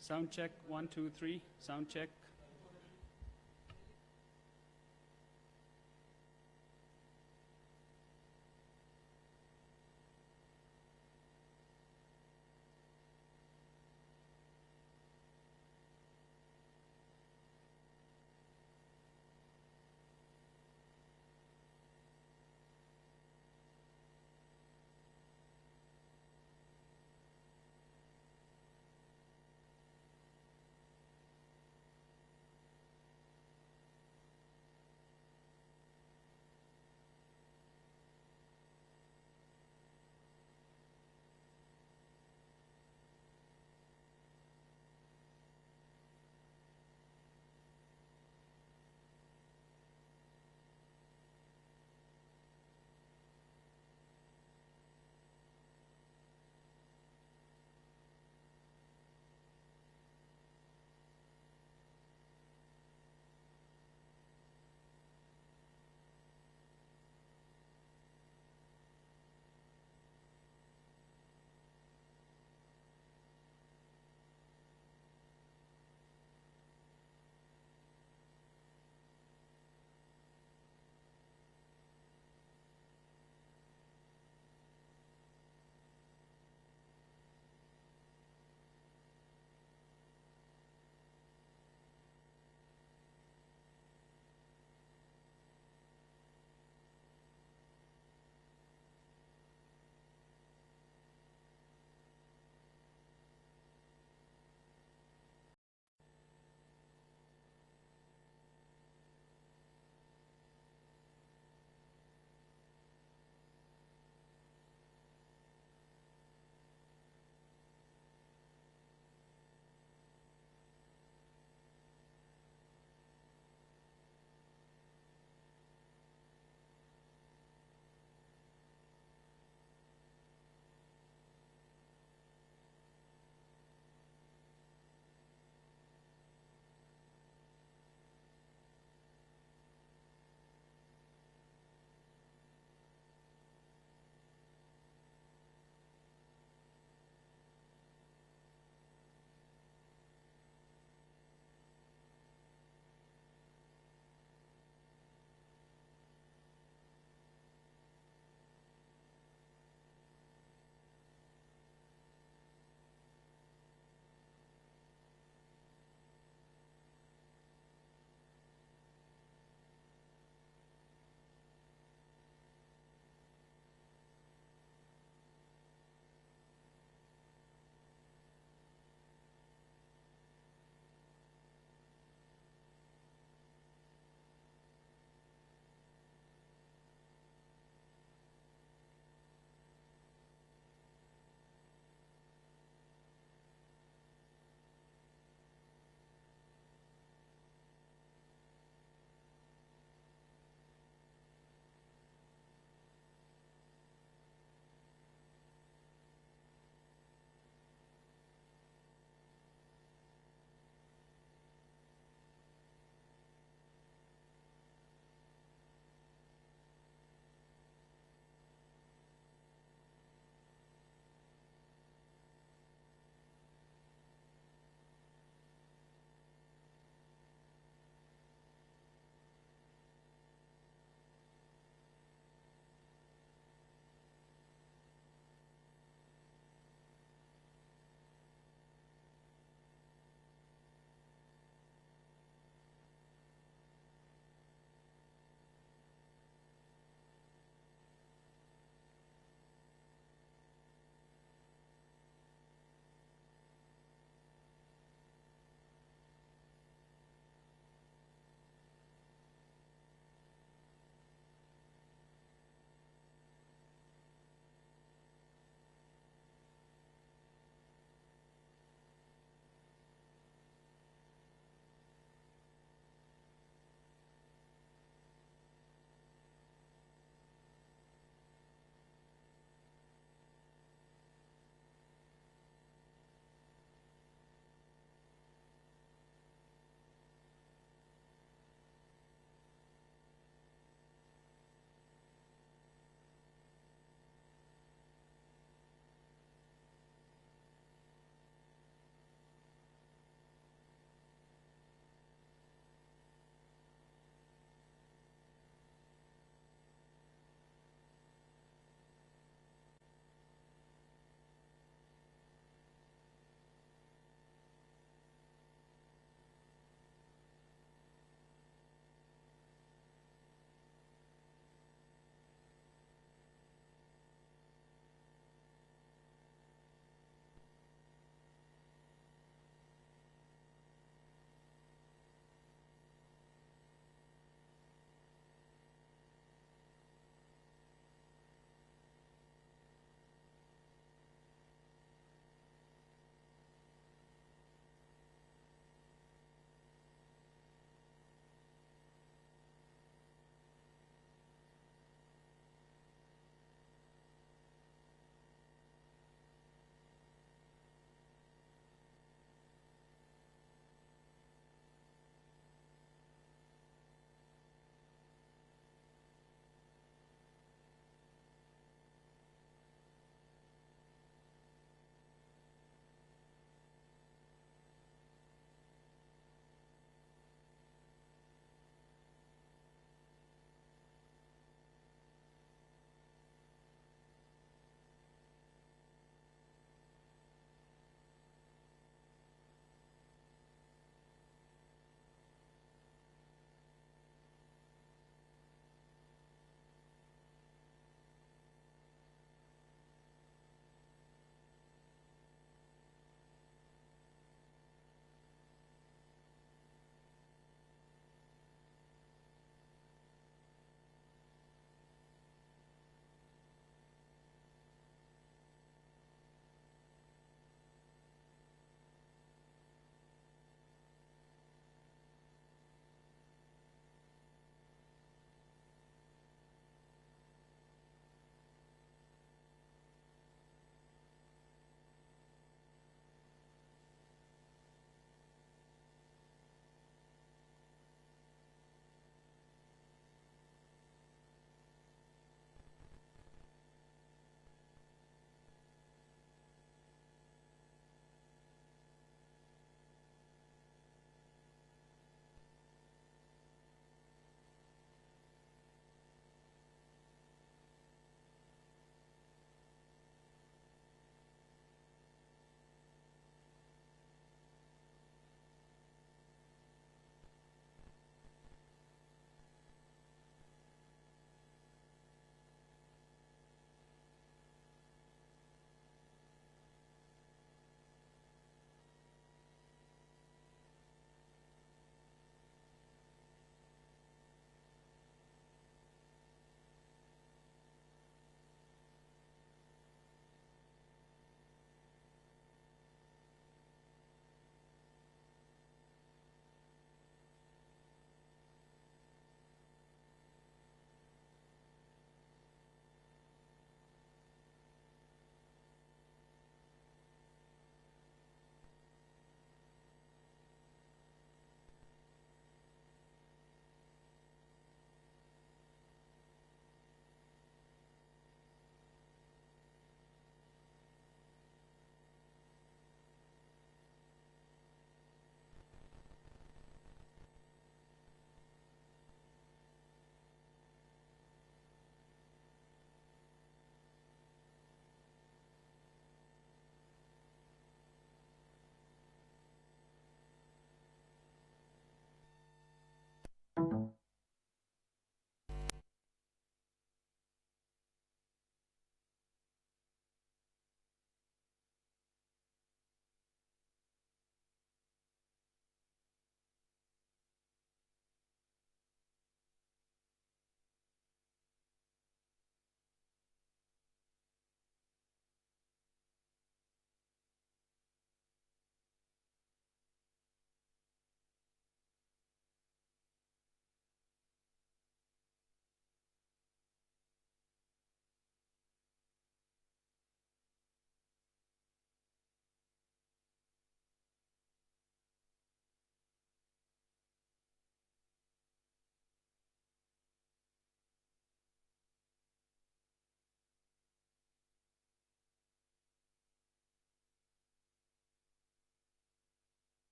Sound check, 1, 2, 3, sound check.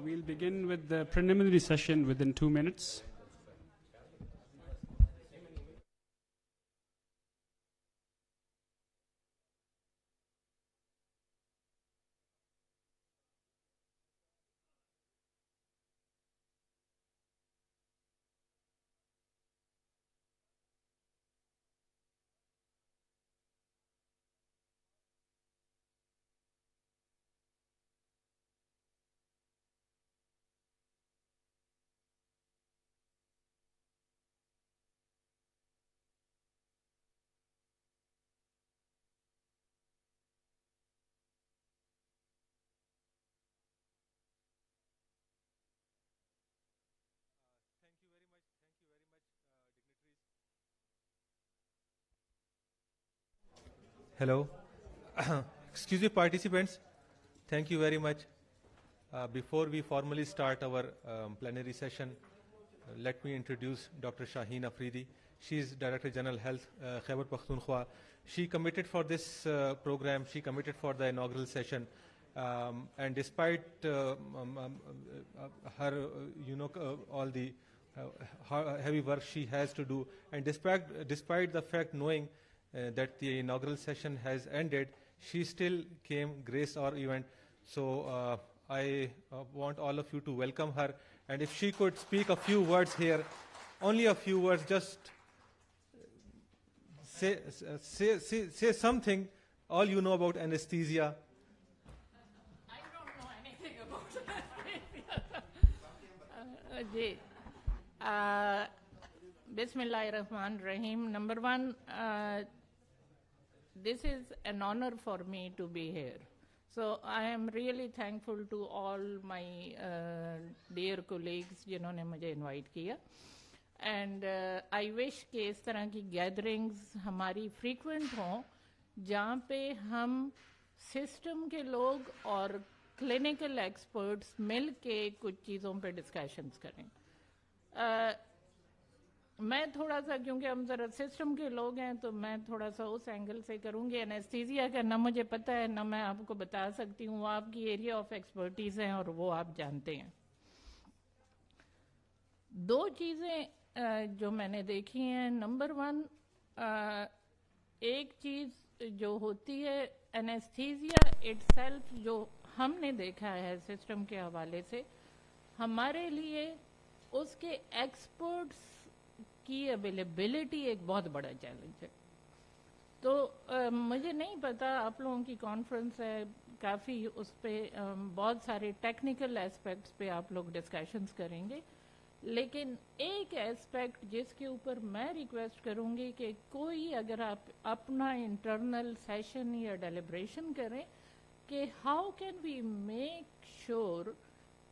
We'll begin with the preliminary session within 2 minutes. Hello. Excuse me, participants. Thank you very much. Before we formally start our plenary session, let me introduce Dr. Shaheen Afridi. She is Director General Health, Khyber Pakhtunkhwa. She committed for this program. She committed for the inaugural session. And despite her, all the heavy work she has to do, and despite the fact knowing that the inaugural session has ended, she still came, graced our event. So I want all of you to welcome her. And if she could speak a few words here, only a few words, just say something, all you know about anesthesia. I don't know anything about anesthesia. Bismillahirrahmanirrahim. Number one, this is an honor for me to be here. So I am really thankful to all my dear colleagues जिन्होंने मुझे invite किया. And I wish कि इस तरह की gatherings हमारी frequent हों, जहाँ पे हम system के लोग और clinical experts मिल के कुछ चीज़ों पे discussions करें. मैं थोड़ा सा, क्योंकि हम ज़रा सिस्टम के लोग हैं, तो मैं थोड़ा सा उस एंगल से करूँगी. एनेस्थीसिया का ना मुझे पता है ना मैं आपको बता सकती हूँ. वो आपकी एरिया ऑफ एक्सपर्टीज़ हैं और वो आप जानते हैं. दो चीज़ें जो मैंने देखी हैं. नंबर वन, एक चीज़ जो होती है एनेस्थीसिया इटसेल्फ, जो हमने देखा है सिस्टम के हवाले से, हमारे लिए उसके एक्सपर्ट्स की अवेलेबिलिटी एक बहुत बड़ा चैलेंज है. तो मुझे नहीं पता, आप लोगों की कॉन्फ्रेंस है, काफ़ी उस पर बहुत सारे टेक्निकल एस्पेक्ट्स पे आप लोग डिस्कशंस करेंगे, लेकिन एक एस्पेक्ट जिसके ऊपर मैं रिक्वेस्ट करूँगी कि कोई अगर आप अपना इंटरनल सेशन या डेलिब्रेशन करें कि how can we make sure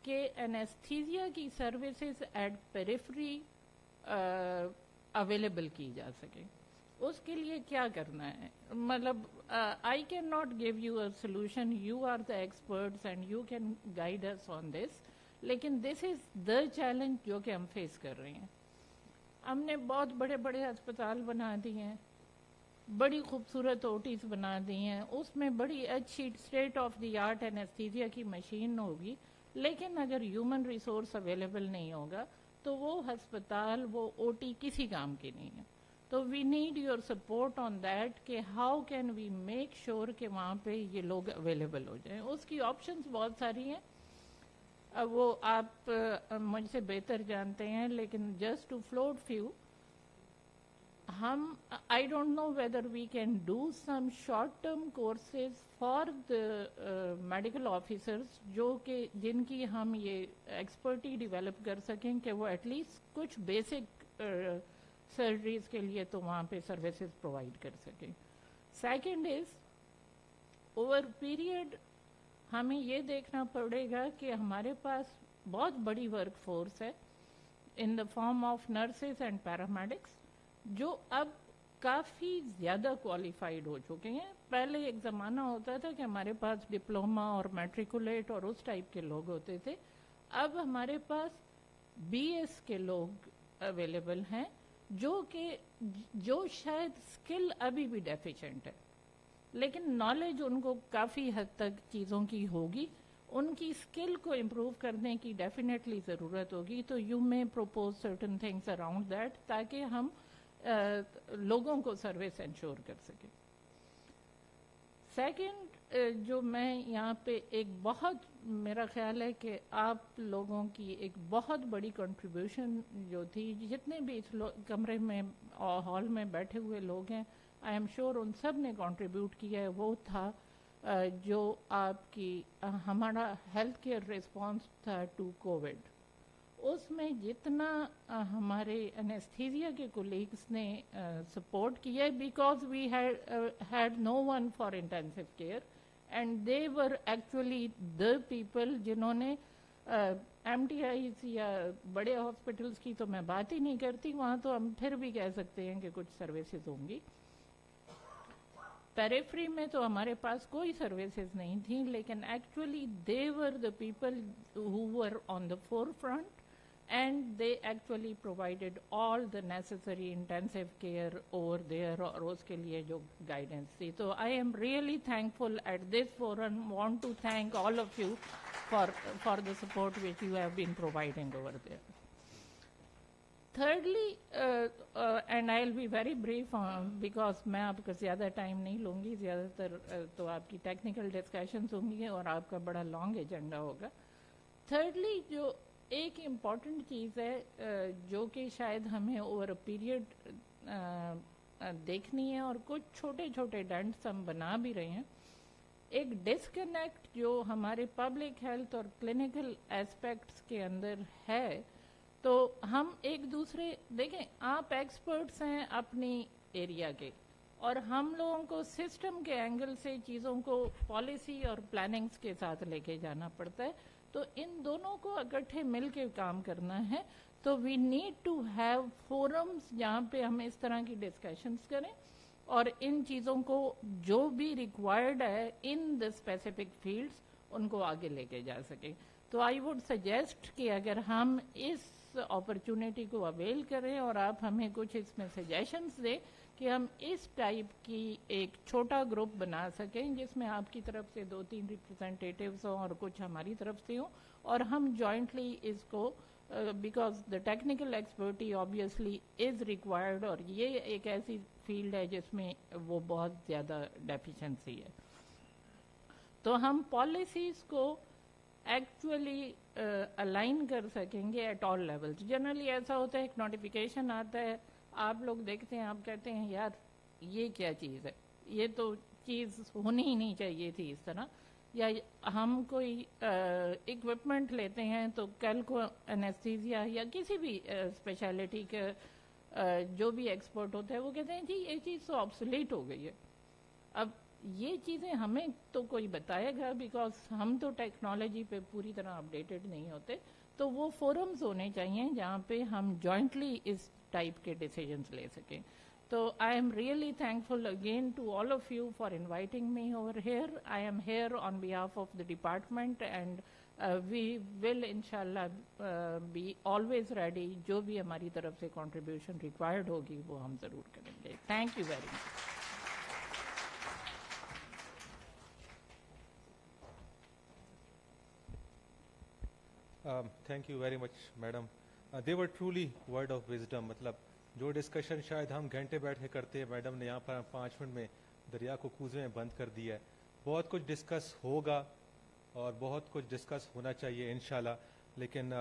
कि एनेस्थीसिया की सर्विसेज एट पेरिफरी अवेलेबल की जा सके. उसके लिए क्या करना है? मतलब I can not give you a solution, you are the experts and you can guide us on this, लेकिन दिस इज द चैलेंज जो कि हम फेस कर रहे हैं. हमने बहुत बड़े बड़े अस्पताल बना दिए हैं, बड़ी खूबसूरत ओटीज बना दी हैं, उसमें बड़ी अच्छी state of the art anaesthesia की मशीन होगी, लेकिन अगर ह्यूमन रिसोर्स अवेलेबल नहीं होगा तो वो अस्पताल, वो ओटी किसी काम की नहीं है. तो we need your support on that कि how can we make sure कि वहाँ पे ये लोग अवेलेबल हो जाएं. उसकी ऑप्शंस बहुत सारी हैं, अब वो आप मुझसे बेहतर जानते हैं, लेकिन जस्ट टू फ्लोट फ्यू, हम I don't know whether we can do some short term courses for the medical officers, जो कि जिनकी हम ये एक्सपर्टी डेवलप कर सकें कि वो एटलीस्ट कुछ बेसिक सर्जरीज के लिए तो वहाँ पे सर्विसेज प्रोवाइड कर सकें. सेकंड इज, ओवर पीरियड हमें ये देखना पड़ेगा कि हमारे पास बहुत बड़ी वर्क फोर्स है in the form of nurses and paramedics, जो अब काफ़ी ज़्यादा क्वालिफाइड हो चुके हैं. पहले एक ज़माना होता था कि हमारे पास डिप्लोमा और मैट्रिकुलेट और उस टाइप के लोग होते थे. अब हमारे पास बीएस के लोग अवेलेबल हैं, जो शायद स्किल अभी भी डेफिशिएंट है, लेकिन नॉलेज उनको काफ़ी हद तक चीज़ों की होगी. ان کی اسکل کو امپروو کرنے کی ڈیفینیٹلی ضرورت ہوگی. تو you may propose certain things around that تاکہ ہم لوگوں کو سروس انشور کر سکیں. سیکنڈ جو میں یہاں پہ ایک بہت میرا خیال ہے کہ آپ لوگوں کی ایک بہت بڑی کنٹریبیوشن جو تھی, جتنے بھی اس کمرے میں ہال میں بیٹھے ہوئے لوگ ہیں, آئی ایم شیور ان سب نے کنٹریبیوٹ کیا ہے, وہ تھا جو آپ کی ہمارا ہیلتھ کیئر رسپانس تھا ٹو کووڈ. اس میں جتنا ہمارے انیستھیزیا کے کولیگس نے سپورٹ کیا ہے, because we had no one for intensive care and they were actually the people جنہوں نے ایم ٹی آئیز یا بڑے ہاسپٹلس کی تو میں بات ہی نہیں کرتی, وہاں تو ہم پھر بھی کہہ سکتے ہیں کہ کچھ سروسز ہوں گی. پیریفری میں تو ہمارے پاس کوئی سروسز نہیں تھیں, لیکن actually they were the people who were on the forefront and they actually provided all the necessary intensive care over there اور اس کے لیے جو guidance تھی. تو I am really thankful at this forum, want to thank all of you for the support which you have been providing over there. Thirdly, and I'll be very brief because میں آپ کا زیادہ time نہیں لوں گی, زیادہ تر تو آپ کی ٹیکنیکل ڈسکشنز ہوں گی اور آپ کا بڑا لانگ ایجنڈا ہوگا. تھرڈلی جو ایک امپورٹنٹ چیز ہے جو کہ شاید ہمیں اوور اے پیریڈ دیکھنی ہے, اور کچھ چھوٹے چھوٹے ڈنٹس ہم بنا بھی رہے ہیں, ایک ڈسکنیکٹ جو ہمارے پبلک ہیلتھ اور کلینکل ایسپیکٹس کے اندر ہے. تو ہم ایک دوسرے دیکھیں, آپ ایکسپرٹس ہیں اپنی ایریا کے, اور ہم لوگوں کو سسٹم کے اینگل سے چیزوں کو پالیسی اور پلاننگز کے ساتھ لے کے جانا پڑتا ہے. تو ان دونوں کو اکٹھے مل کے کام کرنا ہے. تو we need to have forums جہاں پہ ہم اس طرح کی ڈسکشنز کریں اور ان چیزوں کو جو بھی ریکوائرڈ ہے ان دا اسپیسیفک فیلڈس ان کو آگے لے کے جا سکیں. تو آئی وڈ سجیسٹ کہ اگر ہم اس اپرچونیٹی کو اویل کریں اور آپ ہمیں کچھ اس میں سجیشنز دیں کہ ہم اس ٹائپ کی ایک چھوٹا گروپ بنا سکیں جس میں آپ کی طرف سے 2-3 ریپرزینٹیٹیوز ہوں اور کچھ ہماری طرف سے ہوں, اور ہم جوائنٹلی اس کو because the technical expertise obviously is required, اور یہ ایک ایسی فیلڈ ہے جس میں وہ بہت زیادہ ڈیفیشنسی ہے. تو ہم پالیسیز کو ایکچولی الائن کر سکیں گے ایٹ آل لیولز. جنرلی ایسا ہوتا ہے ایک نوٹیفیکیشن آتا ہے, آپ لوگ دیکھتے ہیں, آپ کہتے ہیں یار یہ کیا چیز ہے, یہ تو چیز ہونی ہی نہیں چاہیے تھی اس طرح. یا ہم کوئی اکوپمنٹ لیتے ہیں تو کل کو انیستھیزیا یا کسی بھی اسپیشلٹی کا جو بھی ایکسپرٹ ہوتا ہے وہ کہتے ہیں جی یہ چیز تو آبسولیٹ ہو گئی ہے. اب یہ چیزیں ہمیں تو کوئی بتائے گا, بیکاز ہم تو ٹیکنالوجی پہ پوری طرح اپڈیٹڈ نہیں ہوتے. تو وہ فورمز ہونے چاہیے جہاں پہ ہم جوائنٹلی اس ٹائپ کے ڈیسیجنس لے سکیں. تو I am really thankful again to all of you for inviting me over here. I am here on behalf of the department and we will انشاءاللہ بی آلویز ریڈی. جو بھی ہماری طرف سے کنٹریبیوشن ریکوائرڈ ہوگی وہ ہم ضرور کریں گے. Thank you very much. Thank you very much madam. They were truly word of wisdom. مطلب جو ڈسکشن شاید ہم گھنٹے بیٹھ کے کرتے ہیں, میڈم نے یہاں پر 5 منٹ میں دریا کو کوزے میں بند کر دیا ہے. بہت کچھ ڈسکس ہوگا اور بہت کچھ ڈسکس ہونا چاہیے انشاءاللہ. لیکن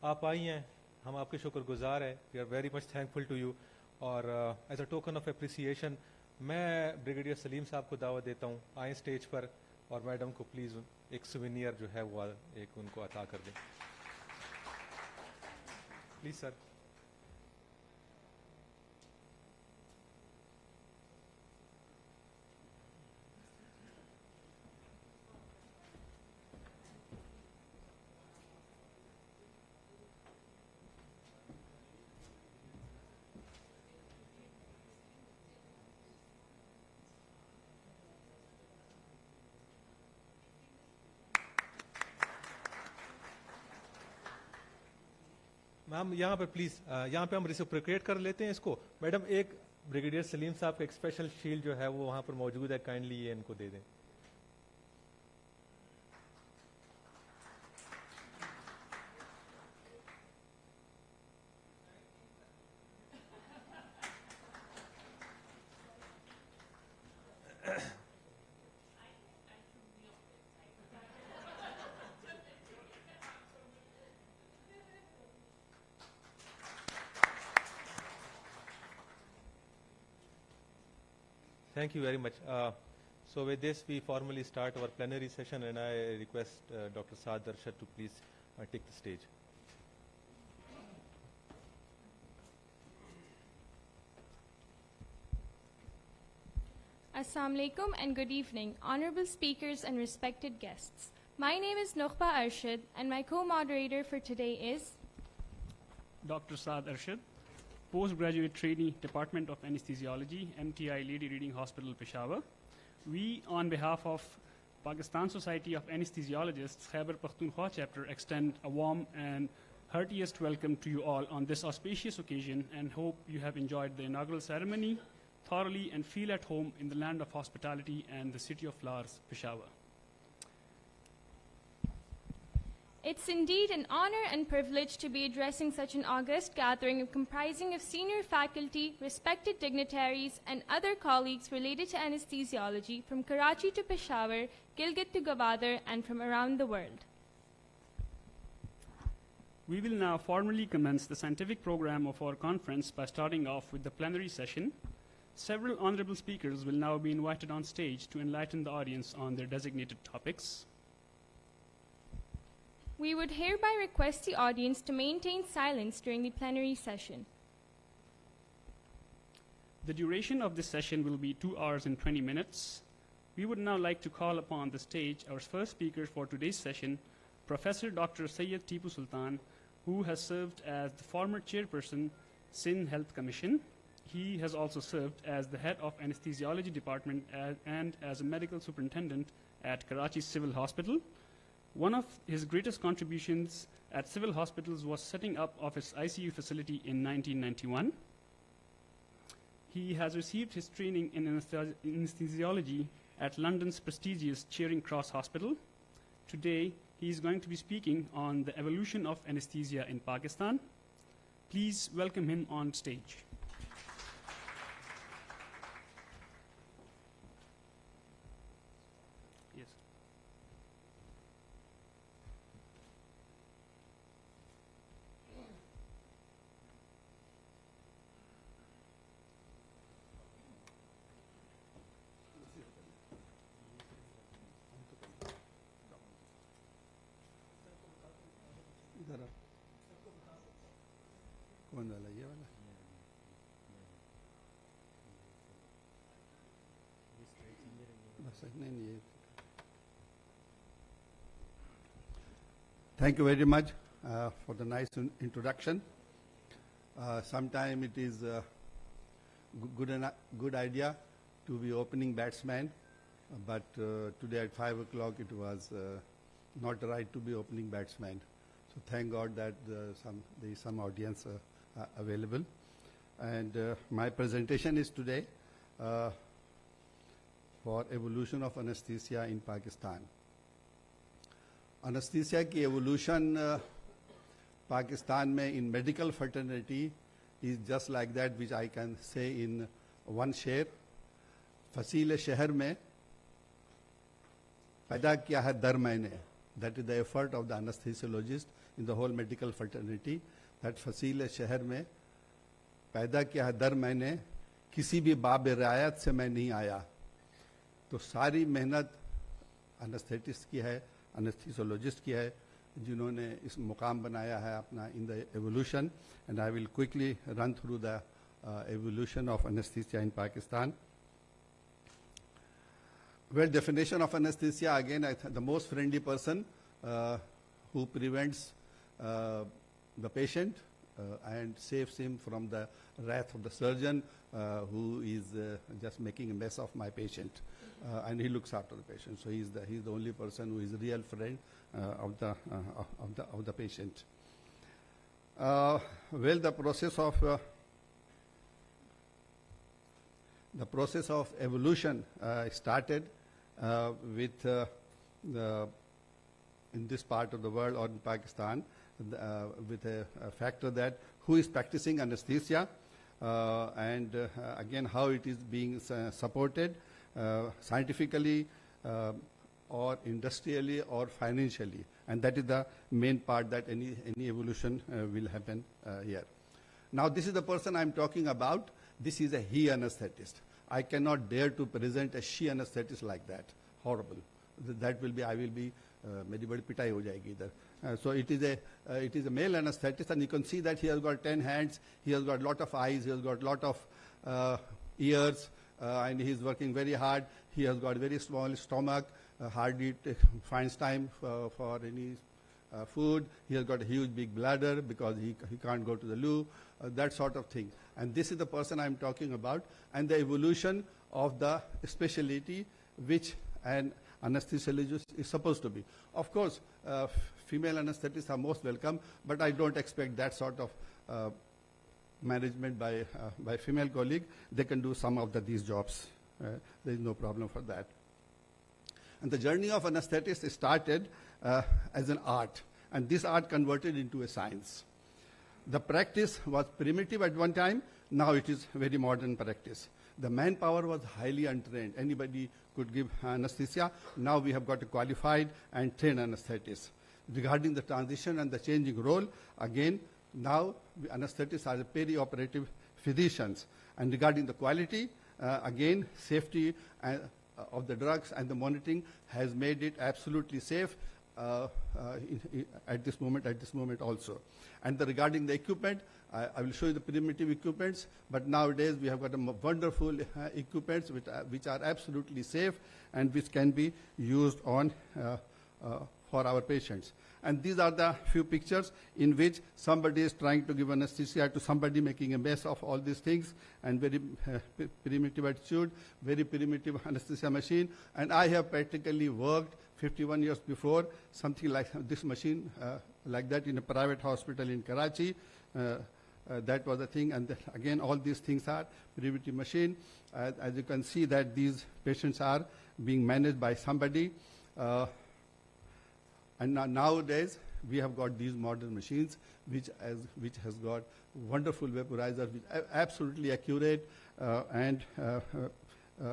آپ آئی ہیں, ہم آپ کے شکر گزار ہیں. We are very much thankful to you. اور as a token of appreciation میں بریگیڈیئر سلیم صاحب کو دعوت دیتا ہوں, آئیں اسٹیج پر اور میڈم کو پلیز ایک سوینئر جو ہے وہ ایک ان کو عطا کر دیں. Please sir. میم یہاں پہ پلیز, یہاں پہ ہم ریسیپریکیٹ کر لیتے ہیں اس کو. میڈم ایک بریگیڈیئر سلیم صاحب کا ایک اسپیشل شیلڈ جو ہے وہ وہاں پر موجود ہے, کائنڈلی یہ ان کو دے دیں. Thank you very much. So with this, we formally start our plenary session, and I request Dr. Saad Arshad to please take the stage. Assalamu alaikum and good evening, honorable speakers and respected guests. My name is Nukhba Arshad, and my co-moderator for today is Dr. Saad Arshad, postgraduate trainee, Department of Anesthesiology, MTI Lady Reading Hospital, Peshawar. We, on behalf of Pakistan Society of Anesthesiologists, Khyber Pakhtunkhwa chapter, extend a warm and heartiest welcome to you all on this auspicious occasion, and hope you have enjoyed the inaugural ceremony thoroughly and feel at home in the land of hospitality and the city of flowers, Peshawar. It's indeed an honor and privilege to be addressing such an august gathering comprising of senior faculty, respected dignitaries, and other colleagues related to anesthesiology from Karachi to Peshawar, Gilgit to Gwadar, and from around the world. We will now formally commence the scientific program of our conference by starting off with the plenary session. Several honorable speakers will now be invited on stage to enlighten the audience on their designated topics. We would hereby request the audience to maintain silence during the plenary session. The duration of this session will be 2 hours and 20 minutes. We would now like to call upon the stage our first speaker for today's session, Professor Dr. Syed Tipu Sultan, who has served as the former chairperson, Sindh Health Commission. He has also served as the head of anesthesiology department and as a medical superintendent at Karachi Civil Hospital. One of his greatest contributions at civil hospitals was setting up of its ICU facility in 1991. He has received his training in anesthesiology at London's prestigious Charing Cross Hospital. Today, he is going to be speaking on the evolution of anesthesia in Pakistan. Please welcome him on stage. Yes. कौन वाला ये वाला बस नहीं ये Thank you very much for the nice introduction. Sometime it is good idea to be opening batsman, but today at 5 o'clock it was not right to be opening batsman. So thank God that there is some audience available. And my presentation is today for evolution of anesthesia in Pakistan. Anesthesia की evolution Pakistan में in medical fraternity is just like that, which I can say in one share. फसील शहर में पैदा किया है दर महीने. That is the effort of the anesthesiologist in the whole medical fraternity. That फसील शहर में पैदा किया है दर महीने, किसी भी बाब रियायत से मैं नहीं आया. तो सारी मेहनत anesthetists की है, anesthesiologist की है, जिन्होंने इस मुकाम बनाया है अपना in the evolution. And I will quickly run through the evolution of anesthesia in Pakistan. Well, definition of anesthesia, again, the most friendly person who prevents the patient and saves him from the wrath of the surgeon who is just making a mess of my patient, and he looks after the patient. So he's the only person who is a real friend of the patient. Well, the process of evolution started with in this part of the world or in Pakistan with a factor that who is practicing anesthesia and again how it is being supported scientifically or industrially or financially, and that is the main part that any evolution will happen here. Now this is the person I'm talking about. This is a he anesthetist. I cannot dare to present a she anesthetist like that. Horrible. That will be, I will be, मेरी बड़ी पिटाई हो जाएगी इधर. So it is a male anesthetist, and you can see that he has got 10 hands, he has got lot of eyes, he has got lot of ears, and he is working very hard. He has got very small stomach, hardly finds time for any food. He has got a huge big bladder because he can't go to the loo, that sort of thing. And this is the person I'm talking about, and the evolution of the specialty which an anesthesiologist is supposed to be. Of course, female anesthetists are most welcome, but I don't expect that sort of management by female colleague. They can do some of these jobs. There is no problem for that. And the journey of anesthetist started as an art, and this art converted into a science. The practice was primitive at one time, now it is very modern practice. The manpower was highly untrained. Anybody could give anesthesia. Now we have got a qualified and trained anesthetist. Regarding the transition and the changing role, again, now anesthetists are peri-operative physicians. And regarding the quality, again, safety of the drugs and the monitoring has made it absolutely safe at this moment also. And regarding the equipment, I will show you the primitive equipments, but nowadays we have got a wonderful equipments which are absolutely safe and which can be used on for our patients. And these are the few pictures in which somebody is trying to give anesthesia to somebody, making a mess of all these things, and very primitive attitude, very primitive anesthesia machine. And I have practically worked 51 years before something like this machine, like that in a private hospital in Karachi. That was the thing, and again all these things are primitive machine. As you can see that these patients are being managed by somebody. And nowadays we have got these modern machines which has got wonderful vaporizers, which are absolutely accurate and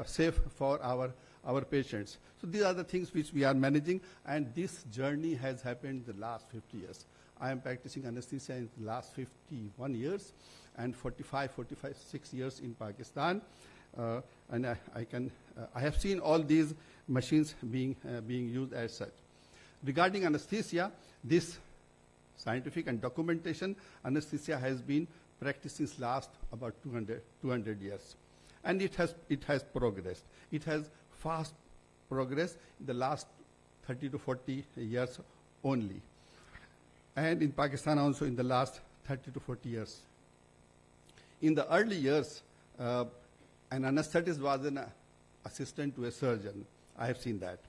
safe for our patients. So these are the things which we are managing, and this journey has happened in the last 50 years. I am practicing anesthesia in the last 51 years and 46 years in Pakistan. And I have seen all these machines being used as such. Regarding anesthesia, this scientific and documentation, anesthesia has been practiced since last about 200 years. And it has progressed. It has fast progress in the last 30 to 40 years only. And in Pakistan also in the last 30 to 40 years. In the early years, an anesthetist was an assistant to a surgeon. I have seen that.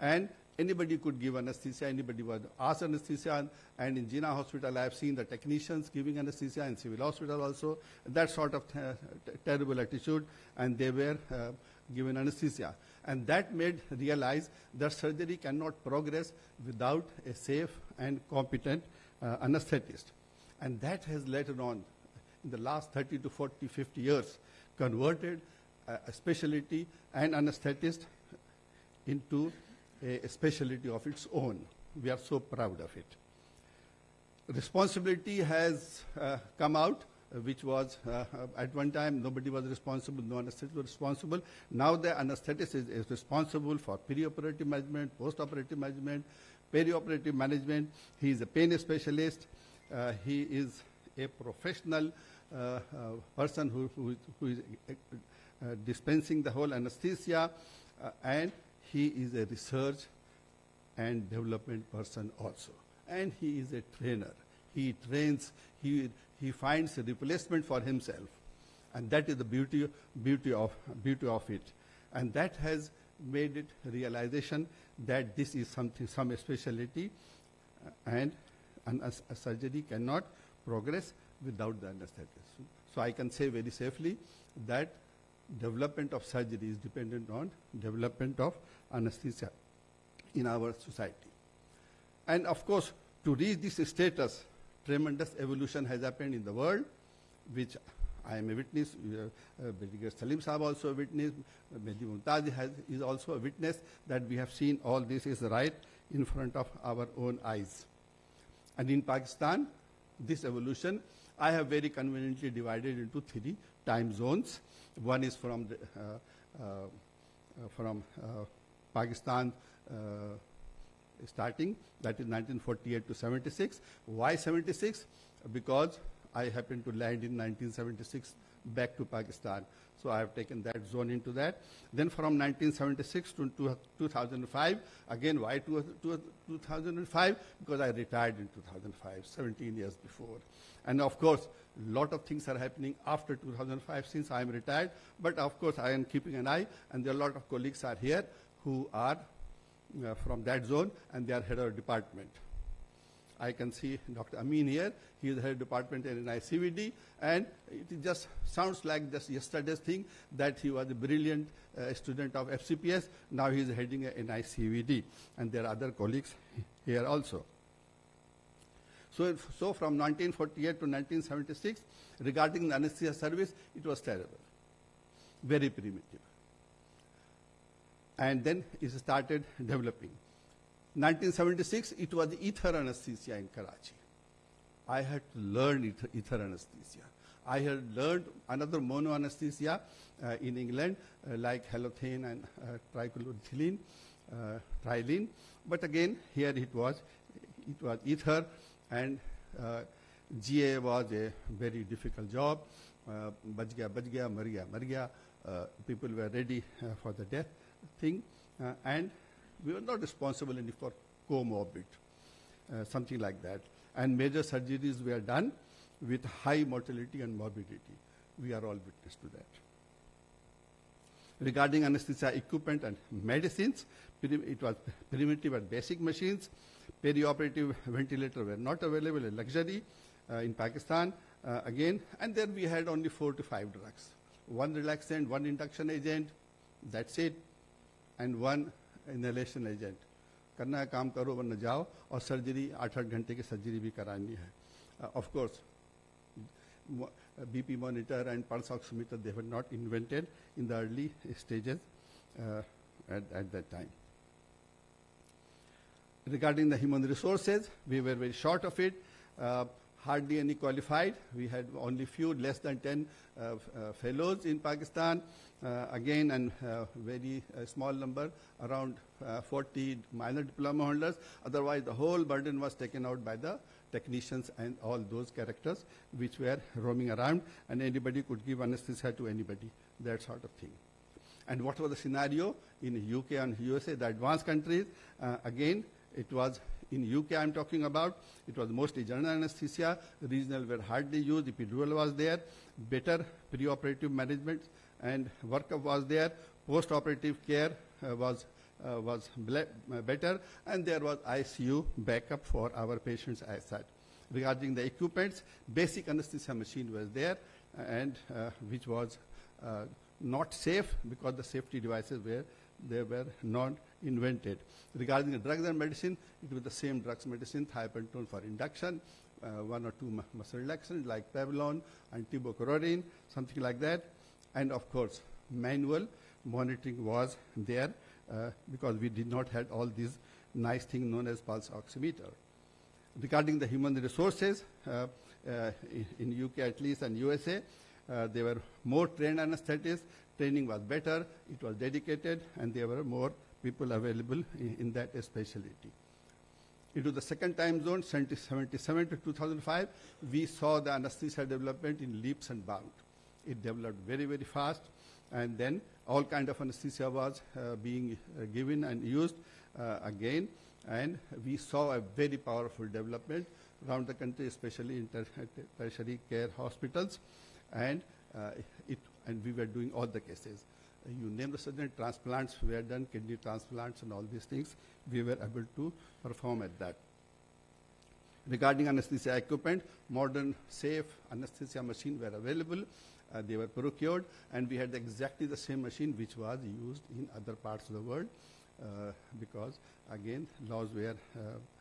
And anybody could give anesthesia, anybody was asked anesthesia, and in Jinnah Hospital I have seen the technicians giving anesthesia, in civil hospital also, that sort of terrible attitude, and they were given anesthesia. And that made realize that surgery cannot progress without a safe and competent anesthetist. And that has later on, in the last 30 to 40, 50 years, converted a specialty and anesthetist into a specialty of its own. We are so proud of it. Responsibility has come out, which was at one time nobody was responsible, no anesthetist was responsible. Now the anesthetist is responsible for perioperative management, postoperative management, perioperative management. He is a pain specialist. He is a professional person who is dispensing the whole anesthesia, and he is a research and development person also. And he is a trainer. He trains, he finds a replacement for himself. And that is the beauty of it. And that has made it realization that this is some specialty, and a surgery cannot progress without the anesthetist. So I can say very safely that development of surgery is dependent on development of anesthesia in our society. And of course, to reach this status, tremendous evolution has happened in the world, which I am a witness. Brigadier Salim Saab also a witness. Mehdi Mumtaz is also a witness that we have seen all this is right in front of our own eyes. And in Pakistan, this evolution, I have very conveniently divided into time zones. One is from Pakistan starting, that is 1948 to 76. Why 76? Because I happened to land in 1976 back to Pakistan. So I have taken that zone into that. Then from 1976 to 2005, again why 2005? Because I retired in 2005, 17 years before. And of course, a lot of things are happening after 2005 since I am retired. But of course, I am keeping an eye, and there are a lot of colleagues are here who are from that zone, and they are head of department. I can see Dr. Amin here. He is the head of department in NICVD, and it just sounds like just yesterday's thing that he was a brilliant student of FCPS. Now he is heading a NICVD, and there are other colleagues here also. So from 1948 to 1976, regarding the anesthesia service, it was terrible, very primitive. And then it started developing. 1976, it was ether anesthesia in Karachi. I had to learn ether anesthesia. I had learned another mono anesthesia in England, like halothane and trichloroethylene, trilene. But again, here it was ether, and GA was a very difficult job. Bach gaya, mar gaya. People were ready for the death thing, and we were not responsible any for comorbid, something like that. And major surgeries were done with high mortality and morbidity. We are all witness to that. Regarding anesthesia equipment and medicines, it was primitive and basic machines. Perioperative ventilator were not available, a luxury in Pakistan again. And then we had only 4 to 5 drugs. One relaxant, one induction agent, that's it, and one inhalation agent. करना है काम करो वरना जाओ, और surgery 8-8 घंटे की surgery भी करानी है. Of course, BP monitor and pulse oximeter, they were not invented in the early stages at that time. Regarding the human resources, we were very short of it. Hardly any qualified. We had only few, less than 10 fellows in Pakistan. Again, and very small number, around 40 minor diploma holders. Otherwise, the whole burden was taken out by the technicians and all those characters which were roaming around, and anybody could give anesthesia to anybody, that sort of thing. And what was the scenario in UK and USA, the advanced countries? Again, it was in UK I'm talking about. It was mostly general anesthesia. Regional were hardly used. Epidural was there. Better preoperative management and workup was there. Post-operative care was better, and there was ICU backup for our patients as such. Regarding the equipments, basic anesthesia machine was there, and which was not safe because the safety devices were not invented. Regarding the drugs and medicine, it was the same drugs medicine, thiopentone for induction, 1 or 2 muscle relaxants like Prevalon and tibocororine, something like that. And of course, manual monitoring was there because we did not have all these nice things known as pulse oximeter. Regarding the human resources, in UK at least and USA, there were more trained anesthetists. Training was better, it was dedicated, and there were more people available in that specialty. Into the second time zone, 1977 to 2005, we saw the anesthesia development in leaps and bounds. It developed very, very fast, and then all kind of anesthesia was being given and used again, and we saw a very powerful development around the country, especially in tertiary care hospitals, and we were doing all the cases. You name the surgeon, transplants were done, kidney transplants and all these things, we were able to perform at that. Regarding anesthesia equipment, modern safe anesthesia machines were available. They were procured, and we had exactly the same machine which was used in other parts of the world because, again, laws were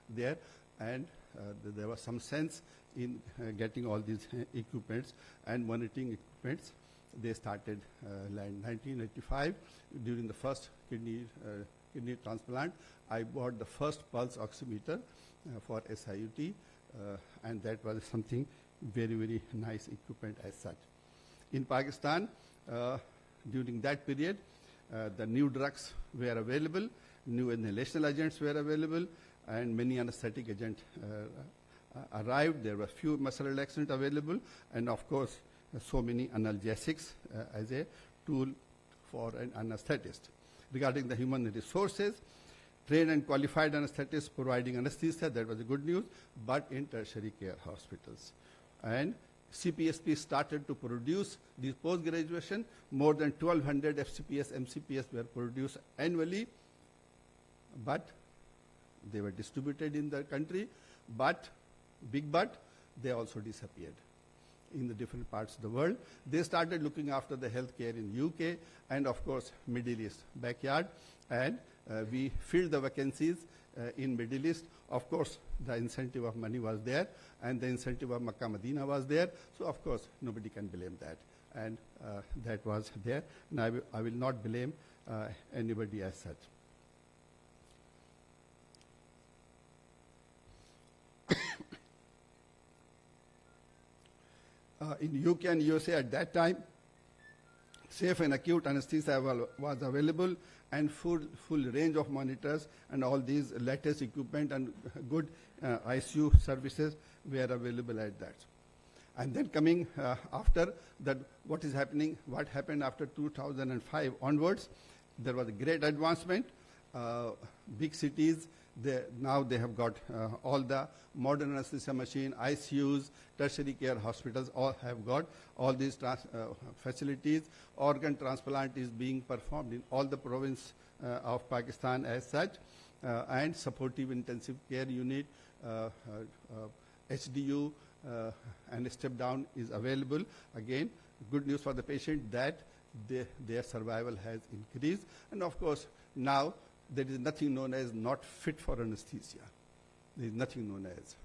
there, and there was some sense in getting all these equipments and monitoring equipments. They started in 1985. During the first kidney transplant, I bought the first pulse oximeter for SIUT, and that was something very, very nice equipment as such. in Pakistan, during that period, the new drugs were available, new inhalational agents were available, and many anesthetic agents arrived. There were few muscle relaxants available, and of course, so many analgesics as a tool for an anesthetist. Regarding the human resources, trained and qualified anesthetists providing anesthesia, that was a good news, but in tertiary care hospitals. And CPSP started to produce these post-graduation. More than 1,200 FCPS, MCPS were produced annually, but they were distributed in the country, but they also disappeared in the different parts of the world. They started looking after the healthcare in UK and of course Middle East backyard, and we filled the vacancies in Middle East. Of course, the incentive of money was there, and the incentive of Makkah Medina was there, so of course nobody can blame that, and that was there, and I will not blame anybody as such. In UK and USA at that time, safe and acute anesthesia was available, and full range of monitors and all these latest equipment and good ICU services were available at that. And then coming after that, what happened after 2005 onwards, there was a great advancement. Big cities, now they have got all the modern anesthesia machine, ICUs, tertiary care hospitals all have got all these facilities. Organ transplant is being performed in all the province of Pakistan as such, and supportive intensive care unit, HDU, and step down is available. Again, good news for the patient that their survival has increased, and of course now there is nothing known as not fit for anesthesia. There is nothing known as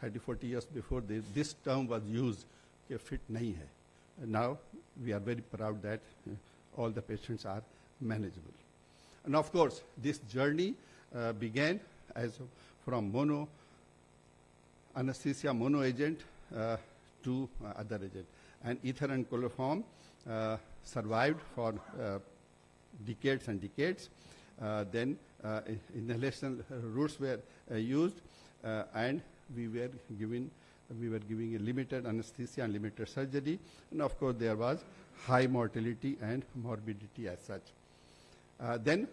30-40 years before this term was used, fit nahi hai. Now we are very proud that all the patients are manageable. And of course, this journey began as from mono anesthesia, mono agent to other agent. And ether and chloroform survived for decades and decades. Then inhalation routes were used, and we were giving a limited anesthesia and limited surgery, and of course there was high mortality and morbidity as such. Then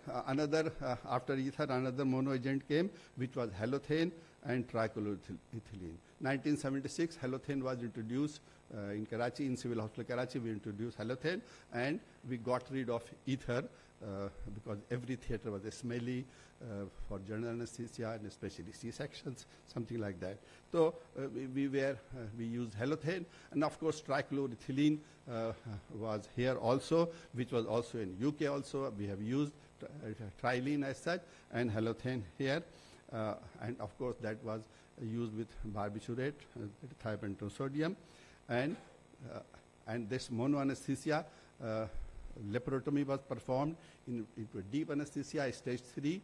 after ether, another mono agent came, which was halothane and trichloroethylene. 1976, halothane was introduced in Karachi, in Civil Hospital Karachi. We introduced halothane, and we got rid of ether because every theater was smelly for general anesthesia and especially C-sections, something like that. So we used halothane, and of course trichloroethylene was here also, which was also in UK also. We have used trilene as such, and halothane here, and of course that was used with barbiturate, thiopentosodium, and this mono anesthesia. Laparotomy was performed into a deep anesthesia, stage 3,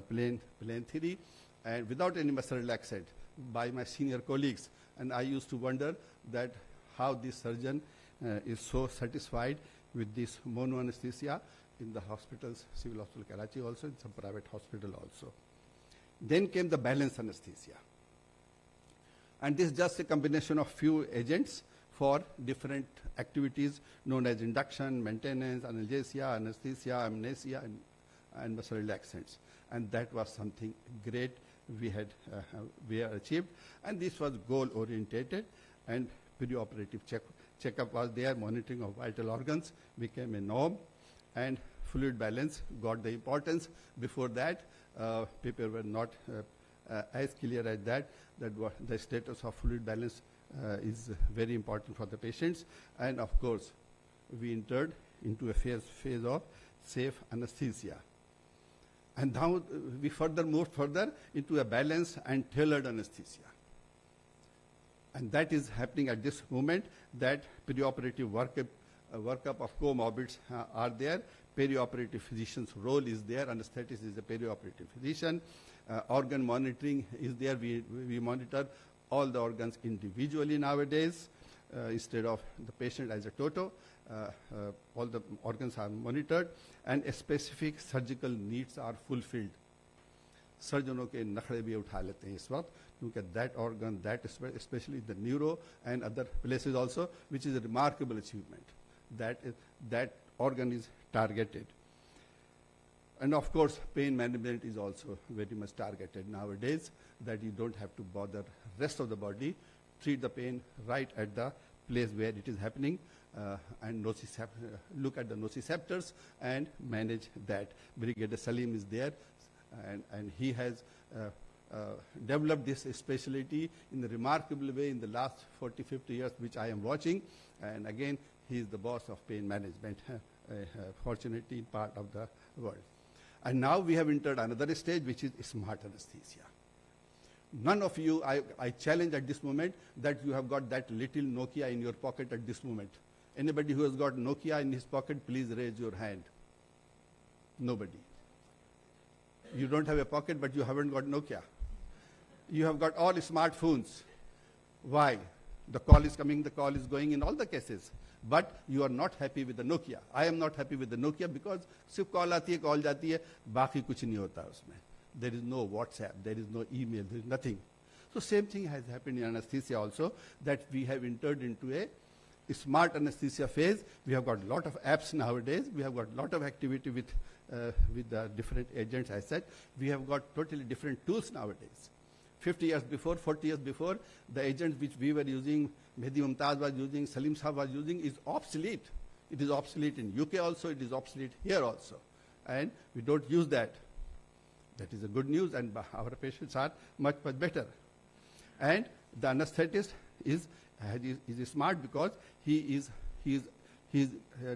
plane 3, and without any muscle relaxant by my senior colleagues. And I used to wonder that how this surgeon is so satisfied with this mono anesthesia in the hospitals, Civil Hospital Karachi also, in some private hospital also. Then came the balanced anesthesia. And this is just a combination of few agents for different activities known as induction, maintenance, analgesia, anesthesia, amnesia, and muscle relaxants. And that was something great we had achieved. And this was goal-orientated, and perioperative checkup was there, monitoring of vital organs became a norm, and fluid balance got the importance. Before that, people were not as clear as that the status of fluid balance is very important for the patients. And of course, we entered into a phase of safe anesthesia. And now we moved further into a balanced and tailored anesthesia. And that is happening at this moment, that perioperative workup of comorbids are there. Perioperative physician's role is there. Anesthetist is a perioperative physician. Organ monitoring is there. We monitor all the organs individually nowadays instead of the patient as a toto. All the organs are monitored and specific surgical needs are fulfilled. सर्जनों के नखरे भी उठा लेते हैं इस वक्त क्योंकि that organ, that especially the neuro and other places also, which is a remarkable achievement. That organ is targeted. And of course, pain management is also very much targeted nowadays, that you don't have to bother rest of the body, treat the pain right at the place where it is happening, and look at the nociceptors and manage that. Brigadier Salim is there, and he has developed this specialty in a remarkable way in the last 40, 50 years, which I am watching. And again, he is the boss of pain management, fortunately part of the world. And now we have entered another stage, which is smart anesthesia. None of you, I challenge at this moment, that you have got that little Nokia in your pocket at this moment. Anybody who has got Nokia in his pocket, please raise your hand. Nobody. You don't have a pocket, but you haven't got Nokia. You have got all smartphones. Why? The call is coming, the call is going in all the cases. But you are not happy with the Nokia. I am not happy with the Nokia because सिर्फ call आती है, call जाती है, बाकी कुछ नहीं होता उसमें. There is no WhatsApp, there is no email, there is nothing. So same thing has happened in anesthesia also, that we have entered into a smart anesthesia phase. We have got a lot of apps nowadays. We have got a lot of activity with the different agents, I said. We have got totally different tools nowadays. 50 years before, 40 years before, the agents which we were using, Mehdi Mumtaz was using, Salim Sahab was using, is obsolete. It is obsolete in UK also, it is obsolete here also. And we don't use that. That is a good news, and our patients are much, much better. And the anesthetist is smart because he is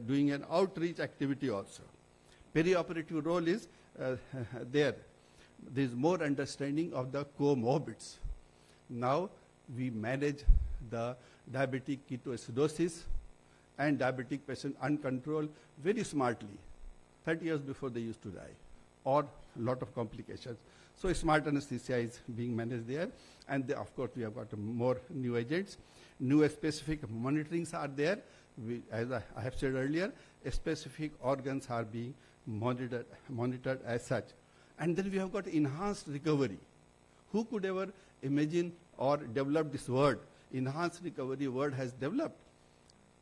doing an outreach activity also. Perioperative role is there. There is more understanding of the comorbids. Now we manage the diabetic ketoacidosis and diabetic patient uncontrolled very smartly. 30 years before they used to die, or a lot of complications. So smart anesthesia is being managed there. And of course, we have got more new agents. New specific monitorings are there. As I have said earlier, specific organs are being monitored as such. And then we have got enhanced recovery. Who could ever imagine or develop this word? Enhanced recovery word has developed.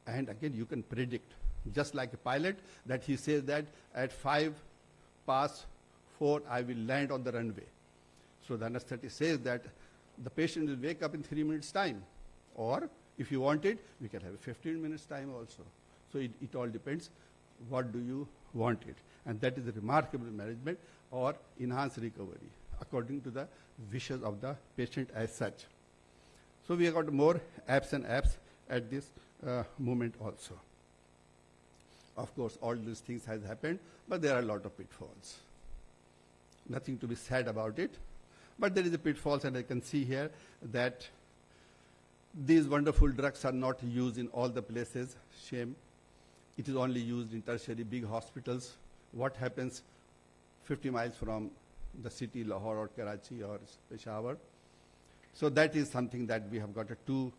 And again, you can predict, just like a pilot, that he says that at 5:4, I will land on the runway. So the anesthetist says that the patient will wake up in 3 minutes' time. Or if you want it, we can have a 15 minutes time also. So it all depends, what do you want it. And that is a remarkable management or enhanced recovery, according to the wishes of the patient as such. So we have got more apps and apps at this moment also. Of course, all these things has happened, but there are a lot of pitfalls. Nothing to be said about it, but there is a pitfalls, and I can see here that these wonderful drugs are not used in all the places. Shame. It is only used in tertiary big hospitals. What happens 50 miles from the city, Lahore or Karachi or Peshawar? So that is something that we have got a two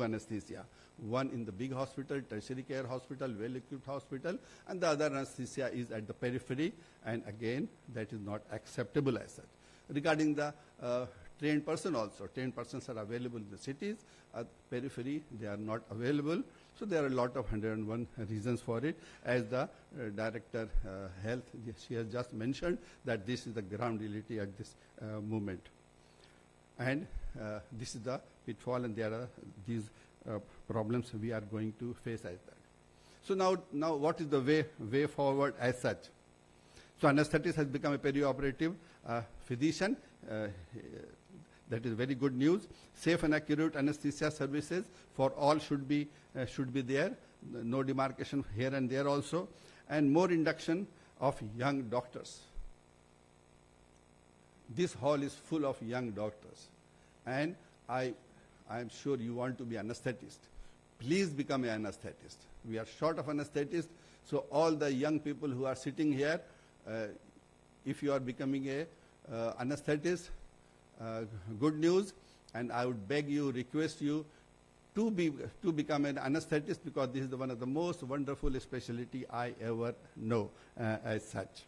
anesthesia. One in the big hospital, tertiary care hospital, well-equipped hospital, and the other anesthesia is at the periphery, and again, that is not acceptable as such. Regarding the trained person also, trained persons are available in the cities, periphery, they are not available. So there are a lot of 101 reasons for it. As the Director Health, she has just mentioned that this is the ground reality at this moment. And this is the pitfall, and there are these problems we are going to face as that. So now what is the way forward as such? So anesthetist has become a perioperative physician. That is very good news. Safe and accurate anesthesia services for all should be there. No demarcation here and there also, and more induction of young doctors. This hall is full of young doctors, and I am sure you want to be anesthetist. Please become an anesthetist. We are short of anesthetists, so all the young people who are sitting here, if you are becoming a anesthetist, good news. And I would beg you, request you to become an anesthetist, because this is one of the most wonderful specialty I ever know as such.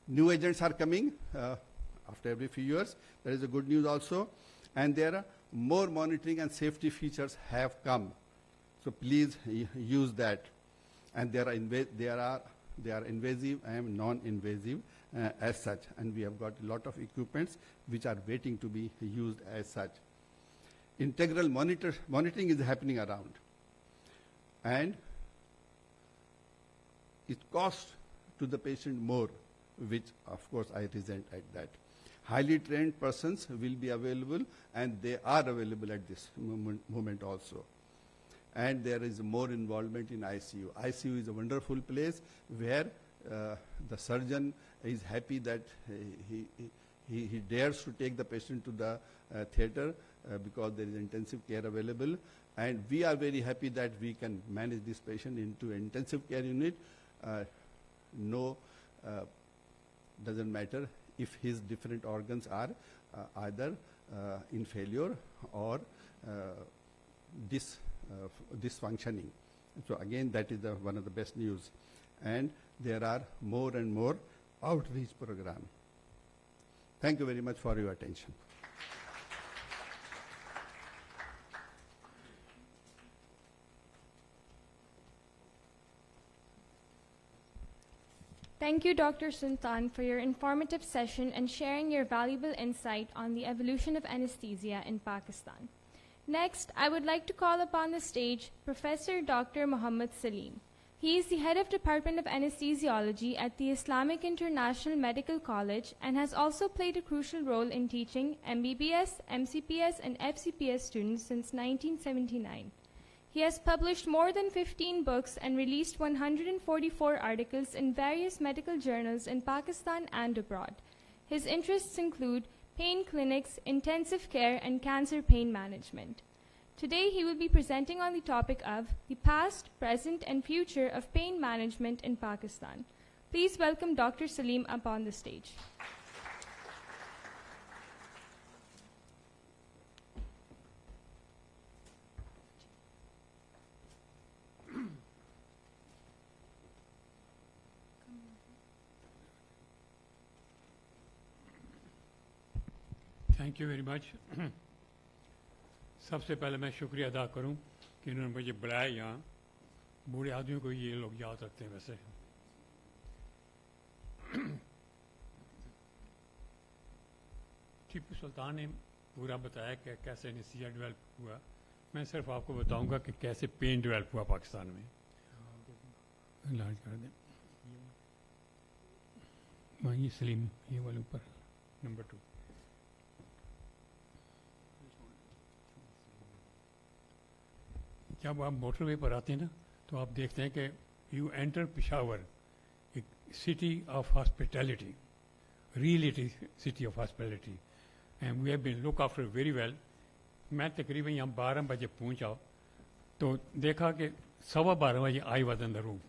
New agents are coming after every few years. There is a good news also. And there are more monitoring and safety features have come. So please use that. And they are invasive and non-invasive as such. And we have got a lot of equipments which are waiting to be used as such. Integral monitoring is happening around. And it costs to the patient more, which of course I resent at that. Highly trained persons will be available, and they are available at this moment also. And there is more involvement in ICU. ICU is a wonderful place where the surgeon is happy that he dares to take the patient to the theater because there is intensive care available. And we are very happy that we can manage this patient into intensive care unit. Doesn't matter if his different organs are either in failure or dysfunctioning. So again, that is one of the best news. And there are more and more outreach programs. Thank you very much for your attention. Thank you, Dr. Sultan, for your informative session and sharing your valuable insight on the evolution of anesthesia in Pakistan. Next, I would like to call upon the stage Professor Dr. Muhammad Salim. He is the head of Department of Anesthesiology at the Islamic International Medical College and has also played a crucial role in teaching MBBS, MCPS, and FCPS students since 1979. He has published more than 15 books and released 144 articles in various medical journals in Pakistan and abroad. His interests include pain clinics, intensive care, and cancer pain management. Today, he will be presenting on the topic of the past, present, and future of pain management in Pakistan. Please welcome Dr. Salim up on the stage. Thank you very much. सबसे पहले मैं शुक्रिया अदा करूं कि इन्होंने मुझे बुलाया यहाँ। बूढ़े आदमियों को ये लोग याद रखते हैं वैसे। टीपू सुल्तान ने पूरा बताया कि कैसे एनेस्थीसिया डेवलप हुआ। मैं सिर्फ आपको बताऊंगा कि कैसे पेन डेवलप हुआ पाकिस्तान में। इलाज कर दें। ये सलीम ये वाले ऊपर नंबर 2। जब आप मोटरवे पर आते हैं ना तो आप देखते हैं कि यू एंटर पेशावर, एक city of hospitality, really city of hospitality, and we have been look after very well. मैं तकरीबन यहाँ 12 बजे पहुँचा तो देखा कि 12:15 बजे I was in the room.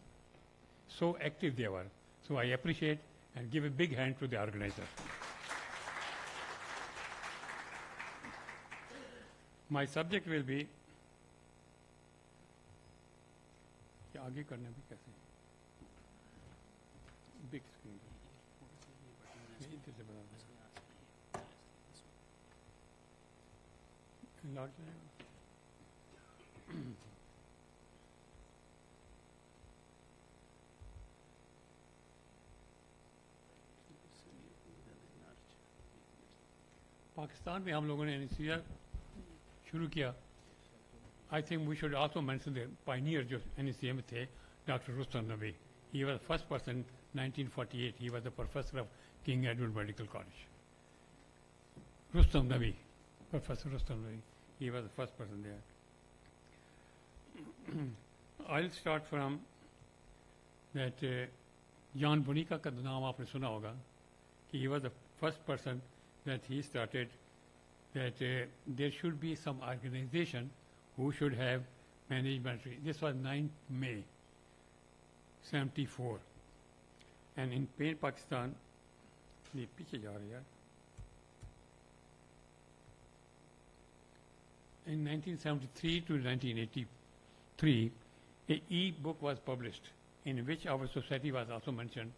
So active they were, so I appreciate and give a big hand to the organiser. My subject will be, आगे करना भी कैसे बिग स्क्रीन पाकिस्तान में हम लोगों ने एनेस्थीसिया शुरू किया। I think we should also mention the pioneer जो anesthesia में थे, Dr. Rustam Nabi. He was the first person, 1948. He was the professor of King Edward Medical College. Rustam Nabi, Professor Rustam Nabi. He was the first person there. I'll start from that John Bonica का नाम आपने सुना होगा कि he was the first person that he started that there should be some organization who should have management. This was 9th May 74. And in Pain Pakistan, ये पीछे जा रहे यार, in 1973 to 1983, a e-book was published in which our society was also mentioned,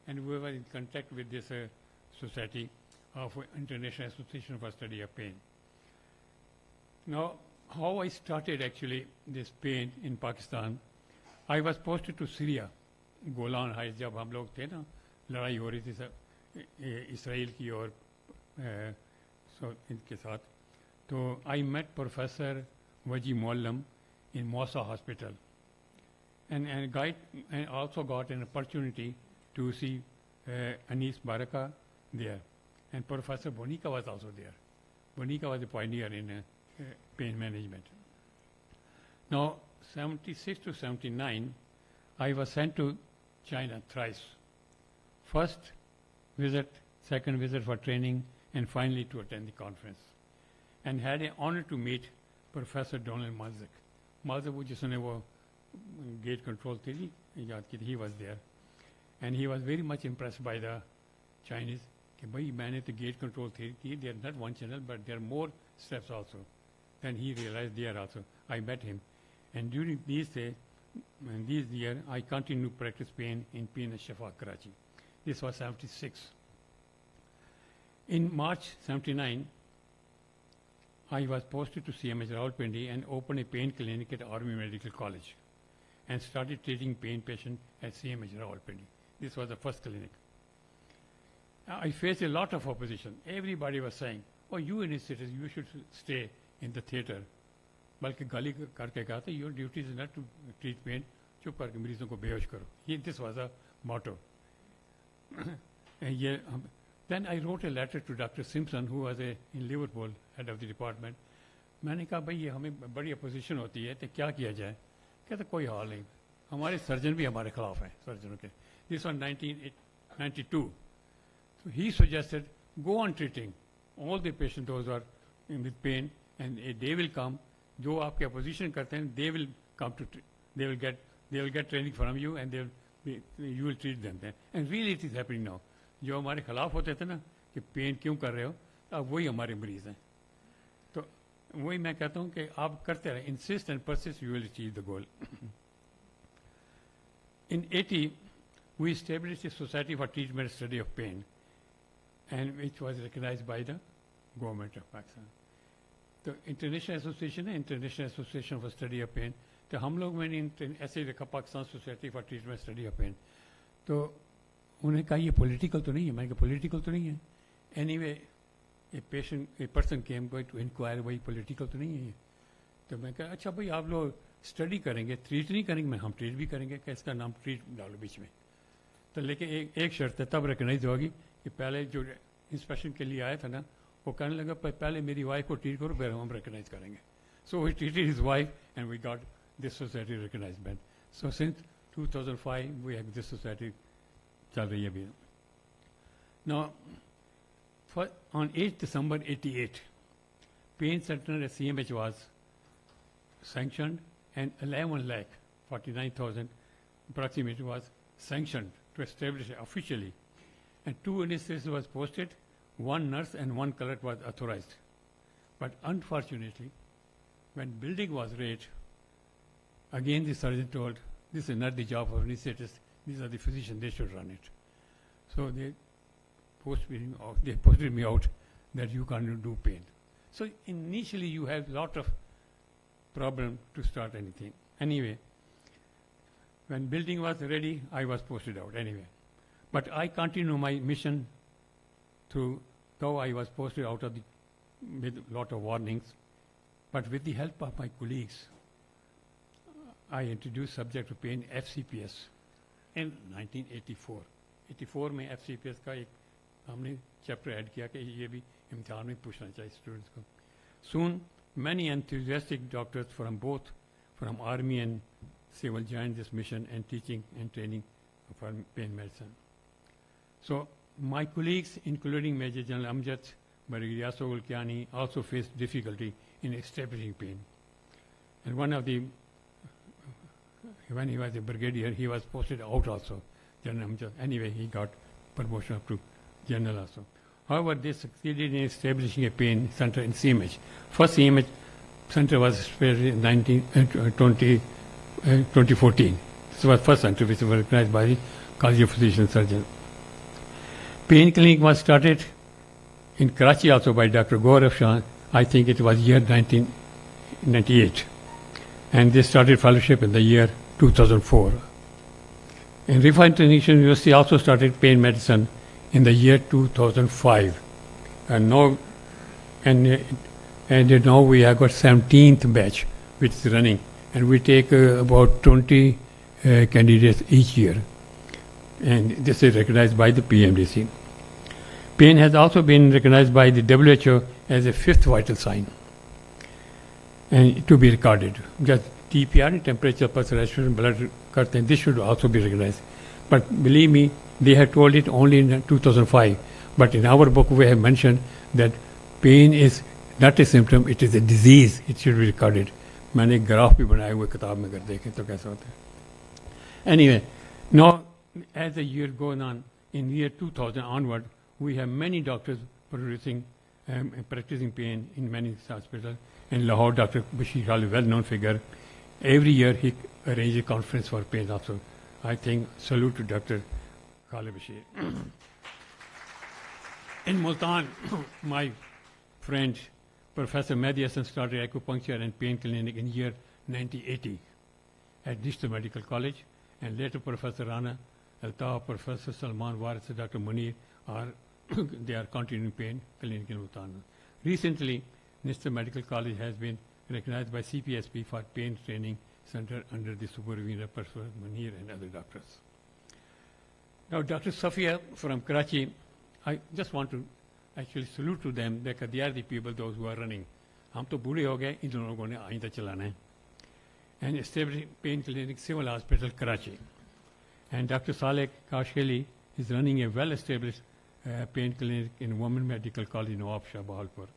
and we were in contact with this society of International Association for Study of Pain. Now, how I started actually this pain in Pakistan, I was posted to Syria, Golan Heights, जब हम लोग थे ना, लड़ाई हो रही थी Israel की और इनके साथ, तो I met Professor Waji Muallam in Mossa Hospital, and also got an opportunity to see Anis Baraka there, and Professor Bonica was also there. Bonica was a pioneer in pain management. Now, 76 to 79, I was sent to China thrice. First visit, second visit for training, and finally to attend the conference. And had an honor to meet Professor Donald Malzik. Malzik, wo jisne wo gate control theory yaad ki, he was there. And he was very much impressed by the Chinese. Ki bhai, maine to gate control theory ki, they are not one channel, but there are more steps also. Then he realized there also. I met him. And during these year, I continued to practice pain in Pain Shafa, Karachi. This was 76. In March 79, I was posted to CMH Rawalpindi and opened a pain clinic at Army Medical College and started treating pain patients at CMH Rawalpindi. This was the first clinic. I faced a lot of opposition. Everybody was saying, oh, you anesthetists, you should stay in the theater. बल्कि गाली करके कहा था, your duty is not to treat pain, चुप करके मरीजों को बेहोश करो. This was a motto. Then I wrote a letter to Dr. Simpson, who was in Liverpool, head of the department. मैंने कहा भाई ये हमें बड़ी अपोजिशन होती है तो क्या किया जाए. कहता कोई हाल नहीं, हमारे सर्जन भी हमारे खिलाफ हैं सर्जनों के. This was 1992. So he suggested go on treating all the patients those who are with pain, and they will come. जो आपके अपोजिशन करते हैं, they will come to, they will get training from you, and you will treat them then. And really it is happening now. जो हमारे खिलाफ होते थे ना कि पेन क्यों कर रहे हो, अब वही हमारे मरीज हैं. तो वही मैं कहता हूँ कि आप करते रहे, insist and persist, you will achieve the goal. In 80, we established a society for treatment and study of pain, and which was recognized by the government of Pakistan. The International Association है, International Association for Study of Pain. तो हम लोग मैंने ऐसे रखा Pakistan society for treatment study of pain. तो उन्हें कहा ये पॉलिटिकल तो नहीं है. मैंने कहा पॉलिटिकल तो नहीं है. Anyway a person came going to inquire, वही पॉलिटिकल तो नहीं है ये. तो मैं कहा अच्छा भाई आप लोग स्टडी करेंगे, ट्रीट नहीं करेंगे. मैं हम ट्रीट भी करेंगे, क्या इसका नाम ट्रीट डालो बीच में. तो लेकिन एक शर्त है, तब रिकगनाइज होगी कि पहले जो इंस्पेक्शन के लिए आया था ना, वो कहने लगा पहले मेरी वाइफ को ट्रीट करो, फिर हम रिकगनाइज करेंगे. So we treated his wife and we got this society recognisement. So since 2005 we have this society चल रही है अभी. Now on 8 December 88, pain center at CMH was sanctioned, and 11,49,000 approximately was sanctioned to establish it officially, and 2 anesthetists was posted, 1 nurse and 1 clerk was authorized. But unfortunately, when building was raided, again the surgeon told, this is not the job of anesthetist, these are the physicians, they should run it. So they posted me out that you can't do pain. So initially you have a lot of problem to start anything. Anyway, when building was ready, I was posted out anyway. But I continue my mission though I was posted out of with a lot of warnings, but with the help of my colleagues, I introduced subject to pain FCPS in 1984. 84 में FCPS का एक हमने chapter add किया कि ये भी इम्तिहान में पूछना चाहिए स्टूडेंट्स को. Soon, many enthusiastic doctors from Army and Civil joined this mission and teaching and training for pain medicine. So my colleagues, including Major General Amjad Barigriaso Ulkiani, also faced difficulty in establishing pain. And when he was a brigadier, he was posted out also, General Amjad. Anyway, he got promotion up to general also. However, they succeeded in establishing a pain center in CMH. First CMH center was established in 2014. This was first center which was recognized by the College of Physician Surgeons. Pain clinic was started in Karachi also by Dr. Gaurav Shah. I think it was year 1998. And they started fellowship in the year 2004. And Rifa International University also started pain medicine in the year 2005. And now we have got 17th batch which is running, and we take about 20 candidates each year. And this is recognized by the PMDC. Pain has also been recognized by the WHO as a fifth vital sign and to be recorded. Just TPR, temperature, pulse, respiration, blood curtain, this should also be recognized. But believe me, they had told it only in 2005. But in our book we have mentioned that pain is not a symptom, it is a disease. It should be recorded. मैंने एक graph भी बनाया हुआ किताब में अगर देखें तो कैसा होता है. Anyway, now as the year goes on, in year 2000 onward, we have many doctors practicing pain in many hospitals. In Lahore, Dr. Bashir Khalid, well-known figure, every year he arranges a conference for pain also. I think salute to Dr. Khalid Bashir. In Multan, my friend Professor Mehdi Hassan started acupuncture and pain clinic in year 1980 at Digital Medical College, and later Professor Rana Altaf, Professor Salman Waris, Dr. Munir they are continuing pain clinic in Multan. Recently, Digital Medical College has been recognized by CPSP for pain training center under the supervision of Professor Munir and other doctors. Now, Dr. Safia from Karachi, I just want to actually salute to them because they are the people, those who are running. हम तो बूढ़े हो गए, इन लोगों ने आइंदा चलाना है. And established pain clinic, Civil Hospital, Karachi. And Dr. Saleh Kashkeli is running a well-established pain clinic in Women Medical College in Nawab Shah, Bahawalpur.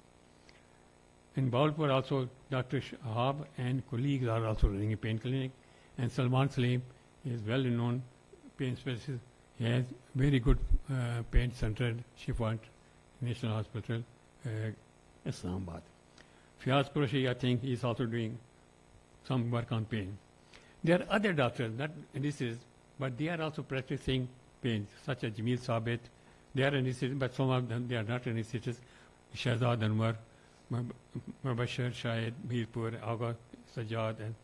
In Bahawalpur also, Dr. Shahab and colleagues are also running a pain clinic. And Salman Salim is well-known pain specialist. He has very good pain center, Shifant National Hospital, Islamabad. Fiaz Qureshi, I think, is also doing some work on pain. There are other doctors, not anesthetists, but they are also practicing pain, such as Jamil Sabit. They are anesthetists, but some of them, they are not anesthetists. Shahzad Anwar, Mubashir Shahid, Mirpur, Agha Sajjad, and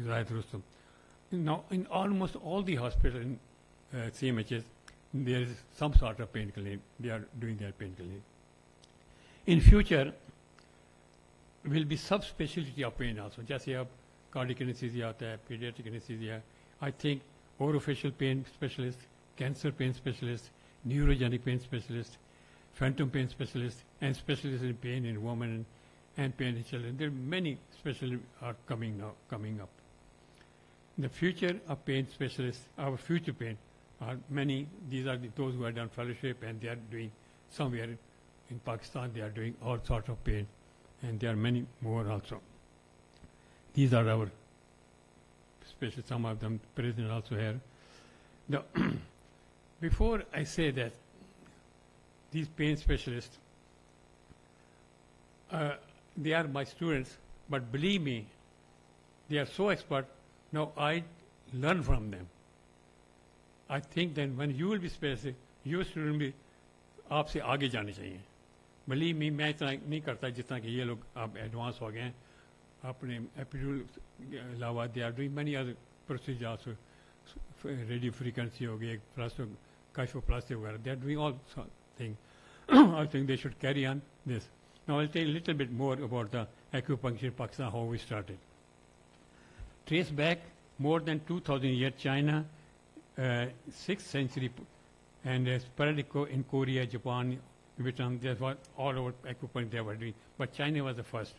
Zahid Rustam. Now, in almost all the hospitals in CMHs, there is some sort of pain clinic. They are doing their pain clinic. In future, will be subspecialty of pain also. जैसे अब cardiac anesthesia आता है, pediatric anesthesia. I think orofacial pain specialist, cancer pain specialist, neurogenic pain specialist, phantom pain specialist, and specialists in pain in women and pain in children. There are many specialists are coming up. The future of pain specialists, our future pain, are many. These are those who have done fellowship, and they are doing somewhere in Pakistan. They are doing all sorts of pain, and there are many more also. These are our specialists. Some of them present also here. Now, before I say that these pain specialists, they are my students, but believe me, they are so expert. Now I learn from them. I think that when you will be specialist, your student भी आपसे आगे जाने चाहिए. Believe me, मैं इतना नहीं करता जितना कि ये लोग आप एडवांस हो गए हैं. अपने एपिड्यूरल अलावा they are doing many other procedures also. Radio frequency हो गई, kyphoplasty वगैरह. They are doing all things. I think they should carry on this. Now I'll tell you a little bit more about the acupuncture in Pakistan, how we started. Trace back more than 2,000 years, China, 6th century, and spread in Korea, Japan, Vietnam. That's what all over acupuncture they were doing. But China was the first.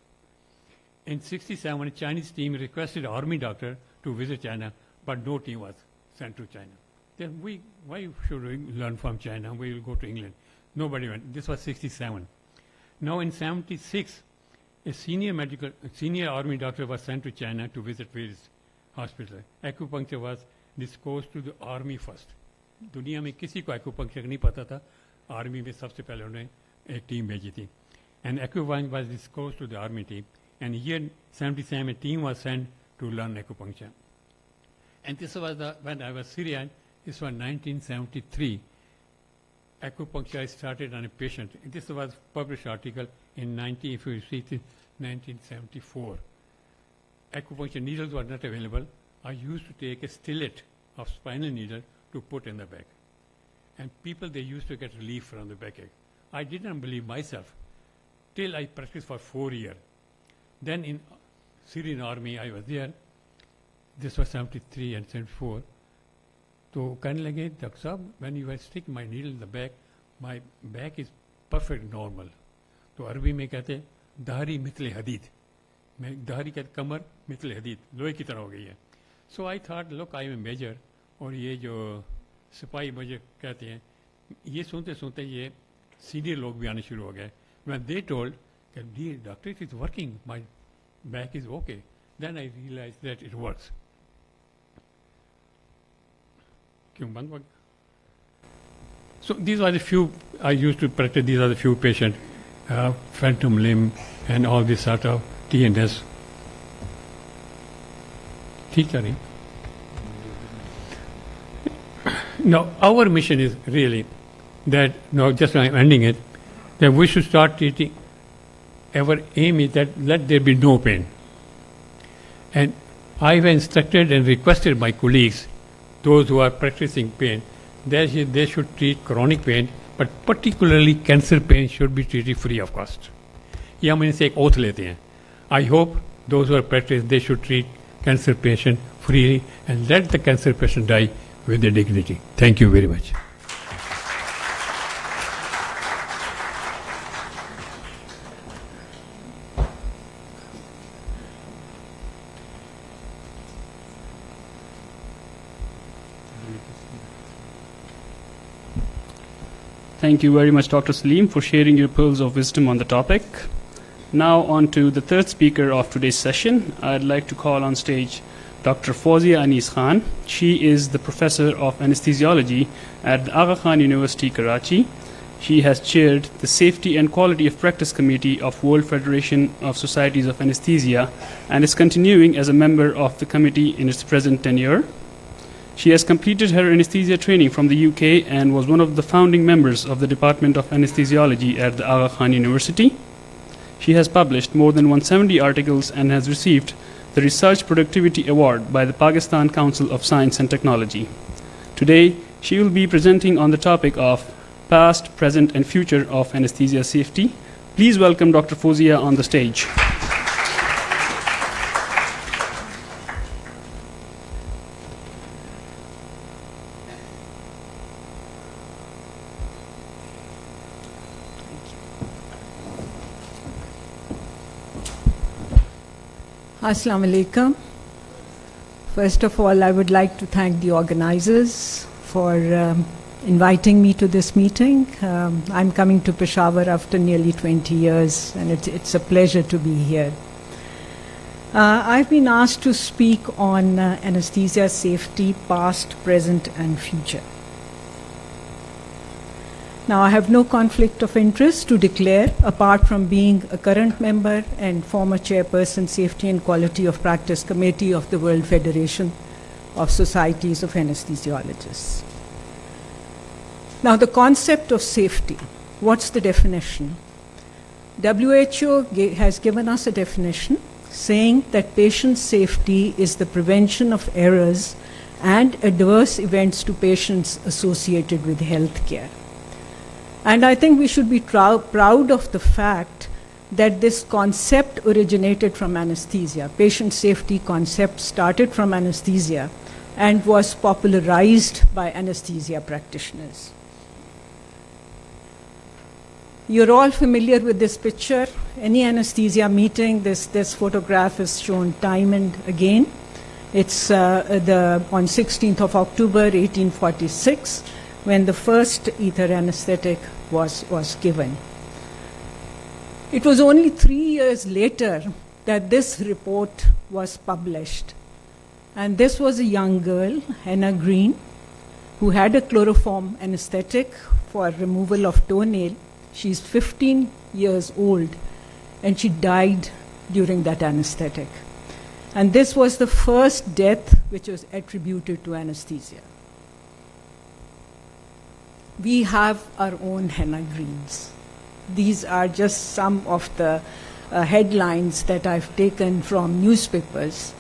In 1967, a Chinese team requested an army doctor to visit China, but no team was sent to China. Then why should we learn from China? We will go to England. Nobody went. This was 1967. Now in 1976, a senior army doctor was sent to China to visit various hospitals. Acupuncture was disclosed to the army first. दुनिया में किसी को acupuncture नहीं पता था. Army में सबसे पहले उन्होंने एक टीम भेजी थी. And acupuncture was disclosed to the army team. And year 77, a team was sent to learn acupuncture. And this was when I was Syrian, this was 1973. Acupuncture I started on a patient. This was published article in 1974. Acupuncture needles were not available. I used to take a stillet of spinal needle to put in the back. And people, they used to get relief from the backache. I didn't believe myself till I practiced for 4 years. Then in Syrian army, I was there. This was 73 and 74. So कहने लगे doctor साहब when you stick my needle in the back, my back is perfect normal. तो अरबी में कहते दाहरी methyl हदीद, मैं दाहरी कहते कमर methyl हदीद, लोहे की तरह हो गई है. So I thought, look, I am a major, और ये जो सिपाही मुझे कहते हैं, ये सुनते सुनते ये सीनियर लोग भी आने शुरू हो गए. When they told that dear doctor, it is working, my back is okay, then I realized that it works. So these are the few I used to practice. These are the few patients, phantom limb and all this sort of TNS. Now our mission is really that, no, just I'm ending it, that we should start treating, our aim is that let there be no pain. And I have instructed and requested my colleagues, those who are practicing pain, they should treat chronic pain, but particularly cancer pain should be treated free of cost. ये हम इनसे एक oath लेते हैं. I hope those who are practicing, they should treat cancer patient freely and let the cancer patient die with their dignity. Thank you very much. Thank you very much, Dr. Salim, for sharing your pearls of wisdom on the topic. Now on to the third speaker of today's session. I'd like to call on stage Dr. Fawzia Anis Khan. She is the professor of anesthesiology at the Aga Khan University, Karachi. She has chaired the Safety and Quality of Practice Committee of World Federation of Societies of Anesthesia and is continuing as a member of the committee in its present tenure. She has completed her anesthesia training from the UK and was one of the founding members of the Department of Anesthesiology at the Aga Khan University. She has published more than 170 articles and has received the Research Productivity Award by the Pakistan Council of Science and Technology. Today, she will be presenting on the topic of past, present, and future of anesthesia safety. Please welcome Dr. Fawzia on the stage. Assalamu alaikum. First of all, I would like to thank the organizers for inviting me to this meeting. I'm coming to Peshawar after nearly 20 years, and it's a pleasure to be here. I've been asked to speak on anesthesia safety, past, present, and future. Now, I have no conflict of interest to declare, apart from being a current member and former chairperson, Safety and Quality of Practice Committee of the World Federation of Societies of Anesthesiologists. Now, the concept of safety, what's the definition? WHO has given us a definition saying that patient safety is the prevention of errors and adverse events to patients associated with health care. And I think we should be proud of the fact that this concept originated from anesthesia. Patient safety concept started from anesthesia and was popularized by anesthesia practitioners. You're all familiar with this picture. Any anesthesia meeting, this photograph is shown time and again. It's on 16th of October, 1846, when the first ether anesthetic was given. It was only 3 years later that this report was published. And this was a young girl, Hannah Green, who had a chloroform anesthetic for removal of toenail. She's 15 years old, and she died during that anesthetic. And this was the first death which was attributed to anesthesia. We have our own henna greens. These are just some of the headlines that I've taken from newspapers,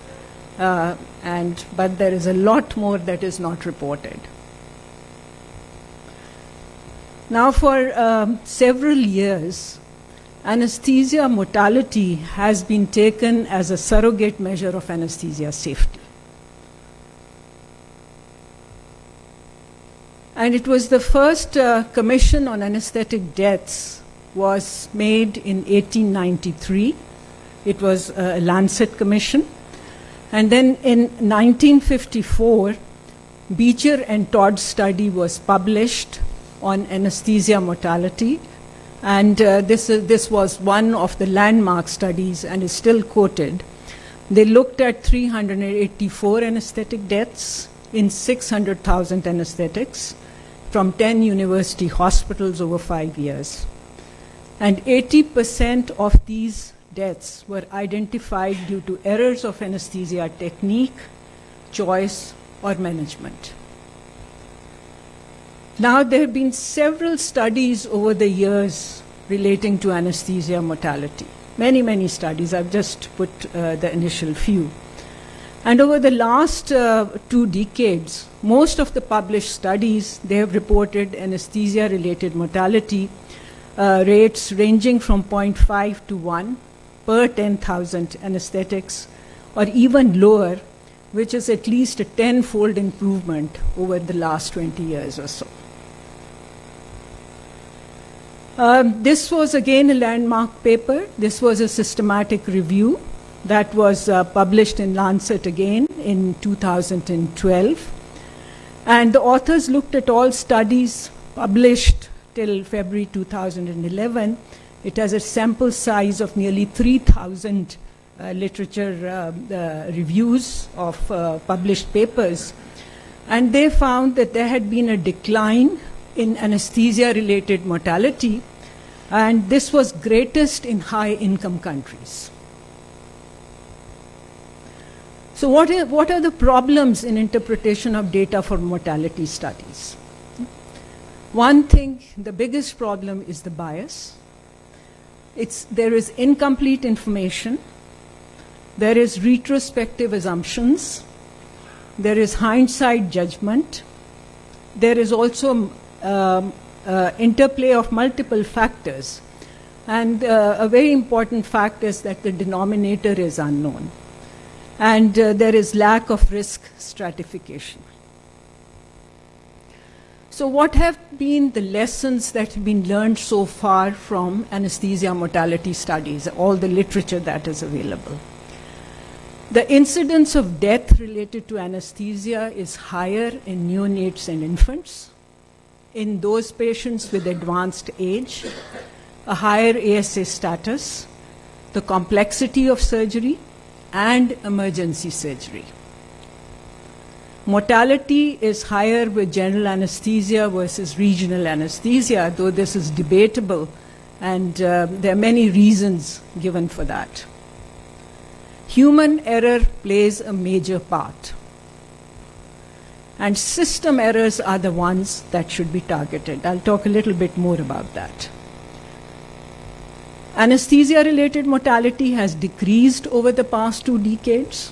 but there is a lot more that is not reported. Now, for several years, anesthesia mortality has been taken as a surrogate measure of anesthesia safety. And it was the first commission on anesthetic deaths was made in 1893. It was a Lancet commission. And then in 1954, Beecher and Todd's study was published on anesthesia mortality. And this was one of the landmark studies and is still quoted. They looked at 384 anesthetic deaths in 600,000 anesthetics from 10 university hospitals over 5 years. And 80% of these deaths were identified due to errors of anesthesia technique, choice, or management. Now, there have been several studies over the years relating to anesthesia mortality. Many, many studies. I've just put the initial few. And over the last 2 decades, most of the published studies, they have reported anesthesia-related mortality rates ranging from 0.5 to 1 per 10,000 anesthetics, or even lower, which is at least a 10-fold improvement over the last 20 years or so. This was again a landmark paper. This was a systematic review that was published in Lancet again in 2012. And the authors looked at all studies published till February 2011. It has a sample size of nearly 3,000 literature reviews of published papers. And they found that there had been a decline in anesthesia-related mortality, and this was greatest in high-income countries. So what are the problems in interpretation of data for mortality studies? One thing, the biggest problem is the bias. There is incomplete information. There is retrospective assumptions. There is hindsight judgment. There is also interplay of multiple factors. And a very important fact is that the denominator is unknown. And there is lack of risk stratification. So what have been the lessons that have been learned so far from anesthesia mortality studies, all the literature that is available? The incidence of death related to anesthesia is higher in neonates and infants, in those patients with advanced age, a higher ASA status, the complexity of surgery, and emergency surgery. Mortality is higher with general anesthesia versus regional anesthesia, though this is debatable, and there are many reasons given for that. Human error plays a major part, and system errors are the ones that should be targeted. I'll talk a little bit more about that. Anesthesia-related mortality has decreased over the past 2 decades,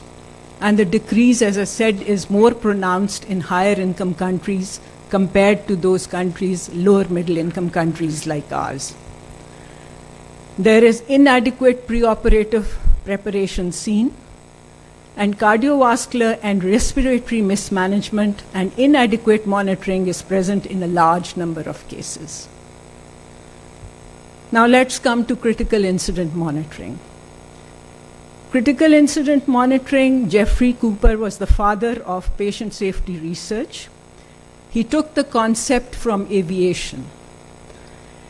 and the decrease, as I said, is more pronounced in higher income countries compared to those countries, lower middle income countries like ours. There is inadequate preoperative preparation seen, and cardiovascular and respiratory mismanagement and inadequate monitoring is present in a large number of cases. Now let's come to critical incident monitoring. Critical incident monitoring, Jeffrey Cooper was the father of patient safety research. He took the concept from aviation,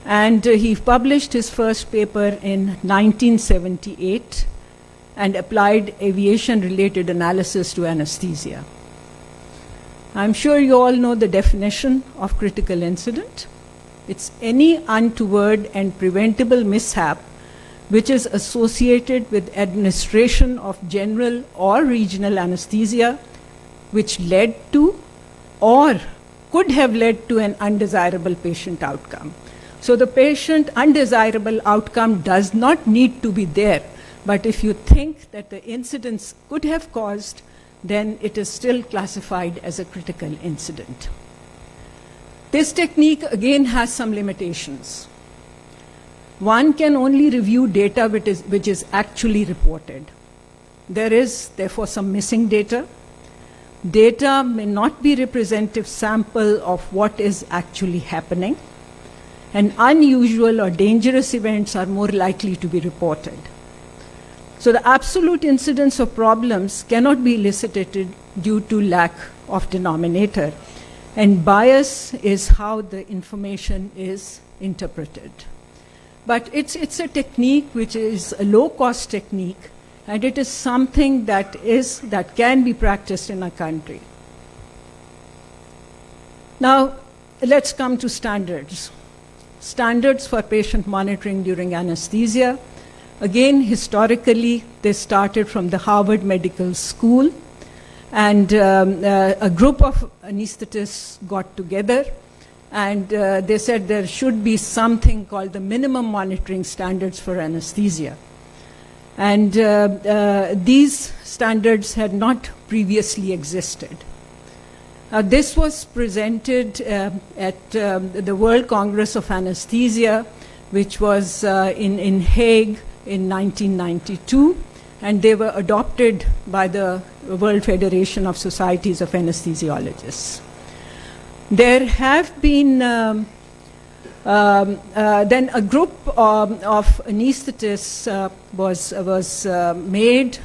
and he published his first paper in 1978 and applied aviation-related analysis to anesthesia. I'm sure you all know the definition of critical incident. It's any untoward and preventable mishap which is associated with administration of general or regional anesthesia, which led to or could have led to an undesirable patient outcome. So the patient undesirable outcome does not need to be there, but if you think that the incidence could have caused, then it is still classified as a critical incident. This technique again has some limitations. One can only review data which is actually reported. There is therefore some missing data. Data may not be representative sample of what is actually happening, and unusual or dangerous events are more likely to be reported. So the absolute incidence of problems cannot be elicited due to lack of denominator, and bias is how the information is interpreted. But it's a technique which is a low-cost technique, and it is something that can be practiced in a country. Now, let's come to standards. Standards for patient monitoring during anesthesia. Again, historically, they started from the Harvard Medical School, and a group of anesthetists got together, and they said there should be something called the minimum monitoring standards for anesthesia. And these standards had not previously existed. This was presented at the World Congress of Anesthesia, which was in Hague in 1992, and they were adopted by the World Federation of Societies of Anesthesiologists. There have been then a group of anesthetists was made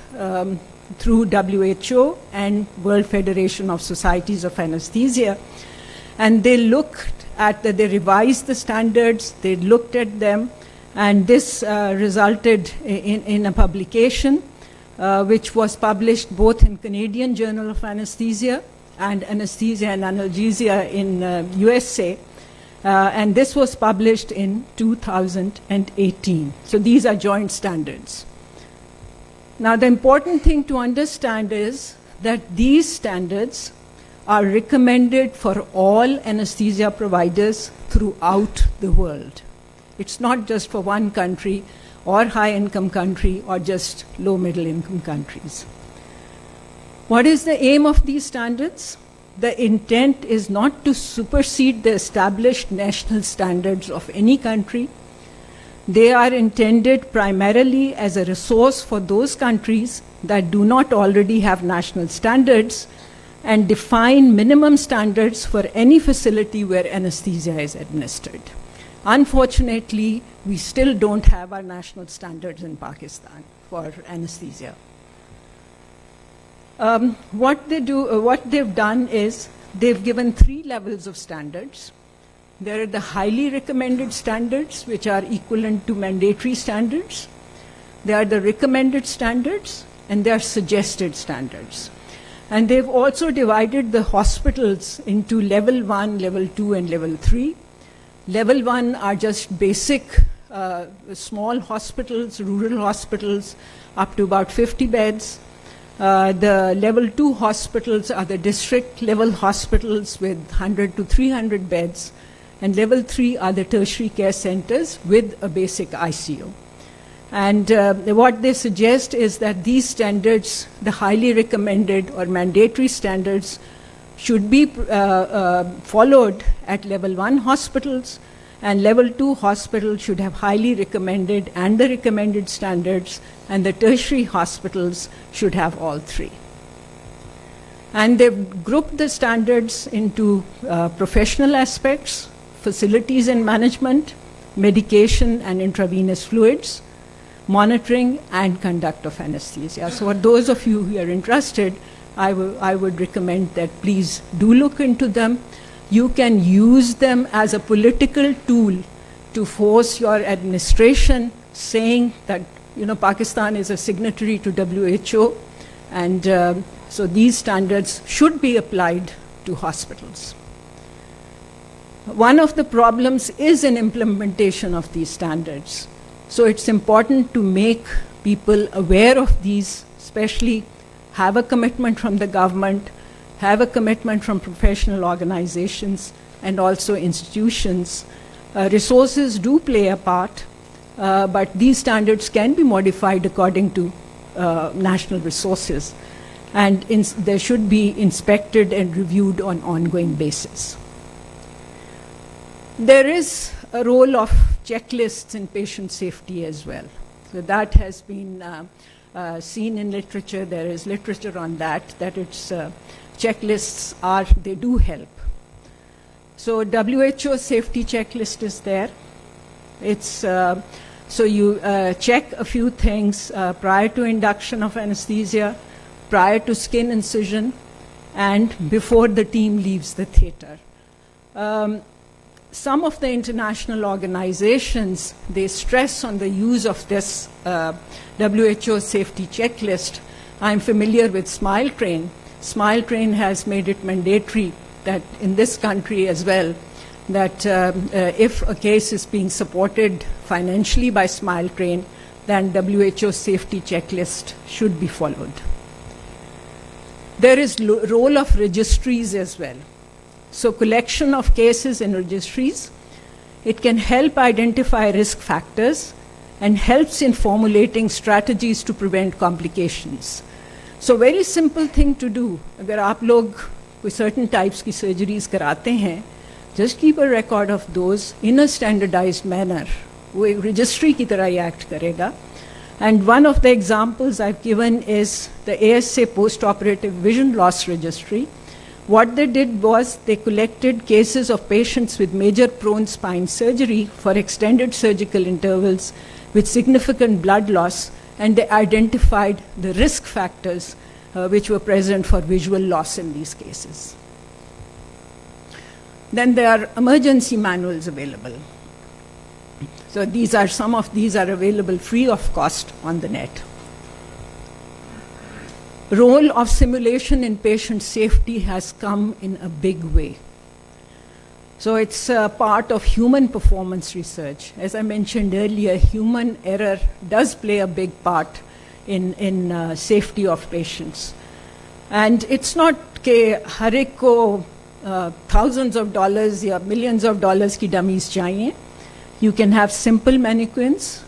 through WHO and World Federation of Societies of Anesthesia, and they they revised the standards, they looked at them, and this resulted in a publication which was published both in Canadian Journal of Anesthesia and Anesthesia and Analgesia in USA, and this was published in 2018. So these are joint standards. Now, the important thing to understand is that these standards are recommended for all anesthesia providers throughout the world. It's not just for one country or high-income country or just low-middle-income countries. What is the aim of these standards? The intent is not to supersede the established national standards of any country. They are intended primarily as a resource for those countries that do not already have national standards and define minimum standards for any facility where anesthesia is administered. Unfortunately, we still don't have our national standards in Pakistan for anesthesia. What they've done is they've given 3 levels of standards. There are the highly recommended standards, which are equivalent to mandatory standards. There are the recommended standards, and there are suggested standards. And they've also divided the hospitals into level 1, level 2, and level 3. Level 1 are just basic small hospitals, rural hospitals, up to about 50 beds. The level 2 hospitals are the district level hospitals with 100 to 300 beds. And level 3 are the tertiary care centers with a basic ICU. And what they suggest is that these standards, the highly recommended or mandatory standards, should be followed at level 1 hospitals, and level 2 hospitals should have highly recommended and the recommended standards, and the tertiary hospitals should have all 3. And they've grouped the standards into professional aspects, facilities and management, medication and intravenous fluids, monitoring, and conduct of anesthesia. So for those of you who are interested, I would recommend that please do look into them. You can use them as a political tool to force your administration, saying that Pakistan is a signatory to WHO, and so these standards should be applied to hospitals. One of the problems is in implementation of these standards. So it's important to make people aware of these, especially have a commitment from the government, have a commitment from professional organizations and also institutions. Resources do play a part, but these standards can be modified according to national resources, and they should be inspected and reviewed on an ongoing basis. There is a role of checklists in patient safety as well. So that has been seen in literature. There is literature on that its checklists they do help. So WHO safety checklist is there. It's so you check a few things prior to induction of anesthesia, prior to skin incision, and before the team leaves the theater. Some of the international organizations, they stress on the use of this WHO safety checklist. I'm familiar with Smile Train. Smile Train has made it mandatory that in this country as well, that if a case is being supported financially by Smile Train, then WHO safety checklist should be followed. There is role of registries as well. So collection of cases in registries, it can help identify risk factors and helps in formulating strategies to prevent complications. So very simple thing to do. अगर आप लोग कोई certain types की surgeries कराते हैं, just keep a record of those in a standardized manner. वो एक registry की तरह ही act करेगा. And one of the examples I've given is the ASA post-operative vision loss registry. What they did was they collected cases of patients with major prone spine surgery for extended surgical intervals with significant blood loss, and they identified the risk factors which were present for visual loss in these cases. Then there are emergency manuals available. So some of these are available free of cost on the net. Role of simulation in patient safety has come in a big way. So it's a part of human performance research. As I mentioned earlier, human error does play a big part in safety of patients. And it's not that har ek ko thousands of dollars or millions of dollars ki dummies chahiye. You can have simple mannequins,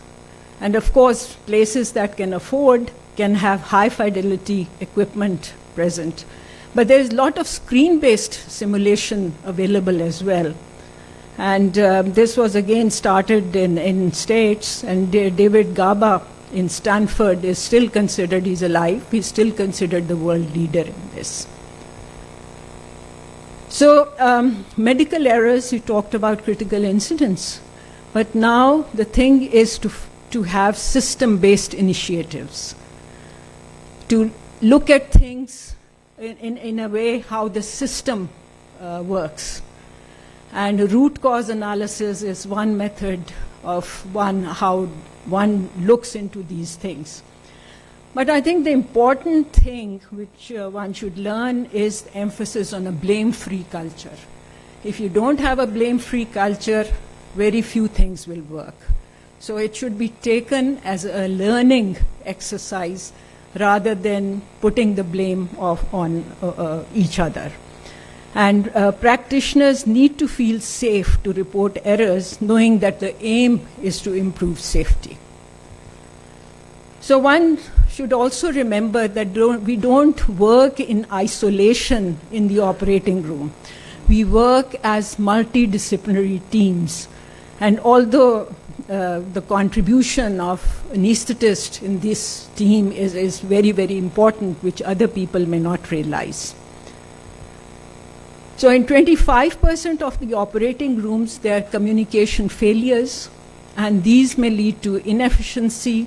and of course, places that can afford can have high fidelity equipment present. But there's a lot of screen-based simulation available as well. And this was again started in States, and David Gaba in Stanford is still considered, he's alive, he's still considered the world leader in this. So medical errors, you talked about critical incidents, but now the thing is to have system-based initiatives, to look at things in a way how the system works. And root cause analysis is one method of how one looks into these things. But I think the important thing which one should learn is the emphasis on a blame-free culture. If you don't have a blame-free culture, very few things will work. So it should be taken as a learning exercise rather than putting the blame on each other. And practitioners need to feel safe to report errors, knowing that the aim is to improve safety. So one should also remember that we don't work in isolation in the operating room. We work as multidisciplinary teams. And although the contribution of anesthetist in this team is very, very important, which other people may not realize. So in 25% of the operating rooms, there are communication failures, and these may lead to inefficiency,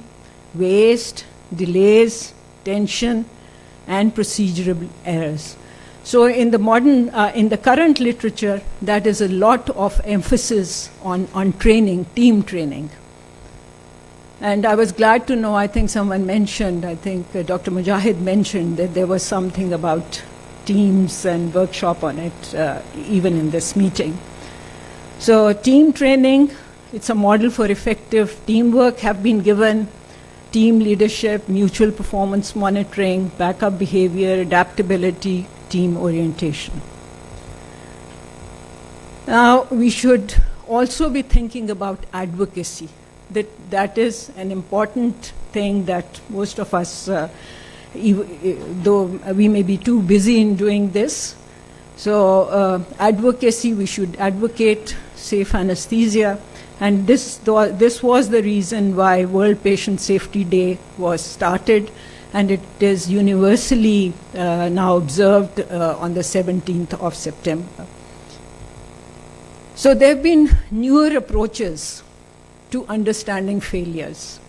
waste, delays, tension, and procedural errors. So in the current literature, that is a lot of emphasis on training, team training. And I was glad to know, I think someone mentioned, I think Dr. Mujahid mentioned that there was something about teams and workshop on it, even in this meeting. So team training, It's a model for effective teamwork have been given, team leadership, mutual performance monitoring, backup behavior, adaptability, team orientation. Now, we should also be thinking about advocacy. That is an important thing that most of us, though we may be too busy in doing this. So advocacy, we should advocate safe anesthesia. And this was the reason why World Patient Safety Day was started, and it is universally now observed on the 17th of September. So there have been newer approaches to understanding failures.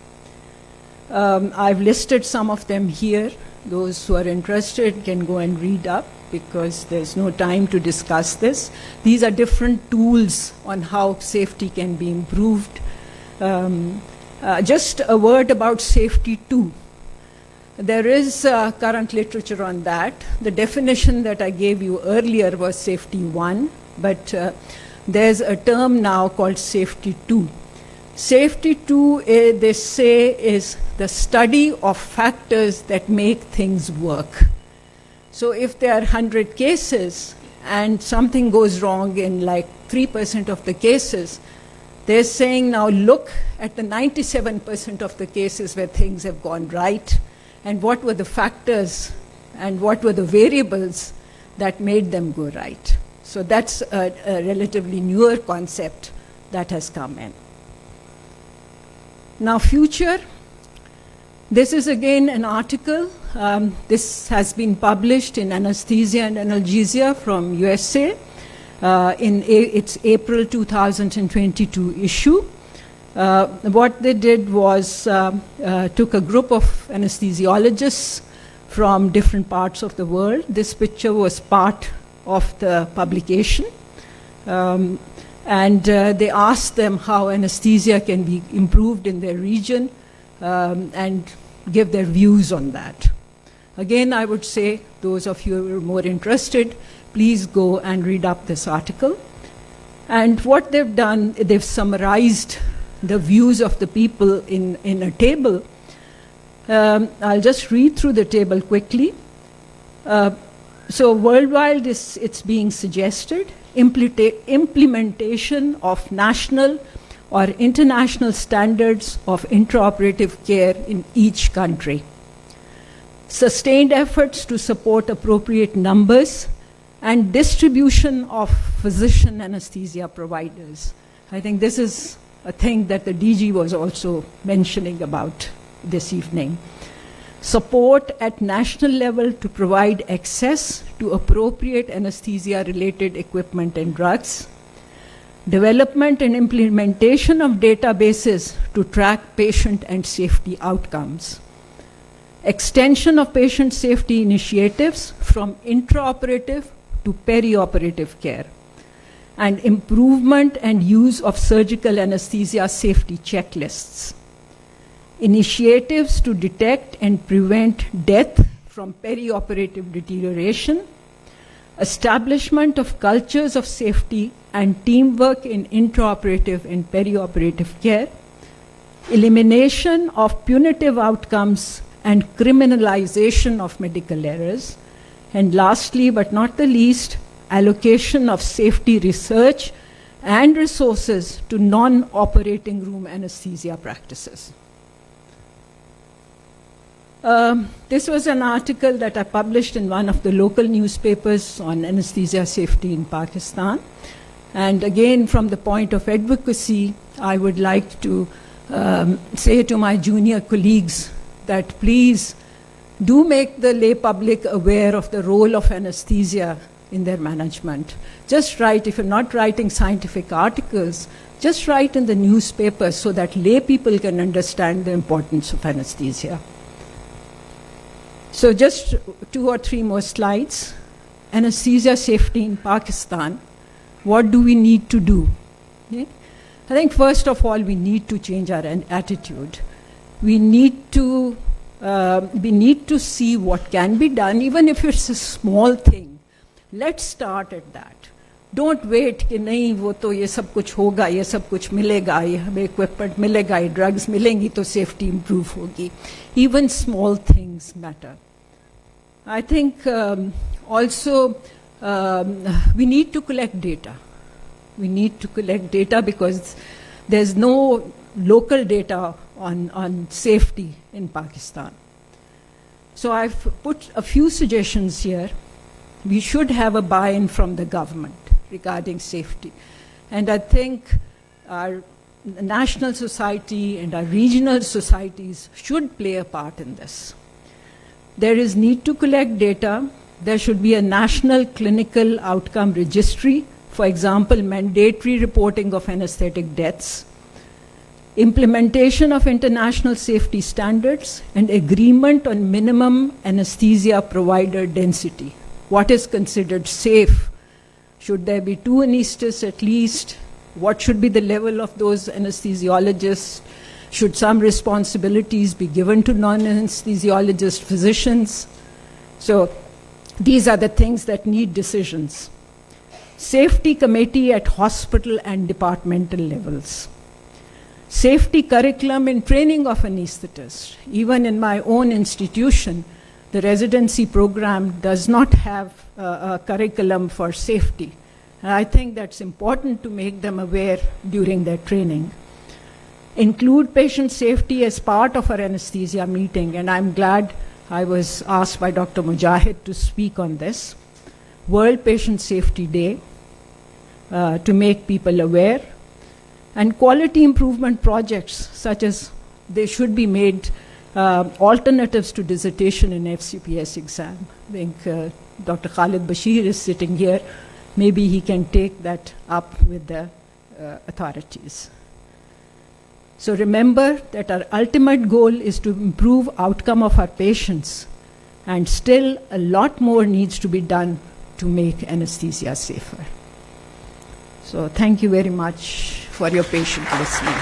I've listed some of them here. Those who are interested can go and read up, because there's no time to discuss this. These are different tools on how safety can be improved. Just a word about safety 2. There is current literature on that. The definition that I gave you earlier was safety 1, but there's a term now called safety 2. Safety 2, they say, is the study of factors that make things work. So if there are 100 cases and something goes wrong in like 3% of the cases, they're saying now look at the 97% of the cases where things have gone right, and what were the factors and what were the variables that made them go right. So that's a relatively newer concept that has come in. Now, future. This is again an article. This has been published in Anesthesia and Analgesia from USA in its April 2022 issue. What they did was took a group of anesthesiologists from different parts of the world. This picture was part of the publication. And they asked them how anesthesia can be improved in their region, and give their views on that. Again, I would say, those of you who are more interested, please go and read up this article. And what they've done, they've summarized the views of the people in a table. I'll just read through the table quickly. So worldwide, it's being suggested implementation of national or international standards of intraoperative care in each country. Sustained efforts to support appropriate numbers and distribution of physician anesthesia providers. I think this is a thing that the DG was also mentioning about this evening. Support at national level to provide access to appropriate anesthesia-related equipment and drugs. Development and implementation of databases to track patient and safety outcomes. Extension of patient safety initiatives from intraoperative to perioperative care. And improvement and use of surgical anesthesia safety checklists. Initiatives to detect and prevent death from perioperative deterioration. Establishment of cultures of safety and teamwork in intraoperative and perioperative care, elimination of punitive outcomes and criminalization of medical errors, and lastly but not the least, allocation of safety research and resources to non-operating room anesthesia practices. This was an article that I published in one of the local newspapers on anesthesia safety in Pakistan. And again, from the point of advocacy, I would like to say to my junior colleagues that please do make the lay public aware of the role of anesthesia in their management. Just write, if you're not writing scientific articles, just write in the newspapers so that lay people can understand the importance of anesthesia. So just 2 or 3 more slides. Anesthesia safety in Pakistan. What do we need to do? Okay? I think first of all, we need to change our attitude. We need to see what can be done, even if it's a small thing. Let's start at that. Don't wait कि नहीं वो तो ये सब कुछ होगा, ये सब कुछ मिलेगा, ये हमें equipment मिलेगा, ये drugs मिलेंगी तो safety improve होगी. Even small things matter. I think also we need to collect data. We need to collect data because there's no local data on safety in Pakistan. So I've put a few suggestions here. We should have a buy-in from the government regarding safety. And I think our national society and our regional societies should play a part in this. There is need to collect data. There should be a national clinical outcome registry. For example, mandatory reporting of anesthetic deaths, implementation of international safety standards, and agreement on minimum anesthesia provider density. What is considered safe? Should there be 2 anesthetists at least? What should be the level of those anesthesiologists? Should some responsibilities be given to non-anesthesiologist physicians? So these are the things that need decisions. Safety committee at hospital and departmental levels. Safety curriculum and training of anesthetists. Even in my own institution, the residency program does not have a curriculum for safety. And I think that's important to make them aware during their training. Include patient safety as part of our anesthesia meeting, and I'm glad I was asked by Dr. Mujahid to speak on this. World Patient Safety Day, to make people aware, and quality improvement projects such as they should be made alternatives to dissertation in FCPS exam. I think Dr. Khalid Bashir is sitting here. Maybe he can take that up with the authorities. So remember that our ultimate goal is to improve outcome of our patients, and still a lot more needs to be done to make anesthesia safer. So thank you very much for your patient listening.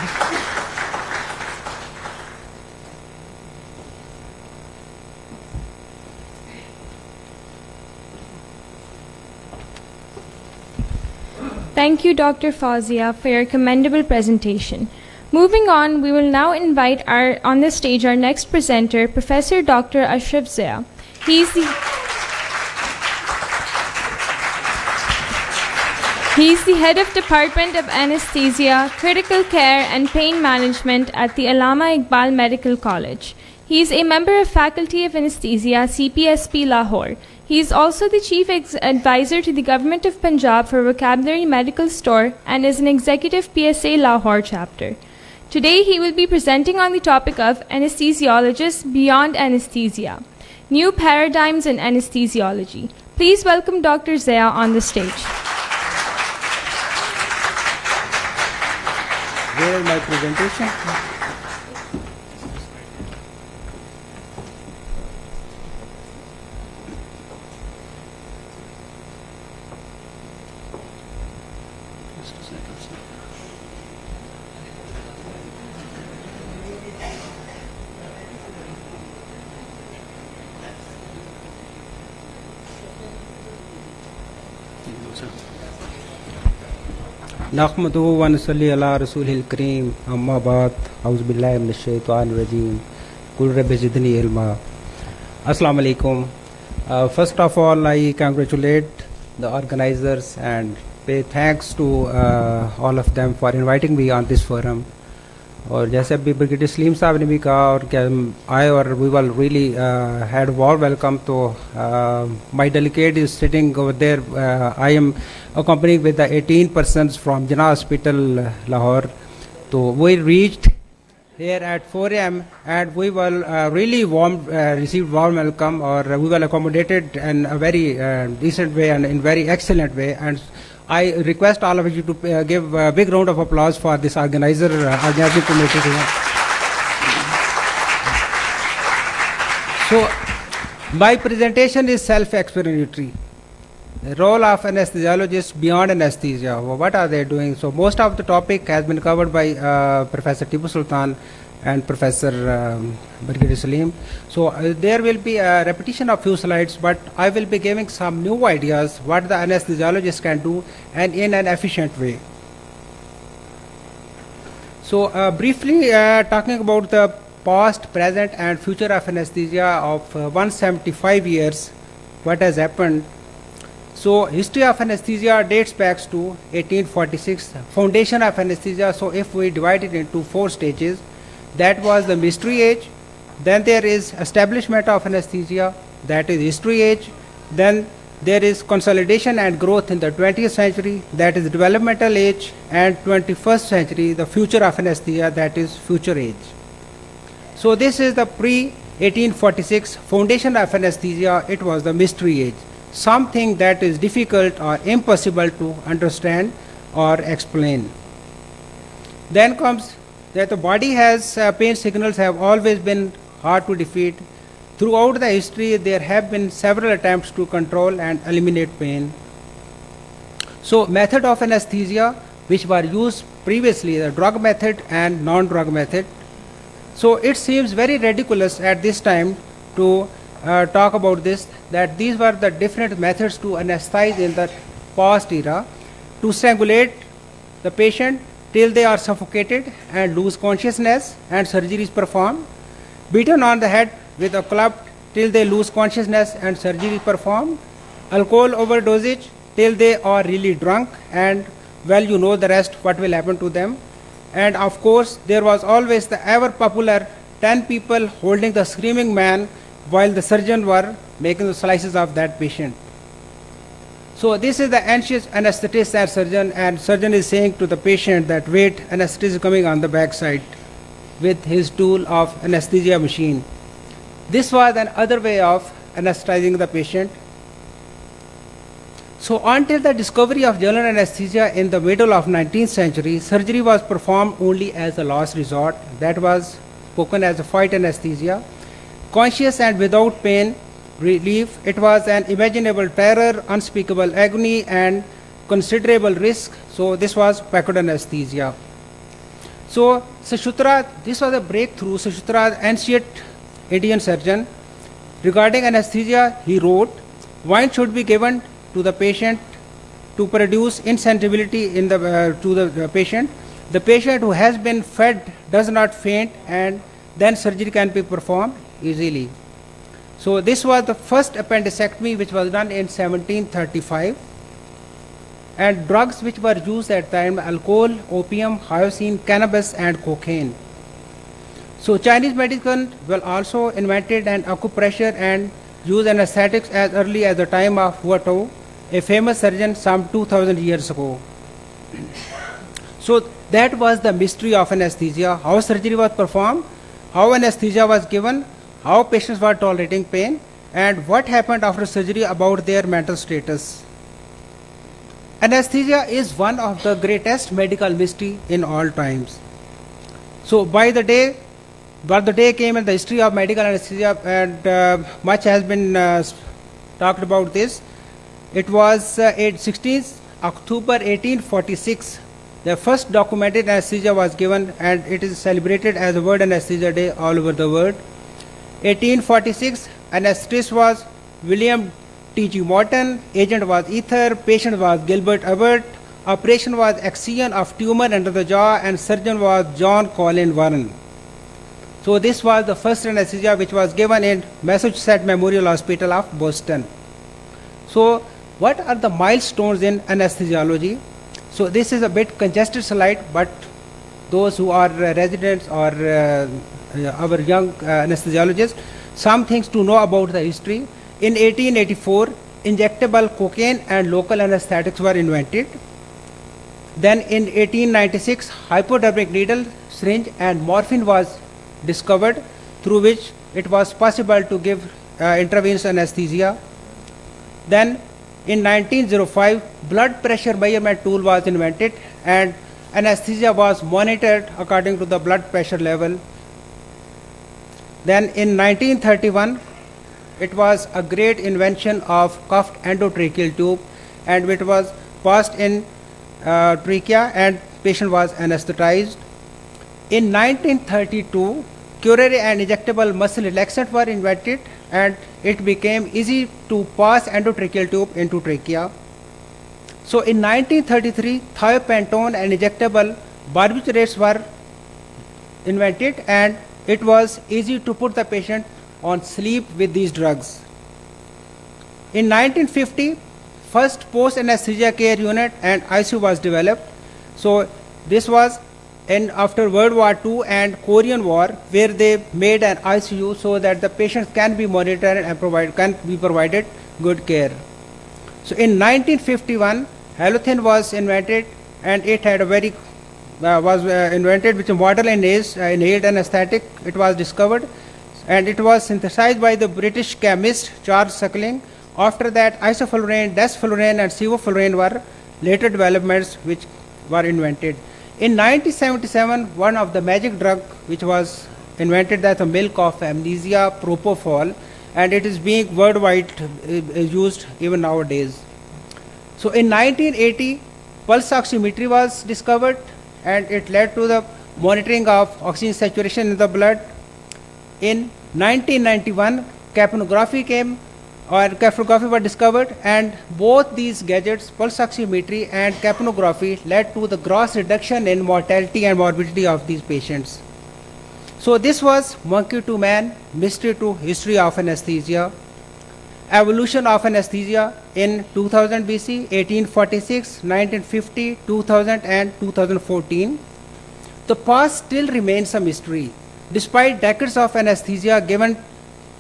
Thank you, Dr. Fawzia, for your commendable presentation. Moving on, we will now invite on the stage our next presenter, Professor Dr. Ashraf Zia. He's the head of Department of Anesthesia, Critical Care and Pain Management at the Allama Iqbal Medical College. He is a member of Faculty of Anesthesia, CPSP Lahore. He is also the Chief Advisor to the Government of Punjab for Vocabulary Medical Store and is an Executive PSA Lahore chapter. Today he will be presenting on the topic of Anesthesiologists Beyond Anesthesia, New Paradigms in Anesthesiology. Please welcome Dr. Zia on the stage. Where is my presentation? नहमदुहु व नसल्ली अला रसूलिल करीम अम्मा बाद औज़ु बिल्लाहि मिनश शैतानिर रजीम कुल rabbi ज़िदनी इल्मा. Assalamu alaikum. First of all, I congratulate the organizers and pay thanks to all of them for inviting me on this forum. और जैसे अभी brigadier Salim साहब ने भी कहा और क्या आए और we will really had warm welcome. तो my delegate is sitting over there. I am accompanied with the 18 persons from Jinnah Hospital, Lahore. So we reached here at 4 a.m. and we will really received warm welcome, or we were accommodated in a very decent way and in very excellent way. And I request all of you to give a big round of applause for this organizing committee. So my presentation is self-explanatory. The role of anesthesiologists beyond anesthesia. What are they doing? So most of the topic has been covered by Professor Tipu Sultan, and Professor Brigadier Salim. So there will be a repetition of few slides, but I will be giving some new ideas what the anesthesiologist can do and in an efficient way. So briefly talking about the past, present and future of anesthesia of 175 years, what has happened. So history of anesthesia dates back to 1846, foundation of anesthesia. So if we divide it into 4 stages, that was the mystery age, then there is establishment of anesthesia, that is history age, then there is consolidation and growth in the 20th century, that is developmental age, and 21st century, the future of anesthesia, that is future age. So this is the pre-1846 foundation of anesthesia. It was the mystery age, something that is difficult or impossible to understand or explain. Then comes that the body has pain signals have always been hard to defeat. Throughout the history, there have been several attempts to control and eliminate pain. So method of anesthesia, which were used previously, the drug method and non-drug method. So it seems very ridiculous at this time to talk about this, that these were the different methods to anesthetize in the past era, to strangulate the patient till they are suffocated and lose consciousness and surgery is performed, beaten on the head with a club till they lose consciousness and surgery is performed, alcohol overdosage till they are really drunk, and well, you know the rest, what will happen to them. And of course, there was always the ever popular 10 people holding the screaming man while the surgeon were making the slices of that patient. So this is the anxious anesthetist and surgeon is saying to the patient that wait, anesthetist is coming on the backside with his tool of anesthesia machine. This was another way of anesthetizing the patient. So until the discovery of general anesthesia in the middle of 19th century, surgery was performed only as a last resort. That was spoken as a fight anesthesia. Conscious and without pain relief, it was an imaginable terror, unspeakable agony and considerable risk. So this was backward anesthesia. So Sushruta, this was a breakthrough. Sushruta, ancient Indian surgeon, regarding anesthesia, he wrote, wine should be given to the patient to produce insensibility in the, to the patient. The patient who has been fed does not faint, and then surgery can be performed easily. So this was the first appendectomy which was done in 1735. And drugs which were used at the time, alcohol, opium, hyoscine, cannabis and cocaine. So Chinese medicine were also invented, and acupressure and used anesthetics as early as the time of Hua Tuo, a famous surgeon some 2000 years ago. So that was the mystery of anesthesia, how surgery was performed, how anesthesia was given, how patients were tolerating pain, and what happened after surgery about their mental status. Anesthesia is one of the greatest medical mystery in all times. So by the day came in the history of medical anesthesia, and much has been talked about this. It was 16th October 1846, the first documented anesthesia was given, and it is celebrated as a World Anesthesia Day all over the world. 1846, anesthetist was William T.G. Morton, agent was ether, patient was Gilbert Abbott, operation was excision of tumor under the jaw, and surgeon was John Colin Warren. So this was the first anesthesia which was given in Massachusetts Memorial Hospital of Boston. So what are the milestones in anesthesiology? So this is a bit congested slide, but those who are residents or our young anesthesiologists, some things to know about the history. In 1884, injectable cocaine and local anesthetics were invented. Then in 1896, hypodermic needle, syringe and morphine was discovered, through which it was possible to give intravenous anesthesia. Then in 1905, blood pressure measurement tool was invented, and anesthesia was monitored according to the blood pressure level. Then in 1931, it was a great invention of cuffed endotracheal tube, and it was passed in trachea and patient was anesthetized. In 1932, curare and injectable muscle relaxant were invented, and it became easy to pass endotracheal tube into trachea. So in 1933, thiopentone and injectable barbiturates were invented, and it was easy to put the patient on sleep with these drugs. In 1950, first post-anesthesia care unit and ICU was developed. So this was after World War II and Korean War, where they made an ICU so that the patients can be monitored and can be provided good care. So in 1951, halothane was invented, and it had a very invented which is model inhaled anesthetic. It was discovered, and it was synthesized by the British chemist Charles Suckling. After that, isoflurane, desflurane, and sevoflurane were later developments which were invented. In 1977, one of the magic drug which was invented, that's the milk of amnesia, propofol, and it is being worldwide used even nowadays. So in 1980, pulse oximetry was discovered, and it led to the monitoring of oxygen saturation in the blood. In 1991, capnography were discovered, and both these gadgets, pulse oximetry and capnography, led to the gross reduction in mortality and morbidity of these patients. So this was monkey to man, mystery to history of anesthesia. Evolution of anesthesia in 2000 BC, 1846, 1950, 2000 and 2014. The past still remains a mystery. Despite decades of anesthesia given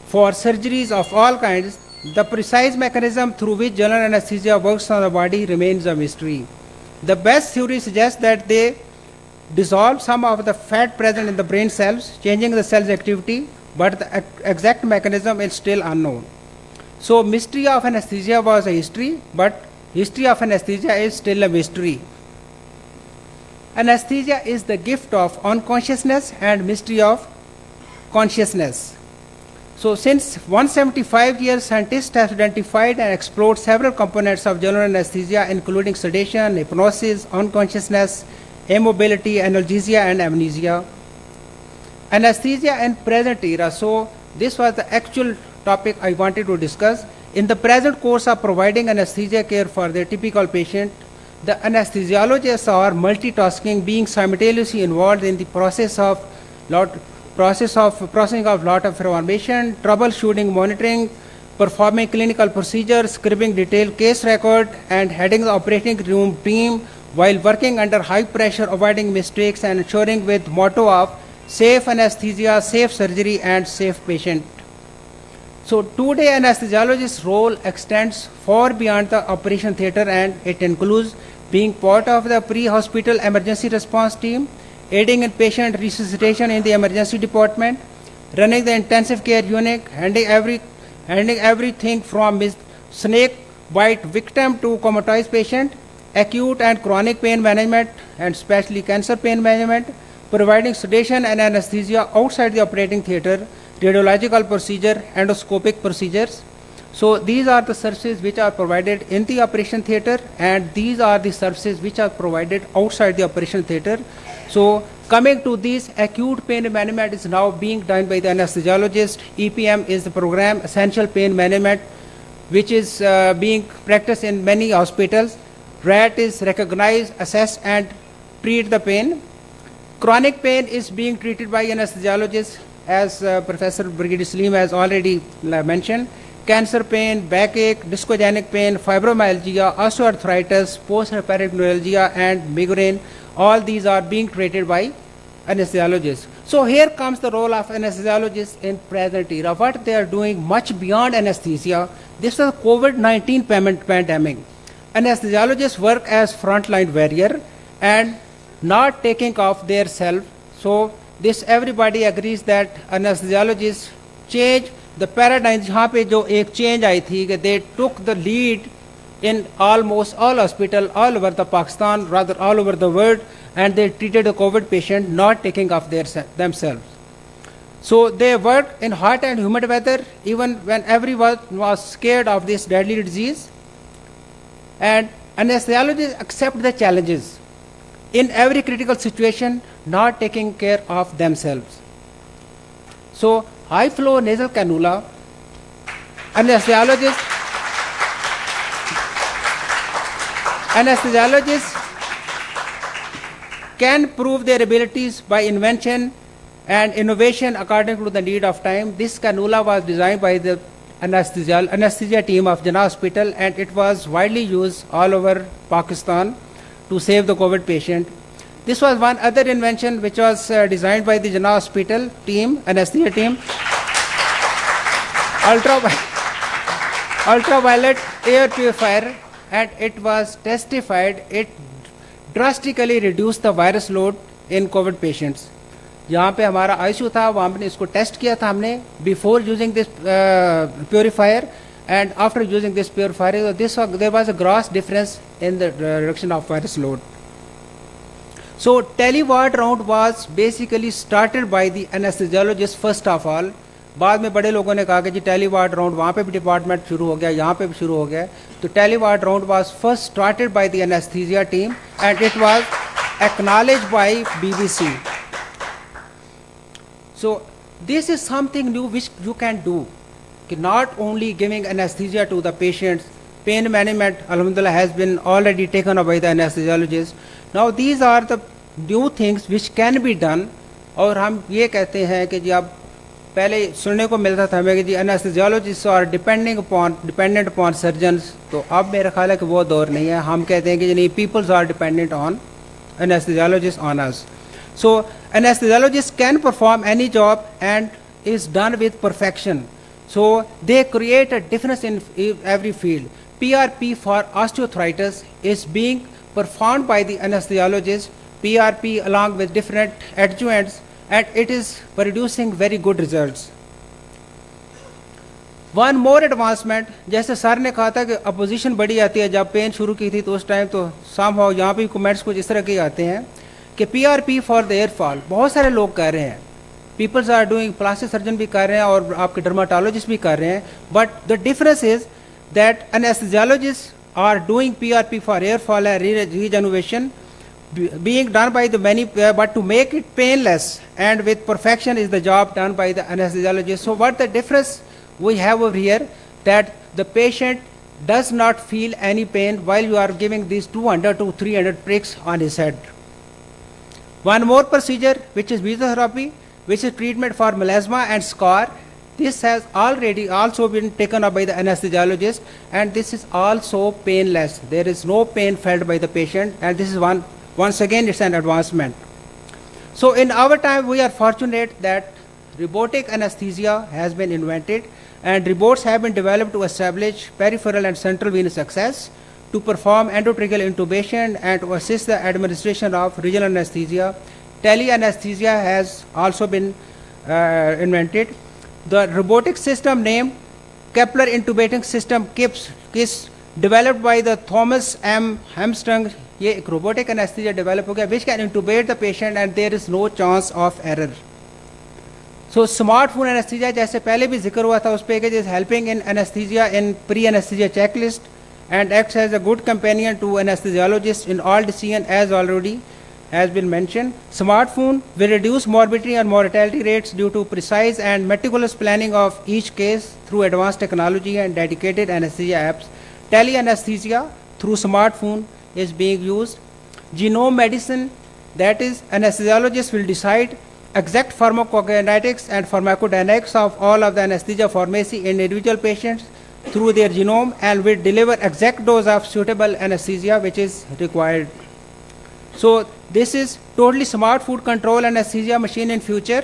for surgeries of all kinds, the precise mechanism through which general anesthesia works on the body remains a mystery. The best theory suggests that they dissolve some of the fat present in the brain cells, changing the cell's activity, but the exact mechanism is still unknown. So mystery of anesthesia was a history, but history of anesthesia is still a mystery. Anesthesia is the gift of unconsciousness and mystery of consciousness. So since 175 years, scientists have identified and explored several components of general anesthesia, including sedation, hypnosis, unconsciousness, immobility, analgesia, and amnesia. Anesthesia in present era. So this was the actual topic I wanted to discuss. In the present course of providing anesthesia care for the typical patient, the anesthesiologists are multitasking, being simultaneously involved in the processing of lot of information, troubleshooting, monitoring, performing clinical procedures, scribbling detailed case record, and heading the operating room team while working under high pressure, avoiding mistakes, and ensuring with motto of safe anesthesia, safe surgery, and safe patient. So today anesthesiologist's role extends far beyond the operation theatre, and it includes being part of the pre-hospital emergency response team, aiding in patient resuscitation in the emergency department, running the intensive care unit, handling everything from snake bite victim to comatose patient, acute and chronic pain management, and especially cancer pain management, providing sedation and anesthesia outside the operating theatre, radiological procedure, endoscopic procedures. So these are the services which are provided in the operation theatre, and these are the services which are provided outside the operation theatre. So coming to this, acute pain management is now being done by the anesthesiologist. EPM is the program, essential pain management, which is being practiced in many hospitals. RAT is recognize, assess, and treat the pain. Chronic pain is being treated by anesthesiologists, as Professor Brigadier Salim has already mentioned. Cancer pain, backache, discogenic pain, fibromyalgia, osteoarthritis, post-herpetic neuralgia, and migraine, all these are being treated by anesthesiologists. So here comes the role of anesthesiologists in present era. What they are doing much beyond anesthesia. This is a COVID-19 pandemic. Anesthesiologists work as frontline warrior and not taking off their self. So this everybody agrees that anesthesiologists change the paradigm. जहाँ पे जो एक change आई थी कि they took the lead in almost all hospitals all over the Pakistan, rather all over the world, and they treated a COVID patient not taking off themselves. So they worked in hot and humid weather, even when everyone was scared of this deadly disease. And anesthesiologists accept the challenges. in every critical situation, not taking care of themselves. So high flow nasal cannula, anesthesiologists can prove their abilities by invention and innovation according to the need of time. This cannula was designed by the anesthesia team of Jinnah Hospital, and it was widely used all over Pakistan to save the COVID patient. This was one other invention which was designed by the Jinnah Hospital team, anesthesia team. Ultraviolet air purifier, and it was testified it drastically reduced the virus load in COVID patients. जहाँ पे हमारा ICU था वहाँ पे इसको test किया था हमने before using this purifier and after using this purifier. There was a gross difference in the reduction of virus load. So teleward round was basically started by the anesthesiologist first of all. बाद में बड़े लोगों ने कहा कि जी टेलीवार्ड round वहाँ पे भी डिपार्टमेंट शुरू हो गया, यहाँ पे भी शुरू हो गया. तो teleward round was first started by the anaesthesia team and it was acknowledged by BBC. So this is something new which you can do. Not only giving anesthesia to the patients, pain management alhamdulillah has been already taken up by the anesthesiologist. Now these are the new things which can be done. और हम ये कहते हैं कि जी अब पहले सुनने को मिलता था हमें कि जी anesthesiologists are dependent upon surgeons. तो अब मेरा ख्याल है कि वो दौर नहीं है. हम कहते हैं कि नहीं, peoples are dependent on anesthesiologists on us. So anesthesiologists can perform any job and is done with perfection. So they create a difference in every field. PRP for osteoarthritis is being performed by the anesthesiologist, PRP along with different adjuvants, and it is producing very good results. One more advancement, जैसे sir ने कहा था कि opposition बड़ी आती है, जब pen शुरू की थी तो उस टाइम तो somehow यहाँ पे कमेंट्स कुछ इस तरह के आते हैं कि PRP फॉर द एयरफॉल बहुत सारे लोग कर रहे हैं. Peoples are doing, plastic surgeon भी कर रहे हैं और आपके डर्माटोलॉजिस्ट भी कर रहे हैं. But the difference is that anaesthesiologists are doing PRP for hair fall and regeneration being done by the many, but to make it painless and with perfection is the job done by the anesthesiologist. So what the difference we have over here, that the patient does not feel any pain while you are giving these 200 to 300 pricks on his head. One more procedure, which is mesotherapy, which is treatment for melasma and scar. This has already also been taken up by the anesthesiologist, and this is also painless. There is no pain felt by the patient, and this is once again it's an advancement. So in our time we are fortunate that robotic anesthesia has been invented, and robots have been developed to establish peripheral and central venous access, to perform endotracheal intubation, and to assist the administration of regional anesthesia. Teleanesthesia has also been invented. The robotic system named Kepler Intubating System KISS, developed by the Thomas M. Armstrong, ये एक robotic anesthesia develop हो गया, which can intubate the patient and there is no chance of error. So smartphone anesthesia, जैसे पहले भी जिक्र हुआ था उस पे, is helping in anesthesia in pre-anesthesia checklist and acts as a good companion to anesthesiologists in all decision, as already has been mentioned. Smartphone will reduce morbidity and mortality rates due to precise and meticulous planning of each case through advanced technology and dedicated anesthesia apps. Teleanesthesia through smartphone is being used. Genome medicine, that is, anesthesiologists will decide exact pharmacokinetics and pharmacodynamics of all of the anesthesia pharmacy in individual patients through their genome, and will deliver exact dose of suitable anesthesia which is required. So this is totally smart food control anesthesia machine in future,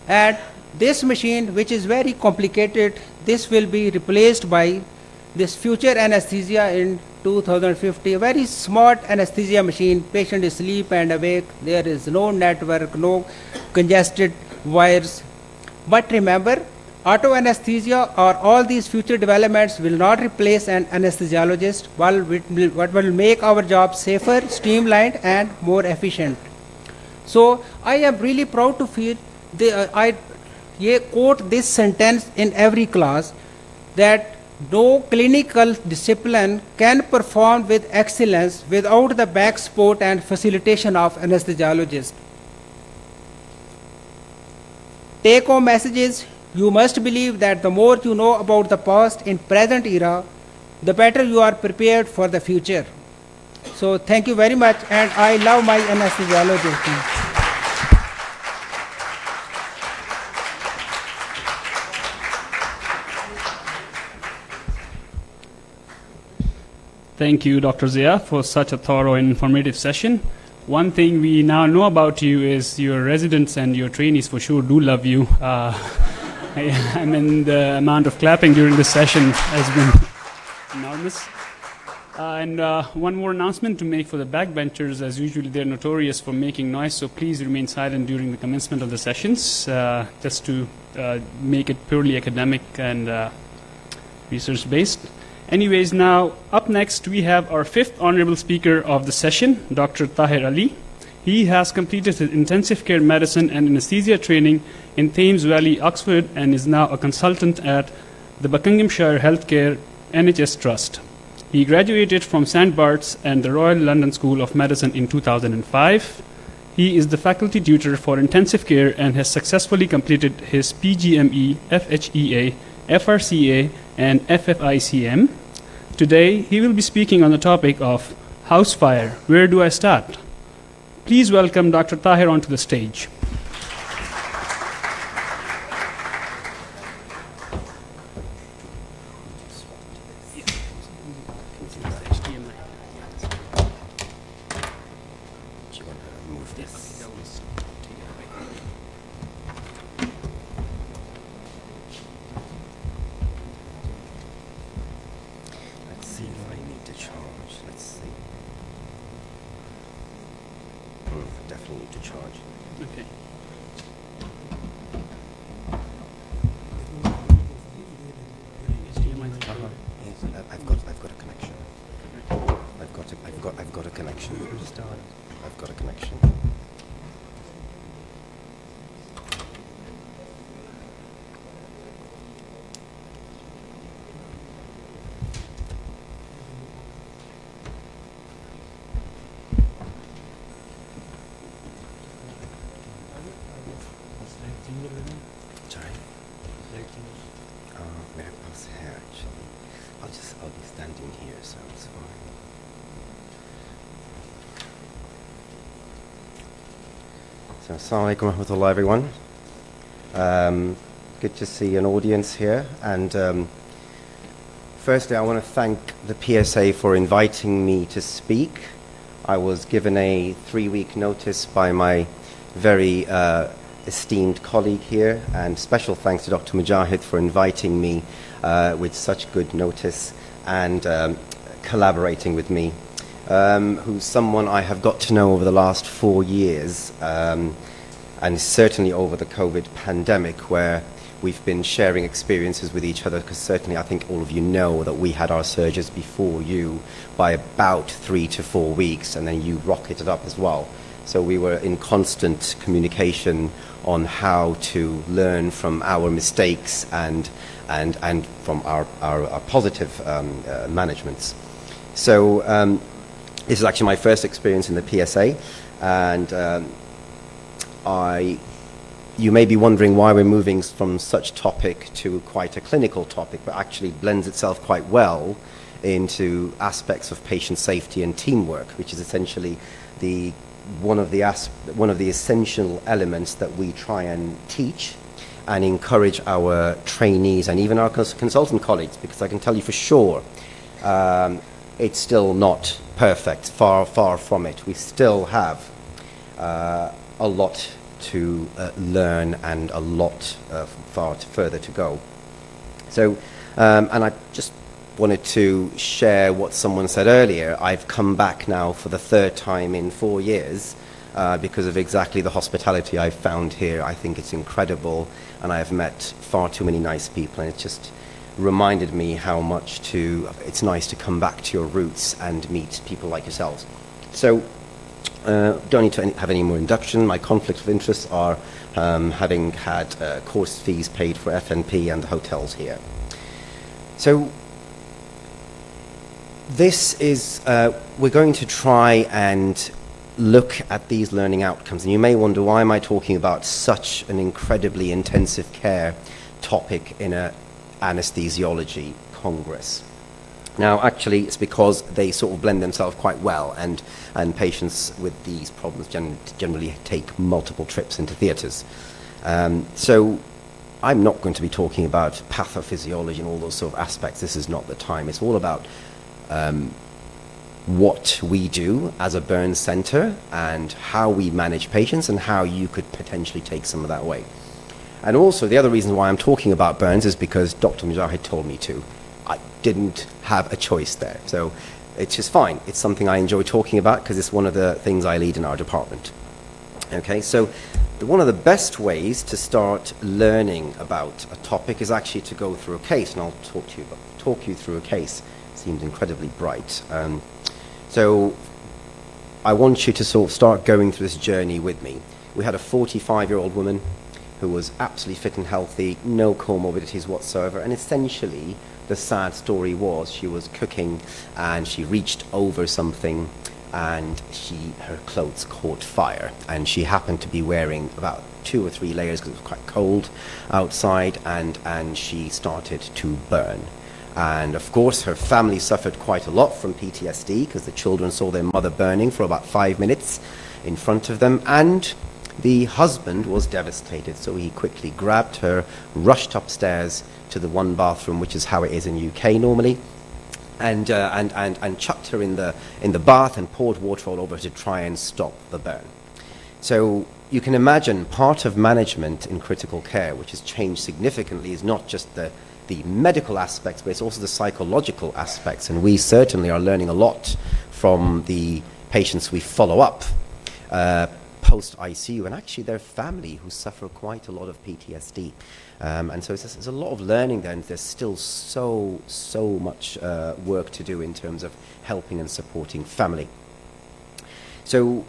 and this machine, which is very complicated, this will be replaced by this future anesthesia in 2050. A very smart anesthesia machine. Patient is asleep and awake. There is no network, no congested wires. But remember, auto anesthesia or all these future developments will not replace an anesthesiologist. What will make our job safer, streamlined, and more efficient. So I am really proud to feel I quote this sentence in every class, that no clinical discipline can perform with excellence without the back support and facilitation of anesthesiologists. Take-home messages: you must believe that the more you know about the past in present era, the better you are prepared for the future. So thank you very much, and I love my anesthesiologist team. Thank you, Dr. Zia, for such a thorough and informative session. One thing we now know about you is your residents and your trainees for sure do love you. I mean, the amount of clapping during this session has been enormous. And one more announcement to make for the backbenchers. As usually, they're notorious for making noise, so please remain silent during the commencement of the sessions, just to make it purely academic and research-based. Anyways, now, up next, we have our fifth honorable speaker of the session, Dr. Tahir Ali. He has completed his intensive care medicine and anesthesia training in Thames Valley, Oxford, and is now a consultant at the Buckinghamshire Healthcare NHS Trust. He graduated from St. Bart's and the Royal London School of Medicine in 2005. He is the faculty tutor for intensive care and has successfully completed his PGME, FHEA, FRCA, and FFICM. Today, he will be speaking on the topic of house fire. Where do I start? Please welcome Dr. Tahir onto the stage. I'll be standing here, so it's fine. So, assalamu alaikum wa rahmatullah, everyone. Good to see an audience here. And firstly, I want to thank the PSA for inviting me to speak. I was given a 3-week notice by my very esteemed colleague here, and special thanks to Dr. Mujahid for inviting me with such good notice and collaborating with me, who's someone I have got to know over the last 4 years, and certainly over the COVID pandemic, where we've been sharing experiences with each other, because certainly I think all of you know that we had our surges before you by about 3 to 4 weeks, and then you rocketed up as well. So we were in constant communication on how to learn from our mistakes and from our positive managements. So this is actually my first experience in the PSA, and you may be wondering why we're moving from such topic to quite a clinical topic, but actually blends itself quite well into aspects of patient safety and teamwork, which is essentially one of the essential elements that we try and teach and encourage our trainees and even our consultant colleagues, because I can tell you for sure it's still not perfect, far from it. We still have a lot to learn and a lot further to go. So, and I just wanted to share what someone said earlier. I've come back now for the 3rd time in 4 years because of exactly the hospitality I've found here. I think it's incredible, and I've met far too many nice people, and it just reminded me how much it's nice to come back to your roots and meet people like yourselves. So, don't need to have any more induction. My conflicts of interest are having had course fees paid for FNP and the hotels here. So, this is, we're going to try and look at these learning outcomes. And you may wonder, why am I talking about such an incredibly intensive care topic in an anesthesiology congress? Now, actually, it's because they sort of blend themselves quite well, and patients with these problems generally take multiple trips into theatres. So I'm not going to be talking about pathophysiology and all those sort of aspects. This is not the time. It's all about what we do as a burn centre and how we manage patients and how you could potentially take some of that away. And also, the other reason why I'm talking about burns is because Dr. Mujahid told me to. I didn't have a choice there. So it's just fine. It's something I enjoy talking about because it's one of the things I lead in our department. Okay, so one of the best ways to start learning about a topic is actually to go through a case, and I'll talk you through a case. It seems incredibly bright. So I want you to sort of start going through this journey with me. We had a 45-year-old woman who was absolutely fit and healthy, no comorbidities whatsoever, and essentially the sad story was she was cooking and she reached over something and her clothes caught fire, and she happened to be wearing about 2 or 3 layers because it was quite cold outside, and she started to burn. And of course her family suffered quite a lot from PTSD because the children saw their mother burning for about 5 minutes in front of them, and the husband was devastated, so he quickly grabbed her, rushed upstairs to the one bathroom, which is how it is in UK normally, and chucked her in the bath and poured water all over her to try and stop the burn. So you can imagine part of management in critical care, which has changed significantly, is not just the medical aspects, but it's also the psychological aspects, and we certainly are learning a lot from the patients we follow up post-ICU, and actually their family, who suffer quite a lot of PTSD. And so there's a lot of learning there, and there's still so much work to do in terms of helping and supporting family. So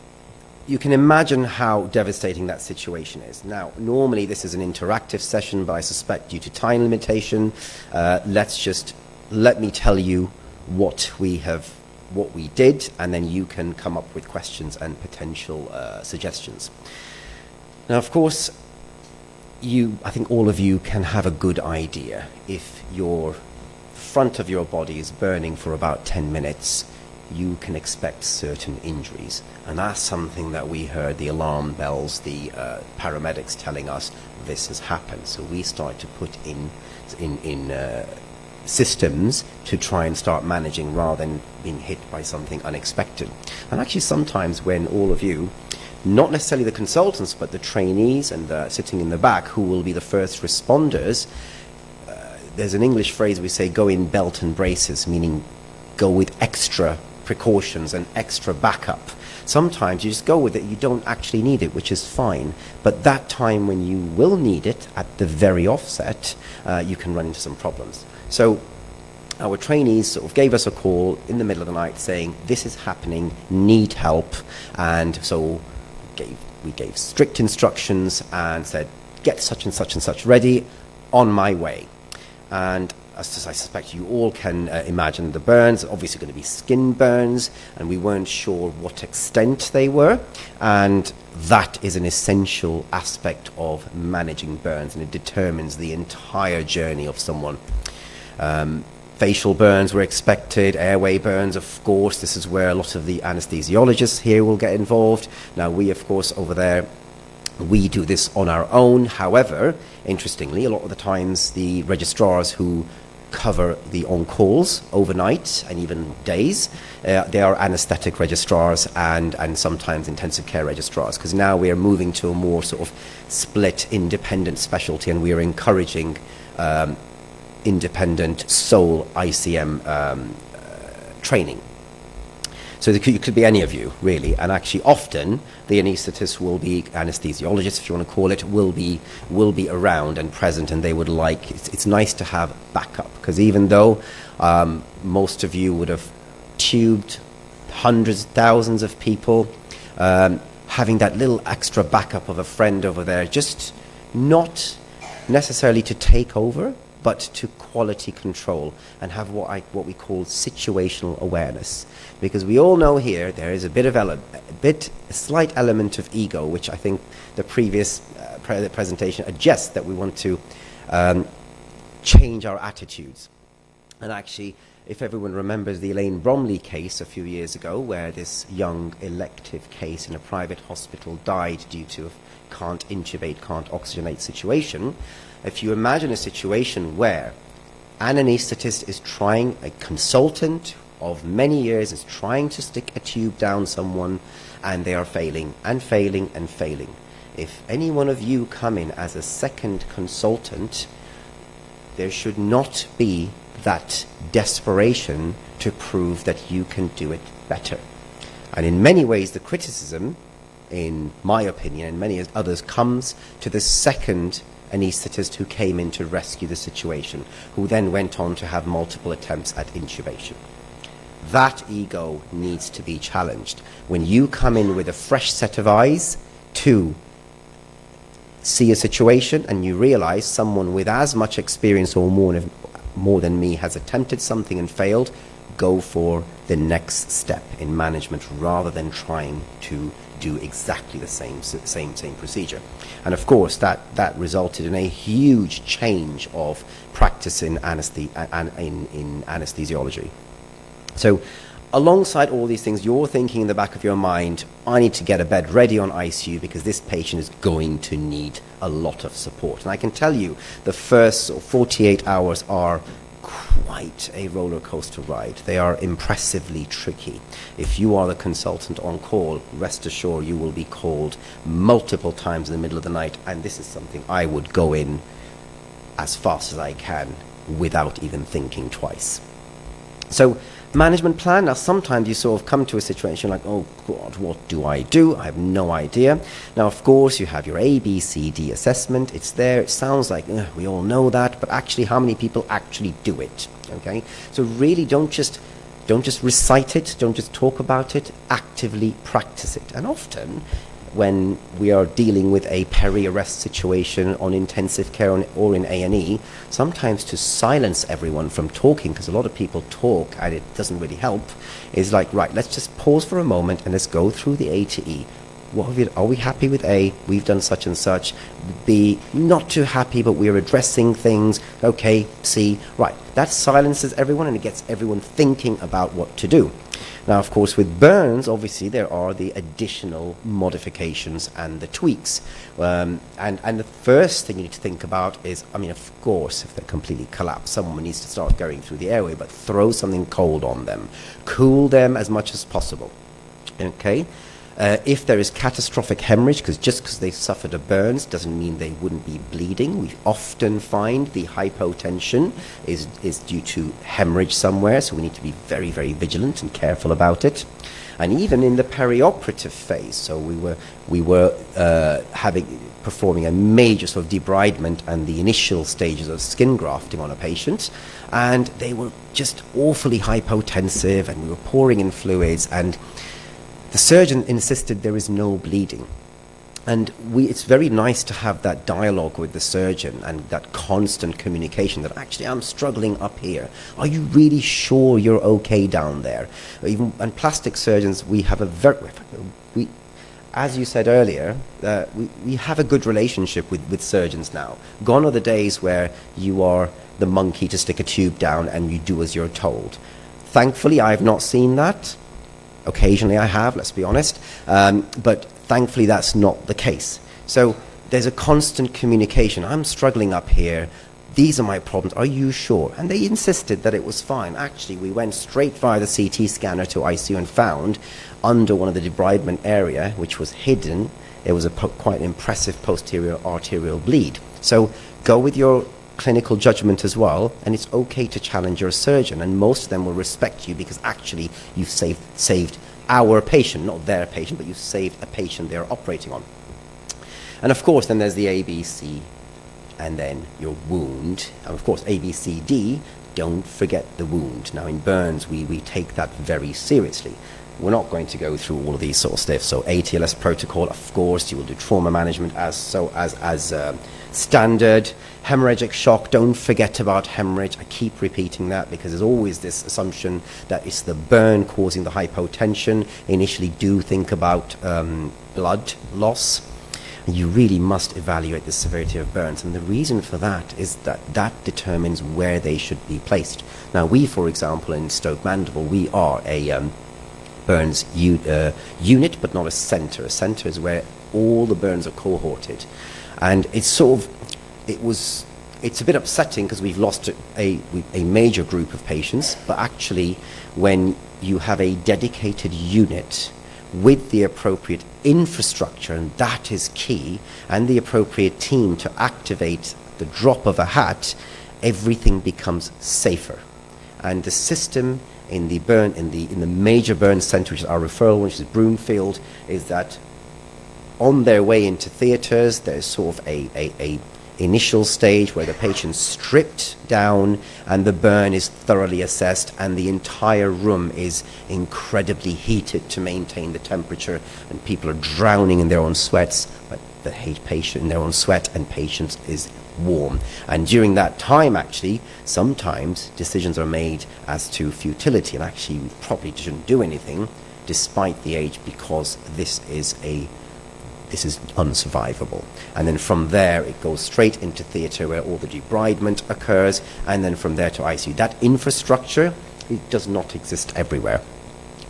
you can imagine how devastating that situation is. Now, normally this is an interactive session, but I suspect due to time limitation, let me tell you what we did, and then you can come up with questions and potential suggestions. Now, of course, I think all of you can have a good idea. If your front of your body is burning for about 10 minutes, you can expect certain injuries. And that's something that we heard the alarm bells, the paramedics telling us this has happened. So we start to put in systems to try and start managing rather than being hit by something unexpected. And actually sometimes when all of you, not necessarily the consultants, but the trainees and sitting in the back who will be the first responders, there's an English phrase we say, go in belt and braces, meaning go with extra precautions and extra backup. Sometimes you just go with it, you don't actually need it, which is fine. But that time when you will need it, at the very offset, you can run into some problems. So our trainees sort of gave us a call in the middle of the night saying, this is happening, need help. And so we gave strict instructions and said, get such and such ready, on my way. And as I suspect you all can imagine, the burns are obviously going to be skin burns, and we weren't sure what extent they were, and that is an essential aspect of managing burns, and it determines the entire journey of someone. Facial burns were expected, airway burns, of course. This is where a lot of the anesthesiologists here will get involved. Now, we, of course, over there, we do this on our own. However, interestingly, a lot of the times the registrars who cover the on-calls overnight and even days, they are anesthetic registrars and sometimes intensive care registrars, because now we are moving to a more sort of split independent specialty, and we are encouraging independent sole ICM training. So it could be any of you, really, and actually often the anaesthetist will be, anesthesiologist if you want to call it, will be around and present, and they would like, it's nice to have backup, because even though most of you would have tubed hundreds, thousands of people, having that little extra backup of a friend over there, just not necessarily to take over, but to quality control and have what we call situational awareness. Because we all know here there is a slight element of ego, which I think the previous presentation suggests that we want to change our attitudes. And actually, if everyone remembers the Elaine Bromley case a few years ago, where this young elective case in a private hospital died due to a can't intubate, can't oxygenate situation, if you imagine a situation where an anesthetist is trying, a consultant of many years is trying to stick a tube down someone, and they are failing and failing and failing. If any one of you come in as a second consultant, there should not be that desperation to prove that you can do it better. And in many ways, the criticism, in my opinion, and many others, comes to the second anaesthetist who came in to rescue the situation, who then went on to have multiple attempts at intubation. That ego needs to be challenged. When you come in with a fresh set of eyes to see a situation and you realize someone with as much experience or more than me has attempted something and failed, go for the next step in management rather than trying to do exactly the same procedure. And of course that resulted in a huge change of practice in anesthesiology. So alongside all these things, you're thinking in the back of your mind, I need to get a bed ready on ICU because this patient is going to need a lot of support. And I can tell you the first 48 hours are quite a roller coaster ride. They are impressively tricky. If you are the consultant on call, rest assured you will be called multiple times in the middle of the night, and this is something I would go in as fast as I can without even thinking twice. So management plan. Now sometimes you sort of come to a situation like, oh God, what do? I have no idea. Now of course you have your ABCD assessment. It's there. It sounds like we all know that, but actually how many people actually do it? Okay, so really don't just recite it, don't just talk about it, actively practice it. And often when we are dealing with a peri-arrest situation on intensive care or in A&E, sometimes to silence everyone from talking, because a lot of people talk and it doesn't really help, is like, right, let's just pause for a moment and let's go through the A to E. Are we happy with A? We've done such and such. B, not too happy, but we're addressing things. Okay, C, right. That silences everyone and it gets everyone thinking about what to do. Now, of course, with burns, obviously, there are the additional modifications and the tweaks. And the first thing you need to think about is, I mean, of course, if they're completely collapsed, someone needs to start going through the airway, but throw something cold on them. Cool them as much as possible. Okay? If there is catastrophic hemorrhage, because just because they've suffered a burns doesn't mean they wouldn't be bleeding. We often find the hypotension is due to hemorrhage somewhere, so we need to be very, very vigilant and careful about it. And even in the perioperative phase, so we were performing a major sort of debridement and the initial stages of skin grafting on a patient, and they were just awfully hypotensive, and we were pouring in fluids, and the surgeon insisted there is no bleeding. And it's very nice to have that dialogue with the surgeon and that constant communication that actually I'm struggling up here. Are you really sure you're okay down there? And plastic surgeons, we have as you said earlier, we have a good relationship with surgeons now. Gone are the days where you are the monkey to stick a tube down and you do as you're told. Thankfully, I've not seen that. Occasionally I have, let's be honest, but thankfully that's not the case. So there's a constant communication. I'm struggling up here. These are my problems. Are you sure? And they insisted that it was fine. Actually, we went straight via the CT scanner to ICU and found under one of the debridement area, which was hidden, there was a quite impressive posterior arterial bleed. So go with your clinical judgment as well, and it's okay to challenge your surgeon, and most of them will respect you because actually you've saved our patient, not their patient, but you've saved a patient they're operating on. And of course then there's the ABC and then your wound, and of course ABCD don't forget the wound. Now in burns, we take that very seriously. We're not going to go through all of these sort of stuff. So ATLS protocol, of course, you will do trauma management as standard. Hemorrhagic shock, don't forget about hemorrhage. I keep repeating that because there's always this assumption that it's the burn causing the hypotension. Initially, do think about blood loss. You really must evaluate the severity of burns, and the reason for that is that that determines where they should be placed. Now, we, for example, in Stoke Mandeville, we are a burns unit, but not a centre. A centre is where all the burns are cohorted, and it's a bit upsetting because we've lost a major group of patients, but actually when you have a dedicated unit with the appropriate infrastructure, and that is key, and the appropriate team to activate the drop of a hat, everything becomes safer. And the system in the major burn centre, which is our referral, which is Broomfield, is that on their way into theatres, there's sort of a initial stage where the patient's stripped down and the burn is thoroughly assessed, and the entire room is incredibly heated to maintain the temperature, and people are drowning in their own sweats, but the patient in their own sweat, and patient is warm. And during that time, actually, sometimes decisions are made as to futility, and actually we probably shouldn't do anything despite the age, because this is unsurvivable. And then from there it goes straight into theatre where all the debridement occurs, and then from there to ICU. That infrastructure, it does not exist everywhere.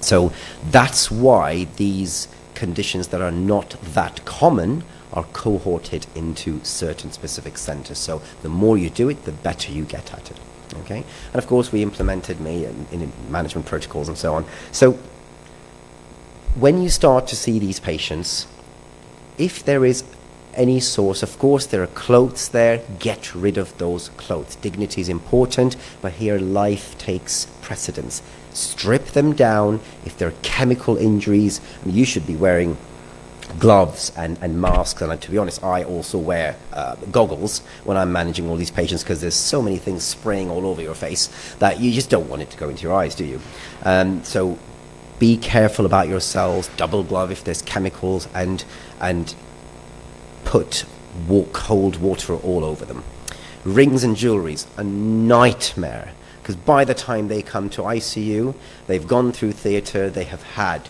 So that's why these conditions that are not that common are cohorted into certain specific centres. So the more you do it, the better you get at it. Okay? And of course we implemented in management protocols and so on. So when you start to see these patients, if there is any source, of course there are clothes there, get rid of those clothes. Dignity is important, but here life takes precedence. Strip them down. If there are chemical injuries, you should be wearing gloves and masks, and to be honest, I also wear goggles when I'm managing all these patients, because there's so many things spraying all over your face that you just don't want it to go into your eyes, do you? So be careful about yourselves, double glove if there's chemicals, and put cold water all over them. Rings and jewelries, a nightmare, because by the time they come to ICU, they've gone through theatre, they have had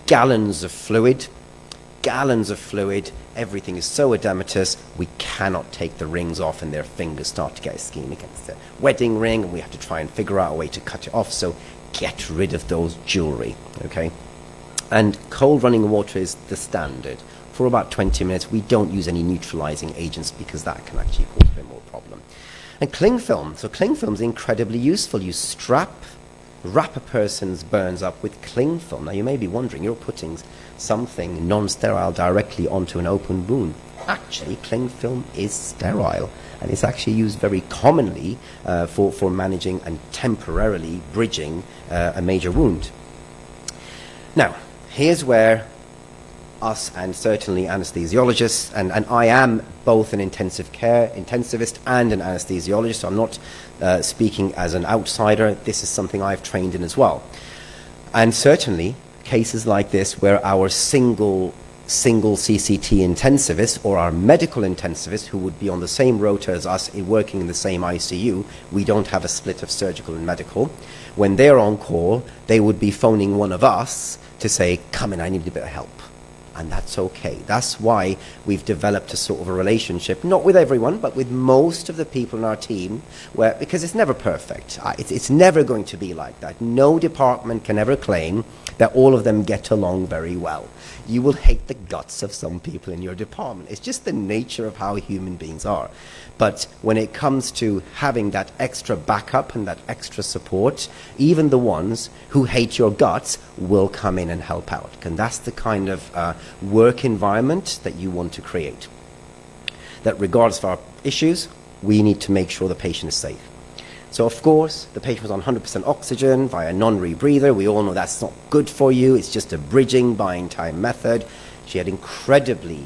gallons of fluid, everything is so edematous, we cannot take the rings off and their fingers start to get ischemic. It's a wedding ring, and we have to try and figure out a way to cut it off, so get rid of those jewelry, okay? And cold running water is the standard. For about 20 minutes, we don't use any neutralizing agents because that can actually cause a bit more problem. And cling film. So cling film is incredibly useful. You wrap a person's burns up with cling film. Now you may be wondering, you're putting something non-sterile directly onto an open wound. Actually, cling film is sterile, and it's actually used very commonly for managing and temporarily bridging a major wound. Now, here's where us and certainly anesthesiologists, and I am both an intensive care intensivist and an anesthesiologist, so I'm not speaking as an outsider. This is something I've trained in as well. And certainly cases like this where our single CCT intensivist or our medical intensivist, who would be on the same rota as us working in the same ICU, we don't have a split of surgical and medical. When they're on call, they would be phoning one of us to say, come in, I need a bit of help. And that's okay. That's why we've developed a sort of a relationship, not with everyone, but with most of the people in our team, because it's never perfect. It's never going to be like that. No department can ever claim that all of them get along very well. You will hate the guts of some people in your department. It's just the nature of how human beings are. But when it comes to having that extra backup and that extra support, even the ones who hate your guts will come in and help out. And that's the kind of work environment that you want to create. That regardless of our issues, we need to make sure the patient is safe. So of course, the patient was on 100% oxygen via non-rebreather. We all know that's not good for you. It's just a bridging, buying time method. She had incredibly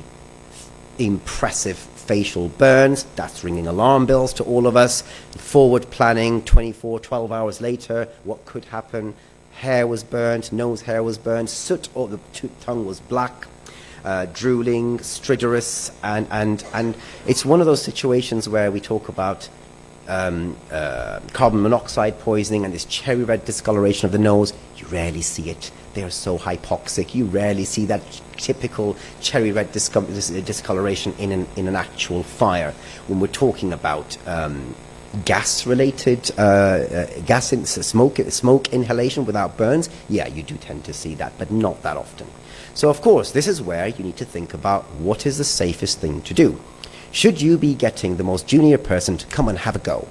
impressive facial burns. That's ringing alarm bells to all of us. Forward planning, 12 hours later, what could happen? Hair was burnt, nose hair was burnt, soot or the tongue was black, drooling, stridorous, and it's one of those situations where we talk about carbon monoxide poisoning and this cherry red discoloration of the nose. You rarely see it. They are so hypoxic. You rarely see that typical cherry red discoloration in an actual fire. When we're talking about gas-related smoke inhalation without burns, yeah, you do tend to see that, but not that often. So, of course, this is where you need to think about what is the safest thing to do. Should you be getting the most junior person to come and have a go?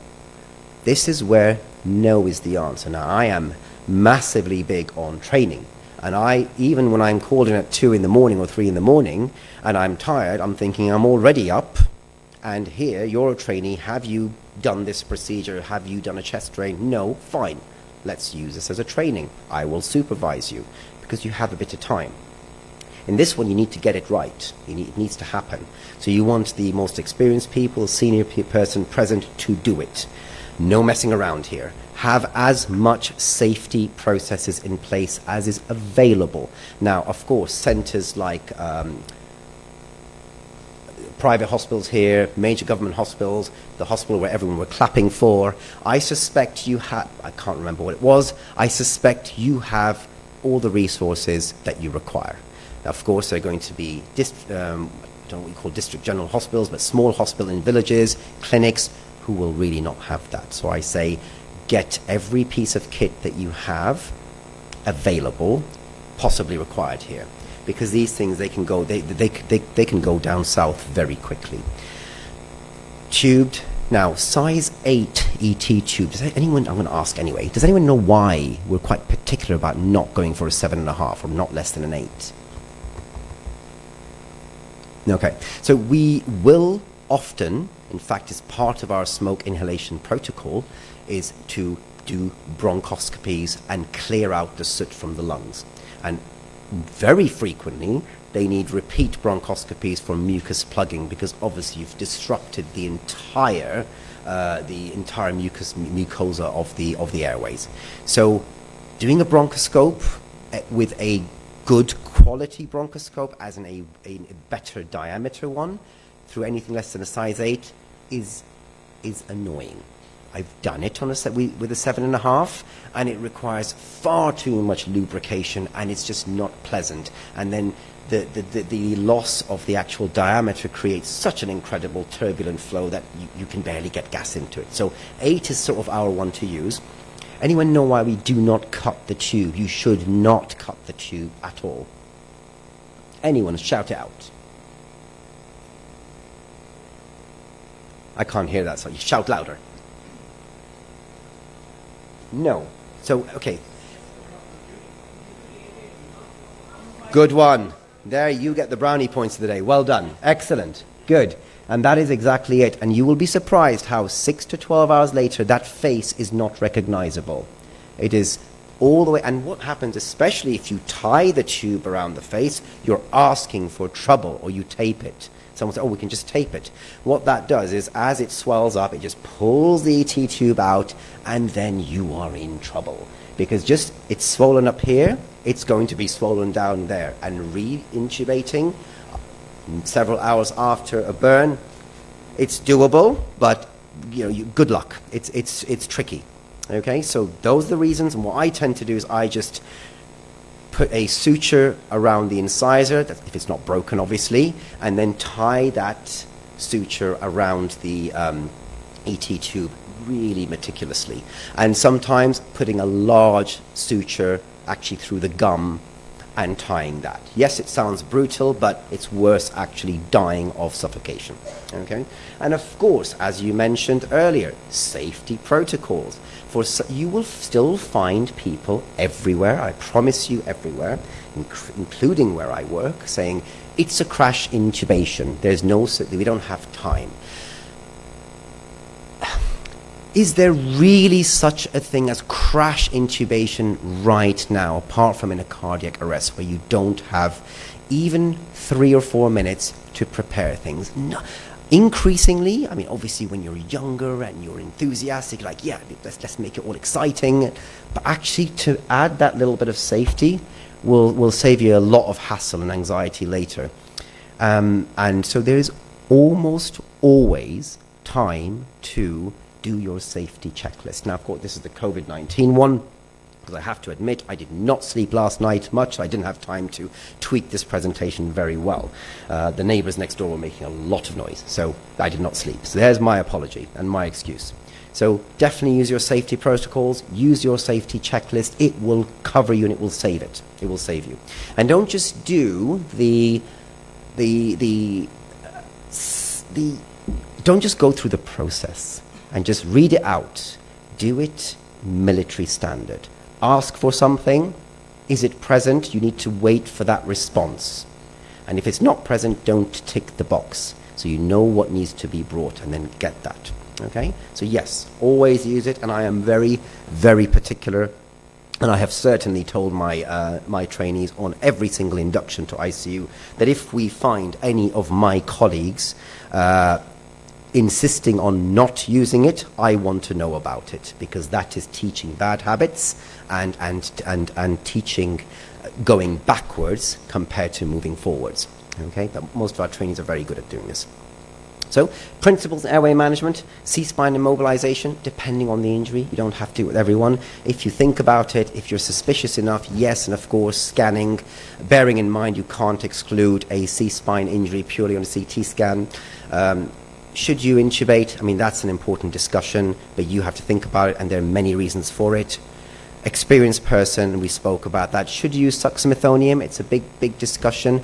This is where no is the answer. Now, I am massively big on training. And even when I'm called in at 2 in the morning or 3 in the morning and I'm tired, I'm thinking I'm already up. And here, you're a trainee. Have you done this procedure? Have you done a chest drain? No? Fine. Let's use this as a training. I will supervise you because you have a bit of time. In this one, you need to get it right. It needs to happen. So you want the most experienced people, senior person present to do it. No messing around here. Have as much safety processes in place as is available. Now, of course, centres like private hospitals here, major government hospitals, the hospital where everyone were clapping for, I suspect you have, I can't remember what it was, I suspect you have all the resources that you require. Now, of course, they're going to be, I don't know what we call district general hospitals, but small hospital in villages, clinics, who will really not have that. So I say, get every piece of kit that you have available, possibly required here. Because these things, they can go, they can go down south very quickly. Tubed. Now, size 8 ET tube. Does anyone, I'm going to ask anyway, does anyone know why we're quite particular about not going for a 7.5 or not less than an 8? Okay, so we will often, in fact, as part of our smoke inhalation protocol, is to do bronchoscopies and clear out the soot from the lungs. And very frequently, they need repeat bronchoscopies for mucus plugging because obviously you've disrupted the entire mucosa of the airways. So doing a bronchoscope with a good quality bronchoscope, as in a better diameter one, through anything less than a size 8 is annoying. I've done it on with a 7.5, and it requires far too much lubrication, and it's just not pleasant. And then the loss of the actual diameter creates such an incredible turbulent flow that you can barely get gas into it. So 8 is sort of our one to use. Anyone know why we do not cut the tube? You should not cut the tube at all. Anyone, shout it out. I can't hear that, so you shout louder. No. So, okay. Good one. There, you get the brownie points of the day. Well done. Excellent. Good. And that is exactly it. And you will be surprised how 6 to 12 hours later, that face is not recognizable. It is all the way. And what happens, especially if you tie the tube around the face, you're asking for trouble, or you tape it. Someone says, oh, we can just tape it. What that does is, as it swells up, it just pulls the ET tube out, and then you are in trouble. Because just, it's swollen up here, it's going to be swollen down there. And re-intubating several hours after a burn, it's doable, but good luck. It's tricky. Okay, so those are the reasons. And what I tend to do is I just put a suture around the incisor, if it's not broken, obviously, and then tie that suture around the ET tube really meticulously. And sometimes putting a large suture actually through the gum and tying that. Yes, it sounds brutal, but it's worse actually dying of suffocation. Okay? And of course, as you mentioned earlier, safety protocols. You will still find people everywhere, I promise you everywhere, including where I work, saying, it's a crash intubation. We don't have time. Is there really such a thing as crash intubation right now, apart from in a cardiac arrest, where you don't have even 3 or 4 minutes to prepare things? No. Increasingly, I mean, obviously when you're younger and you're enthusiastic, like, yeah, let's make it all exciting. But actually to add that little bit of safety will save you a lot of hassle and anxiety later. And so there is almost always time to do your safety checklist. Now, of course, this is the COVID-19 one, because I have to admit, I did not sleep last night much. I didn't have time to tweak this presentation very well. The neighbors next door were making a lot of noise, so I did not sleep. So there's my apology and my excuse. So definitely use your safety protocols, use your safety checklist. It will cover you and it will save it. It will save you. And don't just do don't just go through the process and just read it out. Do it military standard. Ask for something. Is it present? You need to wait for that response. And if it's not present, don't tick the box. So you know what needs to be brought and then get that. Okay? So yes, always use it. And I am very, very particular. And I have certainly told my, my trainees on every single induction to ICU that if we find any of my colleagues insisting on not using it, I want to know about it, because that is teaching bad habits and teaching going backwards compared to moving forwards. Okay? Most of our trainees are very good at doing this. So, principles in airway management, C-spine immobilization, depending on the injury. You don't have to with everyone. If you think about it, if you're suspicious enough, yes, and of course, scanning, bearing in mind you can't exclude a C-spine injury purely on a CT scan. Should you intubate? I mean, that's an important discussion, but you have to think about it, and there are many reasons for it. Experienced person, we spoke about that. Should you use succinylmethonium? It's a big, big discussion.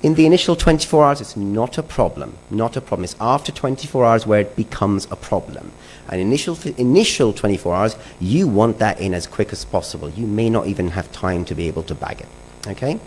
In the initial 24 hours, it's not a problem. Not a problem. It's after 24 hours where it becomes a problem. And initial 24 hours, you want that in as quick as possible. You may not even have time to be able to bag it. Okay?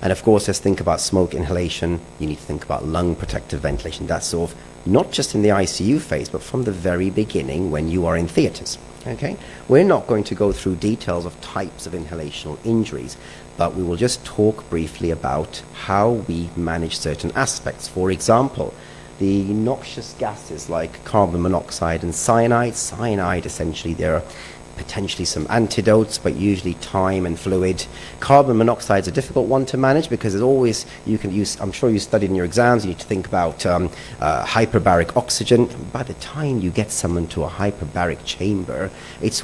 And of course, let's think about smoke inhalation. You need to think about lung protective ventilation. That's sort of not just in the ICU phase, but from the very beginning when you are in theatres. Okay? We're not going to go through details of types of inhalational injuries, but we will just talk briefly about how we manage certain aspects. For example, the noxious gases like carbon monoxide and cyanide. Cyanide, essentially, there are potentially some antidotes, but usually time and fluid. Carbon monoxide is a difficult one to manage because there's always, you can use, I'm sure you studied in your exams, you need to think about hyperbaric oxygen. By the time you get someone to a hyperbaric chamber, it's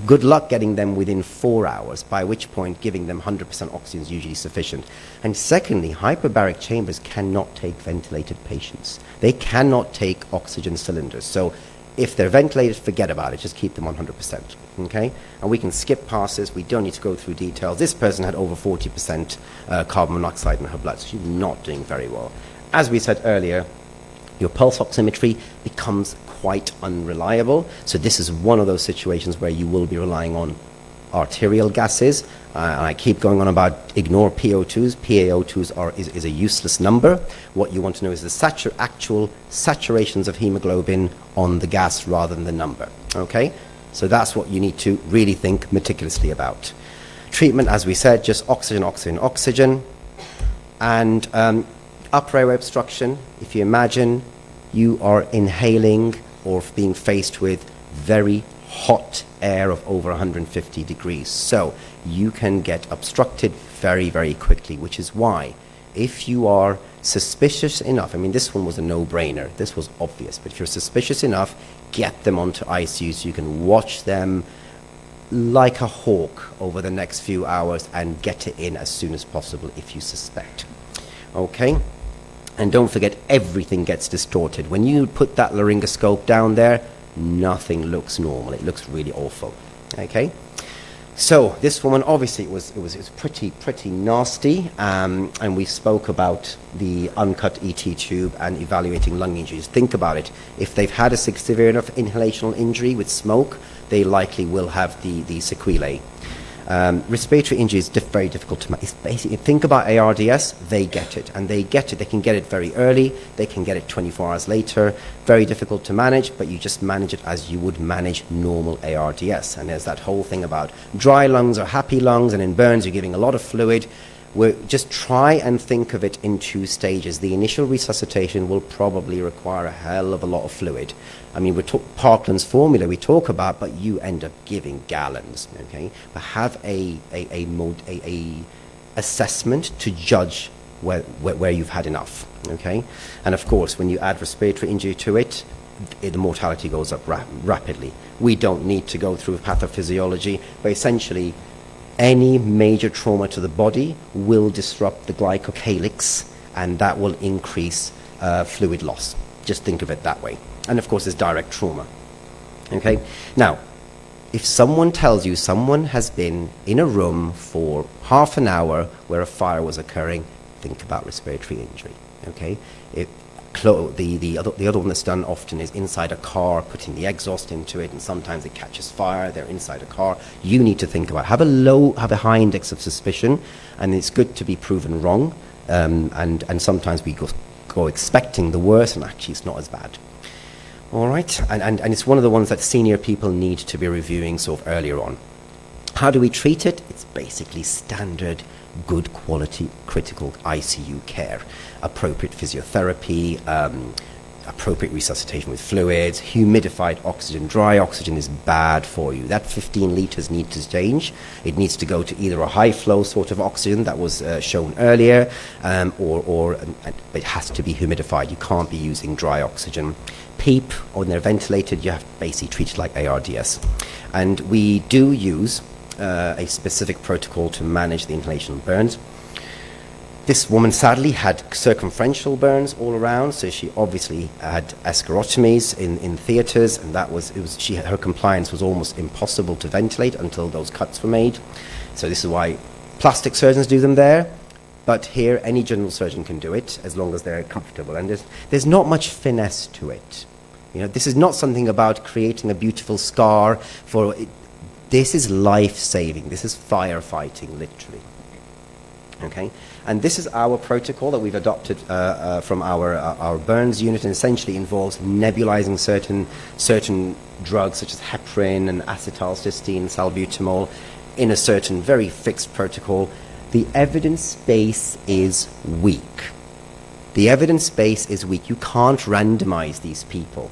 good luck getting them within 4 hours, by which point giving them 100% oxygen is usually sufficient. And secondly, hyperbaric chambers cannot take ventilated patients. They cannot take oxygen cylinders. So if they're ventilated, forget about it. Just keep them on 100%. Okay? And we can skip past this. We don't need to go through details. This person had over 40% carbon monoxide in her blood, so she's not doing very well. As we said earlier, your pulse oximetry becomes quite unreliable. So this is one of those situations where you will be relying on arterial gases. And I keep going on about ignore PO2s. PaO2s is a useless number. What you want to know is the actual saturations of hemoglobin on the gas rather than the number. Okay? So that's what you need to really think meticulously about. Treatment, as we said, just oxygen, oxygen, oxygen. And upper airway obstruction, if you imagine you are inhaling or being faced with very hot air of over 150 degrees. So you can get obstructed very, very quickly, which is why if you are suspicious enough, I mean, this one was a no-brainer. This was obvious. But if you're suspicious enough, get them onto ICU so you can watch them like a hawk over the next few hours and get it in as soon as possible if you suspect. Okay? And don't forget, everything gets distorted. When you put that laryngoscope down there, nothing looks normal. It looks really awful. Okay? So this woman, obviously, it was pretty nasty, and we spoke about the uncut ET tube and evaluating lung injuries. Think about it. If they've had a severe enough inhalational injury with smoke, they likely will have the sequelae. Respiratory injury is very difficult to manage. Basically, think about ARDS, they get it. And they get it, they can get it very early, they can get it 24 hours later. Very difficult to manage, but you just manage it as you would manage normal ARDS. And there's that whole thing about dry lungs or happy lungs, and in burns you're giving a lot of fluid. just try and think of it in 2 stages. The initial resuscitation will probably require a hell of a lot of fluid. I mean, Parkland's formula we talk about, but you end up giving gallons, okay? But have a assessment to judge where you've had enough, okay? And of course, when you add respiratory injury to it, the mortality goes up rapidly. We don't need to go through pathophysiology, but essentially, any major trauma to the body will disrupt the glycocalyx, and that will increase fluid loss. Just think of it that way. And of course, there's direct trauma. Okay? Now, if someone tells you someone has been in a room for half an hour where a fire was occurring, think about respiratory injury. Okay? The other one that's done often is inside a car, putting the exhaust into it, and sometimes it catches fire. They're inside a car. You need to think about have a high index of suspicion, and it's good to be proven wrong. And sometimes we go expecting the worst, and actually it's not as bad. All right, and it's one of the ones that senior people need to be reviewing sort of earlier on. How do we treat it? It's basically standard, good quality, critical ICU care. Appropriate physiotherapy, appropriate resuscitation with fluids, humidified oxygen. Dry oxygen is bad for you. That 15 liters needs to change. It needs to go to either a high flow sort of oxygen that was shown earlier, or it has to be humidified. You can't be using dry oxygen. PEEP, when they're ventilated, you have to basically treat it like ARDS. And we do use a specific protocol to manage the inhalational burns. This woman sadly had circumferential burns all around, so she obviously had escharotomies in theaters, and her compliance was almost impossible to ventilate until those cuts were made. So this is why plastic surgeons do them there, but here any general surgeon can do it as long as they're comfortable. And there's not much finesse to it. You know, this is not something about creating a beautiful scar for it. This is life-saving. This is firefighting, literally. Okay, and this is our protocol that we've adopted from our burns unit, and essentially involves nebulizing certain drugs such as heparin and acetylcysteine, salbutamol, in a certain very fixed protocol. The evidence base is weak. The evidence base is weak. You can't randomize these people.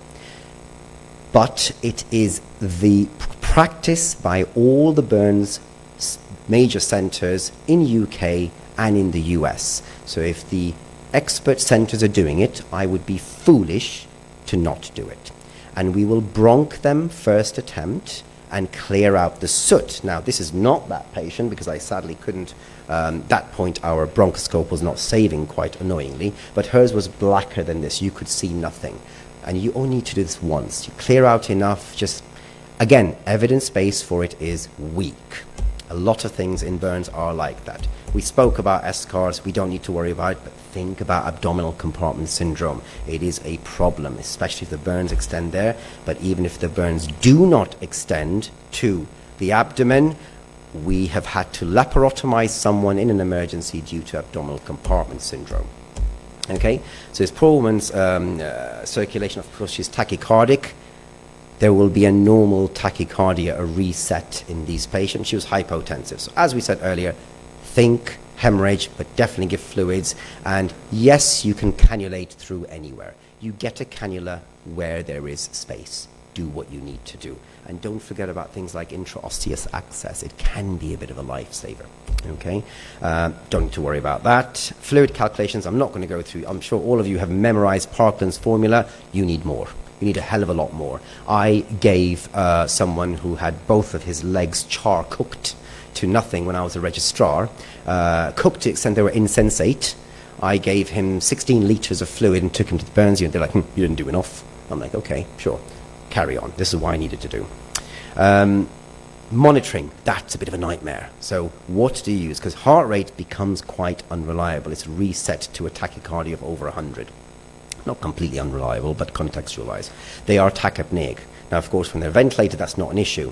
But it is the practice by all the burns major centers in UK and in the US. So if the expert centers are doing it, I would be foolish to not do it. And we will bronch them first attempt and clear out the soot. Now, this is not that patient because I sadly couldn't, that point our bronchoscope was not saving, quite annoyingly, but hers was blacker than this. You could see nothing. And you only need to do this once. You clear out enough, just, again, evidence base for it is weak. A lot of things in burns are like that. We spoke about eschars, we don't need to worry about it, but think about abdominal compartment syndrome. It is a problem, especially if the burns extend there, but even if the burns do not extend to the abdomen, we have had to laparotomize someone in an emergency due to abdominal compartment syndrome. Okay, so this poor woman's circulation, of course, she's tachycardic. There will be a normal tachycardia, a reset in these patients. She was hypotensive. So as we said earlier, think hemorrhage, but definitely give fluids. And yes, you can cannulate through anywhere. You get a cannula where there is space. Do what you need to do. And don't forget about things like intraosseous access. It can be a bit of a lifesaver. Okay, don't need to worry about that. Fluid calculations, I'm not going to go through. I'm sure all of you have memorized Parkland's formula. You need more. You need a hell of a lot more. I gave someone who had both of his legs char cooked to nothing when I was a registrar, cooked to the extent they were insensate. I gave him 16 liters of fluid and took him to the burns unit. They're like, you didn't do enough. I'm like, okay, sure, carry on. This is what I needed to do. Monitoring, that's a bit of a nightmare. So what do you use? Because heart rate becomes quite unreliable. It's reset to a tachycardia of over 100. Not completely unreliable, but contextualized. They are tachypneic. Now, of course, when they're ventilated, that's not an issue.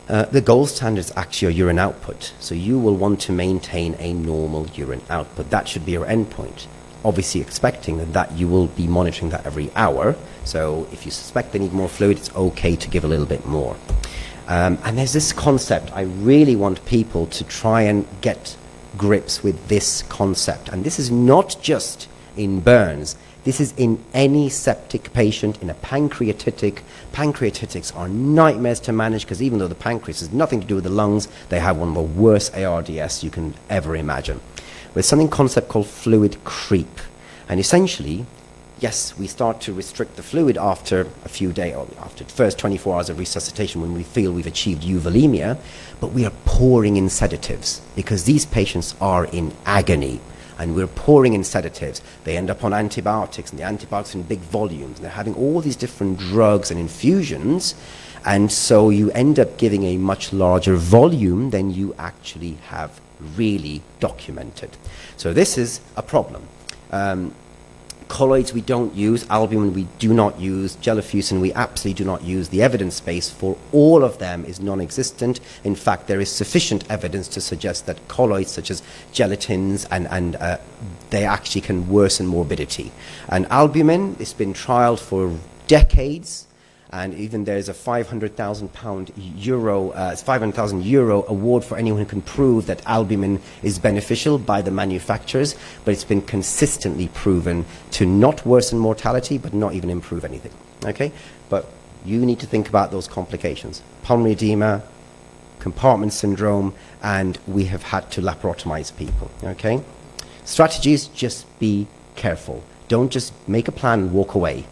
The gold standard is actually your urine output. So you will want to maintain a normal urine output. That should be your endpoint. Obviously expecting that you will be monitoring that every hour. So if you suspect they need more fluid, it's okay to give a little bit more. And there's this concept, I really want people to try and get grips with this concept. And this is not just in burns. This is in any septic patient, in a pancreatitic. Pancreatitics are nightmares to manage because even though the pancreas has nothing to do with the lungs, they have one of the worst ARDS you can ever imagine. There's something concept called fluid creep. And essentially, yes, we start to restrict the fluid after a few days, or after the first 24 hours of resuscitation when we feel we've achieved euvolemia, but we are pouring in sedatives because these patients are in agony. And we're pouring in sedatives. They end up on antibiotics, and the antibiotics in big volumes. And they're having all these different drugs and infusions, and so you end up giving a much larger volume than you actually have really documented. So this is a problem. Colloids we don't use, albumin we do not use, gelafusin we absolutely do not use. The evidence base for all of them is non-existent. In fact, there is sufficient evidence to suggest that colloids such as gelatins and they actually can worsen morbidity. And albumin has been trialed for decades, and even there's a €500,000 award for anyone who can prove that albumin is beneficial by the manufacturers, but it's been consistently proven to not worsen mortality, but not even improve anything, okay? But you need to think about those complications. Pulmonary edema, compartment syndrome, and we have had to laparotomize people, okay? Strategies, just be careful. Don't just make a plan and walk away.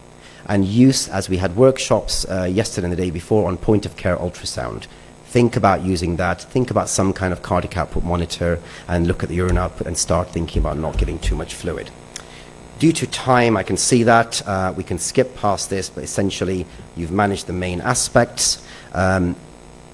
And use, as we had workshops yesterday and the day before on point-of-care ultrasound. Think about using that. Think about some kind of cardiac output monitor and look at the urine output and start thinking about not giving too much fluid. Due to time, I can see that. We can skip past this, but essentially, you've managed the main aspects.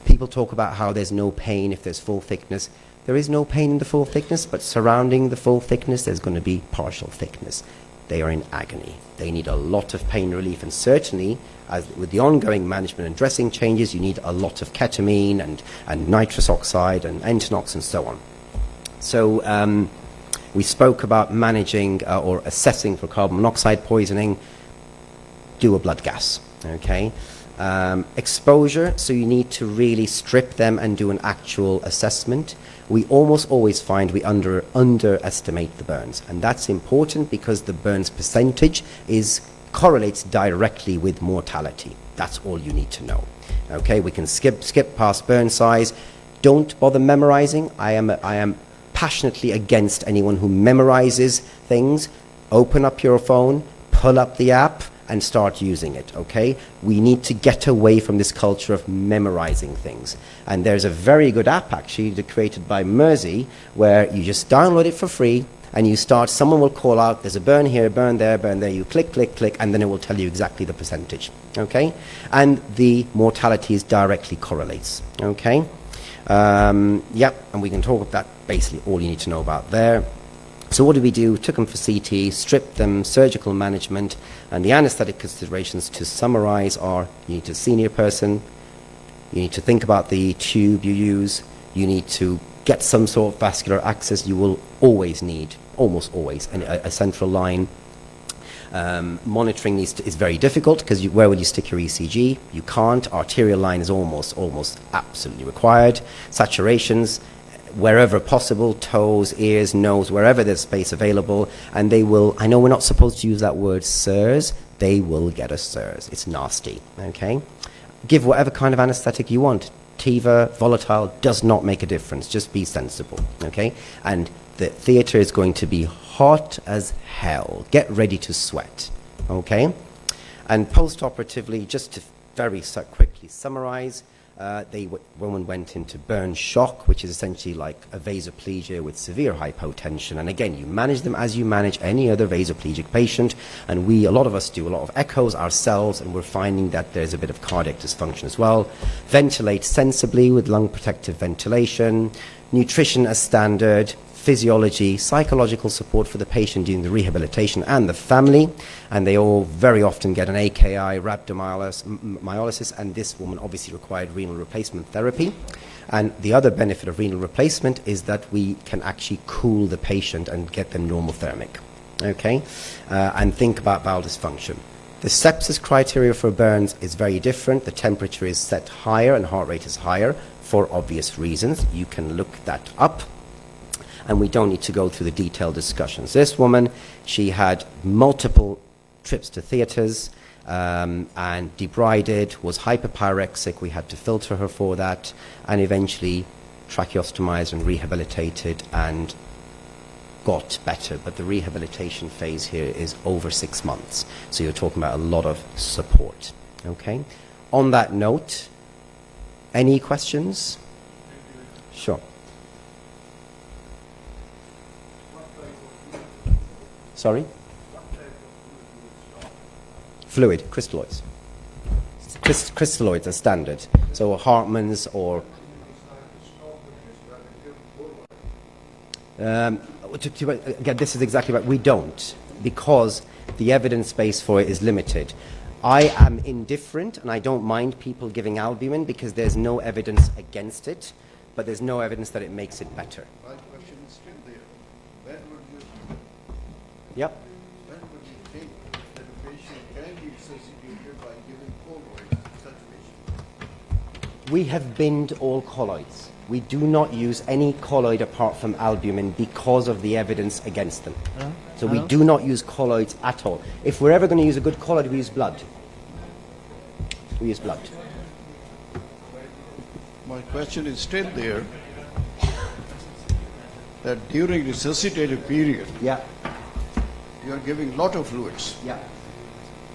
People talk about how there's no pain if there's full thickness. There is no pain in the full thickness, but surrounding the full thickness, there's going to be partial thickness. They are in agony. They need a lot of pain relief, and certainly, as with the ongoing management and dressing changes, you need a lot of ketamine and nitrous oxide and Entonox and so on. So we spoke about managing or assessing for carbon monoxide poisoning. Do a blood gas, okay? Exposure, so you need to really strip them and do an actual assessment. We almost always find we underestimate the burns, and that's important because the burns percentage correlates directly with mortality. That's all you need to know. Okay, we can skip past burn size. Don't bother memorizing. I am passionately against anyone who memorizes things. Open up your phone, pull up the app, and start using it, okay? We need to get away from this culture of memorizing things. And there's a very good app, actually, created by Mersey, where you just download it for free, and you start, someone will call out, there's a burn here, burn there, you click, click, click, and then it will tell you exactly the percentage, okay? And the mortality directly correlates, okay? Yep, and we can talk about that, basically all you need to know about there. So what did we do? Took them for CT, stripped them, surgical management, and the anesthetic considerations to summarize are, you need a senior person, you need to think about the tube you use, you need to get some sort of vascular access. You will always need, almost always, a central line. Monitoring is very difficult because where will you stick your ECG? You can't. Arterial line is almost absolutely required. Saturations, wherever possible, toes, ears, nose, wherever there's space available, and they will, I know we're not supposed to use that word SIRS, they will get a SIRS. It's nasty, okay? Give whatever kind of anesthetic you want. Tiva, volatile, does not make a difference. Just be sensible, okay? And the theater is going to be hot as hell. Get ready to sweat, okay? And post-operatively, just to very quickly summarize, woman went into burn shock, which is essentially like a vasoplegia with severe hypotension. And again, you manage them as you manage any other vasoplegic patient. And a lot of us do a lot of echoes ourselves, and we're finding that there's a bit of cardiac dysfunction as well. Ventilate sensibly with lung protective ventilation. Nutrition as standard. Physiology, psychological support for the patient during the rehabilitation and the family, and they all very often get an AKI, rhabdomyolysis, and this woman obviously required renal replacement therapy. And the other benefit of renal replacement is that we can actually cool the patient and get them normothermic, okay? And think about bowel dysfunction. The sepsis criteria for burns is very different. The temperature is set higher and heart rate is higher for obvious reasons. You can look that up. and we don't need to go through the detailed discussions. This woman, she had multiple trips to theatres and debrided, was hyperpyrexic. We had to filter her for that, and eventually tracheostomized and rehabilitated and got better. But the rehabilitation phase here is over 6 months. So you're talking about a lot of support. Okay? On that note, any questions? Sure. Sorry? Fluid, crystalloids. Crystalloids are standard. So Hartmann's or... again, this is exactly right. We don't, because the evidence base for it is limited. I am indifferent, and I don't mind people giving albumin because there's no evidence against it, but there's no evidence that it makes it better. My question is still there. When would you, Yep. when would you think that a patient can be resuscitated by giving colloids to such patients? We have binned all colloids. We do not use any colloid apart from albumin because of the evidence against them. So we do not use colloids at all. If we're ever going to use a good colloid, we use blood. We use blood. My question is still there, that during resuscitative period, Yeah, you are giving lot of fluids. yeah.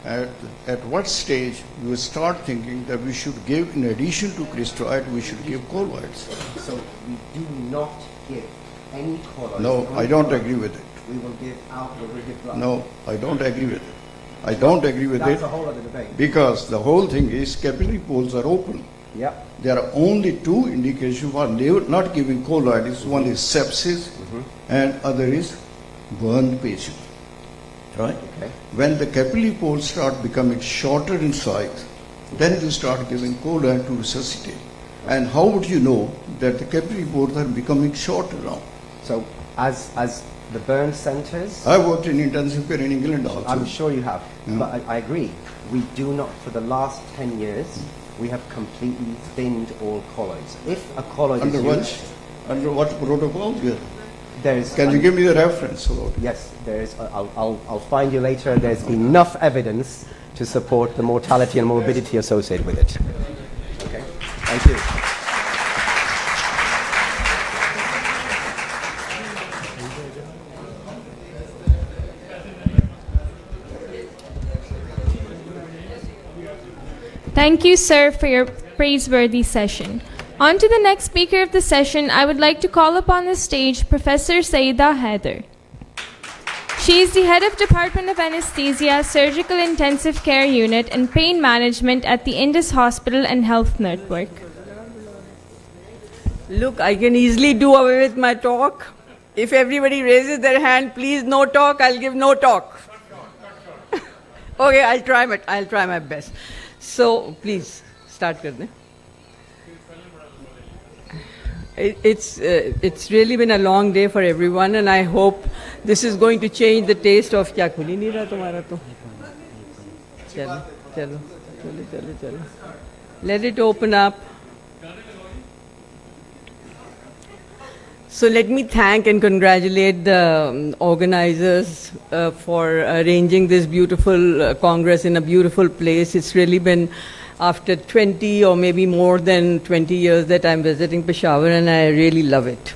At what stage you start thinking that we should give, in addition to crystalloid, we should give colloids? So we do not give any colloids. No, I don't agree with it. We will give alcohol, we will give blood. No, I don't agree with it. I don't agree with That's it a whole other debate. because the whole thing is capillary pools are open. Yeah. There are only two indications for not giving colloids. One is sepsis and other is burned patient. Right? Okay. When the capillary poles start becoming shorter in size, then you start giving colloid to resuscitate. And how would you know that the capillary poles are becoming shorter now? So as the burn centres, I worked in intensive care in England also. I'm sure you have, Yeah. but I agree. We do not, for the last 10 years, we have completely thinned all colloids. If a colloid Under is what? used, Under what protocol? there's... Can you give me the reference about it? Yes, there's. I'll find you later. There's enough evidence to support the mortality and morbidity associated with it. Okay. Thank you. Thank you, sir, for your praiseworthy session. On to the next speaker of the session, I would like to call upon the stage Professor Saida Haider. She is the head of Department of Anesthesia, Surgical Intensive Care Unit and Pain Management at the Indus Hospital and Health Network. Look, I can easily do away with my talk. If everybody raises their hand, please no talk, I'll give no talk. Okay, I'll try my best. So, please, start kar dein. It's really been a long day for everyone, and I hope this is going to change the taste of kya khul hi nahi raha tumhara to. Chalo. Let it open up. So let me thank and congratulate the organizers for arranging this beautiful Congress in a beautiful place. It's really been after 20 or maybe more than 20 years that I'm visiting Peshawar, and I really love it.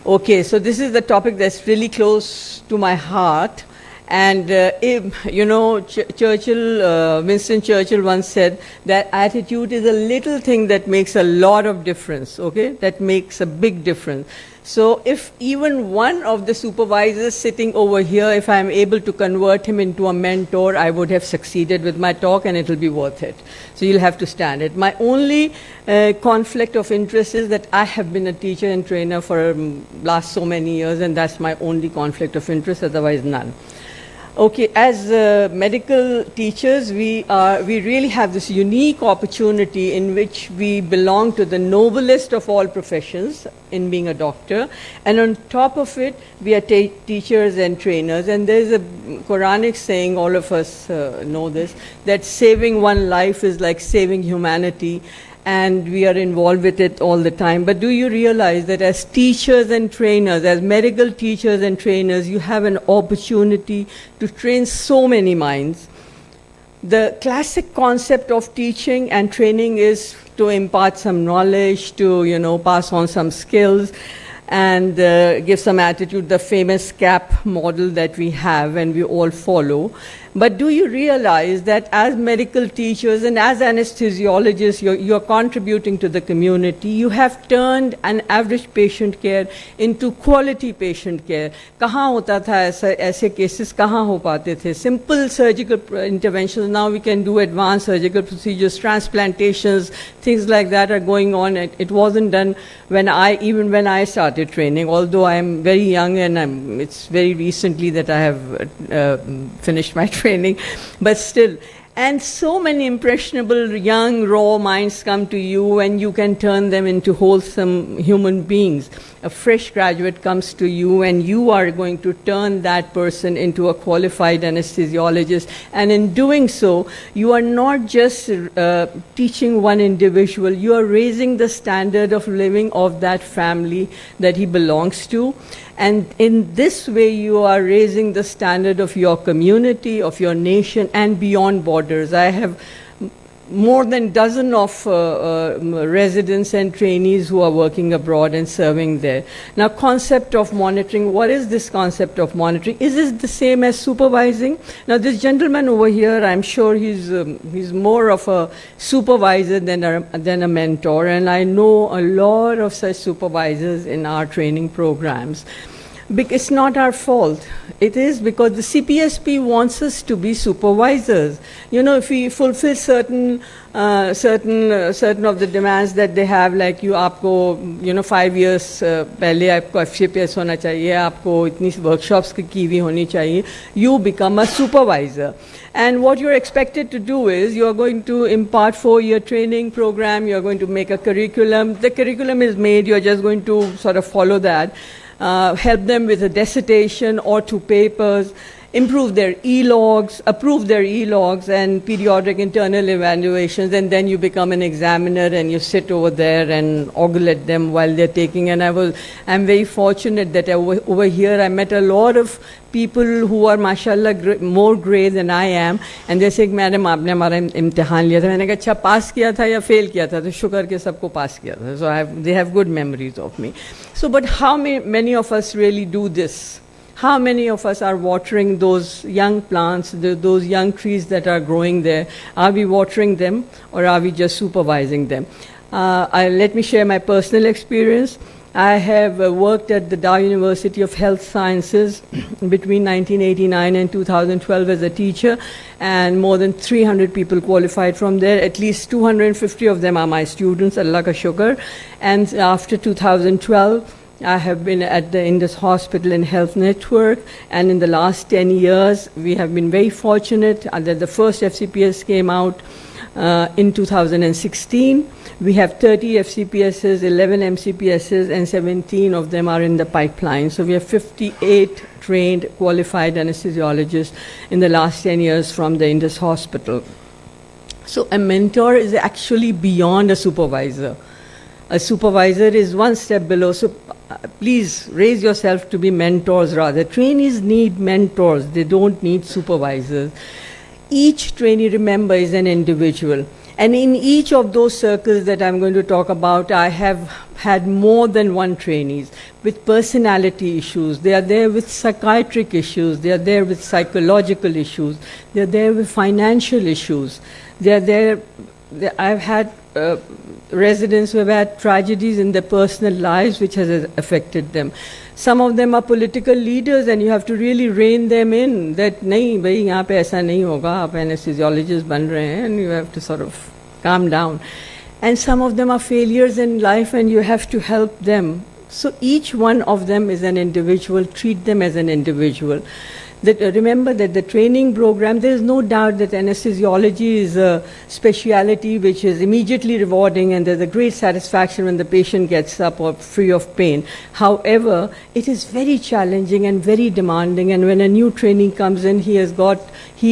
Okay, so this is the topic that's really close to my heart. And, Winston Churchill once said that attitude is a little thing that makes a lot of difference, okay? That makes a big difference. So if even one of the supervisors sitting over here, if I'm able to convert him into a mentor, I would have succeeded with my talk and it'll be worth it. So you'll have to stand it. My only conflict of interest is that I have been a teacher and trainer for last so many years, and that's my only conflict of interest, otherwise none. Okay, as medical teachers, we really have this unique opportunity in which we belong to the noblest of all professions in being a doctor, and on top of it, we are teachers and trainers. And there's a Quranic saying, all of us know this, that saving one life is like saving humanity. and we are involved with it all the time. But do you realize that as teachers and trainers, as medical teachers and trainers, you have an opportunity to train so many minds? The classic concept of teaching and training is to impart some knowledge, to, you know, pass on some skills, and give some attitude, the famous ACAP model that we have and we all follow. But do you realize that as medical teachers and as anesthesiologists, you're contributing to the community? You have turned an average patient care into quality patient care. Kahan hota tha aise cases, kahan ho paate the? Simple surgical interventions, now we can do advanced surgical procedures, transplantations, things like that are going on. It wasn't done even when I started training, although I'm very young and it's very recently that I have finished my training, but still. And so many impressionable young raw minds come to you and you can turn them into wholesome human beings. A fresh graduate comes to you and you are going to turn that person into a qualified anesthesiologist, and in doing so you are not just teaching one individual, you are raising the standard of living of that family that he belongs to. And in this way, you are raising the standard of your community, of your nation, and beyond borders. I have more than a dozen of residents and trainees who are working abroad and serving there. Now, concept of monitoring, what is this concept of monitoring? Is this the same as supervising? Now, this gentleman over here, I'm sure he's more of a supervisor than a mentor, and I know a lot of such supervisors in our training programs. It's not our fault. It is because the CPSP wants us to be supervisors. You know, if we fulfill certain of the demands that they have, like you, आपको, you know, 5 years पहले आपको FCPS होना चाहिए, आपको इतनी workshops की हुई होनी चाहिए, you become a supervisor. And what you're expected to do is you're going to impart 4-year training program, you're going to make a curriculum. The curriculum is made, you're just going to sort of follow that. Help them with a dissertation or 2 papers, improve their e-logs, approve their e-logs and periodic internal evaluations, and then you become an examiner and you sit over there and ogle at them while they're taking. And I'm very fortunate that over here I met a lot of people who are mashallah more grey than I am, and they say, madam aapne hamara imtihan liya tha. मैंने कहा अच्छा पास किया था या fail किया था? तो शुक्र के सबको पास किया था. So they have good memories of me. So but how many of us really do this? How many of us are watering those young plants, those young trees that are growing there? Are we watering them or are we just supervising them? Let me share my personal experience. I have worked at the Dow University of Health Sciences between 1989 and 2012 as a teacher, and more than 300 people qualified from there. At least 250 of them are my students, Allah ka shukr. And after 2012, I have been at the Indus Hospital and Health Network, and in the last 10 years, we have been very fortunate that the first FCPS came out in 2016. We have 30 FCPSs, 11 MCPSs, and 17 of them are in the pipeline. So we have 58 trained, qualified anesthesiologists in the last 10 years from the Indus Hospital. So a mentor is actually beyond a supervisor. A supervisor is one step below. So please raise yourself to be mentors rather. Trainees need mentors. They don't need supervisors. Each trainee, remember, is an individual. And in each of those circles that I'm going to talk about, I have had more than one trainees with personality issues. They are there with psychiatric issues. They are there with psychological issues. They are there with financial issues. They are there. I've had residents who have had tragedies in their personal lives which has affected them. Some of them are political leaders and you have to really rein them in that nahi bhai yahan pe aisa nahi hoga, aap anesthesiologist ban rahe hain, and you have to sort of calm down. And some of them are failures in life and you have to help them. So each one of them is an individual. Treat them as an individual. Remember that the training program, there is no doubt that anesthesiology is a specialty which is immediately rewarding, and there's a great satisfaction when the patient gets up or free of pain. However, it is very challenging and very demanding, and when a new trainee comes in, he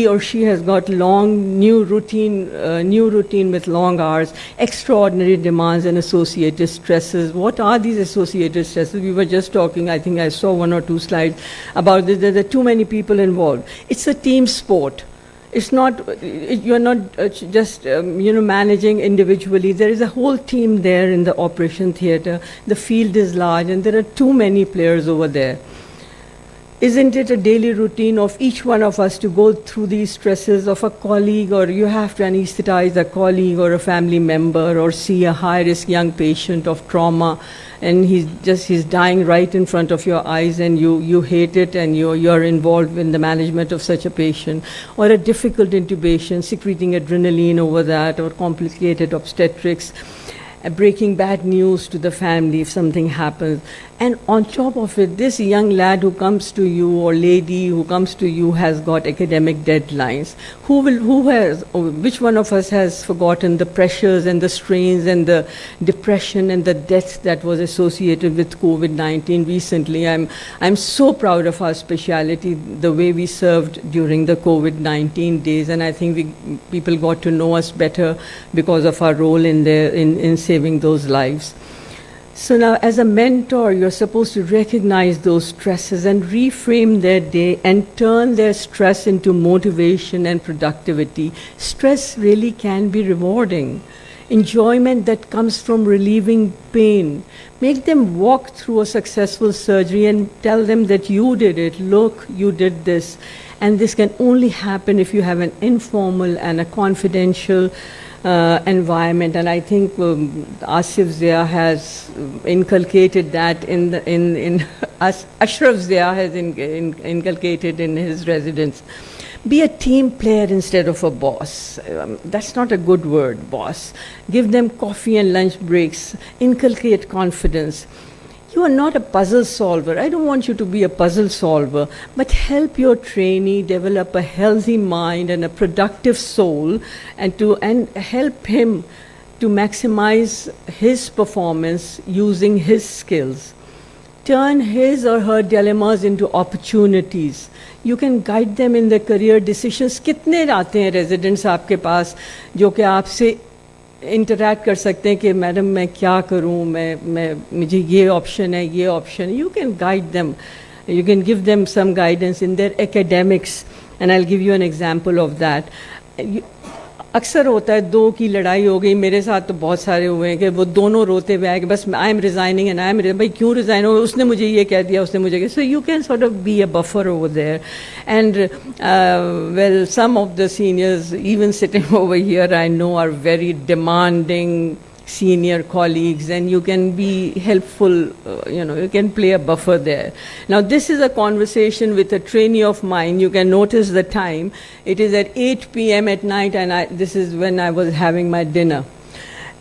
or she has got long new routine with long hours, extraordinary demands and associated stresses. What are these associated stresses? We were just talking, I think I saw 1 or 2 slides about this. There are too many people involved. It's a team sport. It's not, you're not just managing individually. There is a whole team there in the operation theater. The field is large and there are too many players over there. Isn't it a daily routine of each one of us to go through these stresses of a colleague, or you have to anesthetize a colleague or a family member, or see a high-risk young patient of trauma, and he's dying right in front of your eyes, and you hate it, and you're involved in the management of such a patient, or a difficult intubation, secreting adrenaline over that, or complicated obstetrics, breaking bad news to the family if something happens. And on top of it, this young lad who comes to you, or lady who comes to you, has got academic deadlines. Which one of us has forgotten the pressures and the strains and the depression and the death that was associated with COVID-19 recently? I'm so proud of our specialty, the way we served during the COVID-19 days, and I think people got to know us better because of our role in saving those lives. So now, as a mentor, you're supposed to recognize those stresses and reframe their day and turn their stress into motivation and productivity. Stress really can be rewarding. Enjoyment that comes from relieving pain. Make them walk through a successful surgery and tell them that you did it. Look, you did this. And this can only happen if you have an informal and a confidential environment, and I think Asif Zia has inculcated that Ashraf Zia has inculcated in his residence. Be a team player instead of a boss. That's not a good word, boss. Give them coffee and lunch breaks. Inculcate confidence. You are not a puzzle solver. I don't want you to be a puzzle solver, but help your trainee develop a healthy mind and a productive soul, and help him to maximize his performance using his skills. Turn his or her dilemmas into opportunities. You can guide them in their career decisions. कितने आते हैं residents आपके पास जो कि आपसे interact कर सकते हैं कि मैडम मैं क्या करूं, मुझे ये ऑप्शन है, ये ऑप्शन है. You can guide them. You can give them some guidance in their academics, and I'll give you an example of that. अक्सर होता है 2 की लड़ाई हो गई, मेरे साथ तो बहुत सारे हुए हैं कि वो दोनों रोते हुए आए कि बस I am resigning and I am, भाई क्यों रिजाइन हो, उसने मुझे ये कह दिया, उसने मुझे, so you can sort of be a buffer over there. And well, some of the seniors even sitting over here I know are very demanding senior colleagues, and you can be helpful, you can play a buffer there. Now this is a conversation with a trainee of mine. You can notice the time. It is at 8 p.m. at night, and this is when I was having my dinner.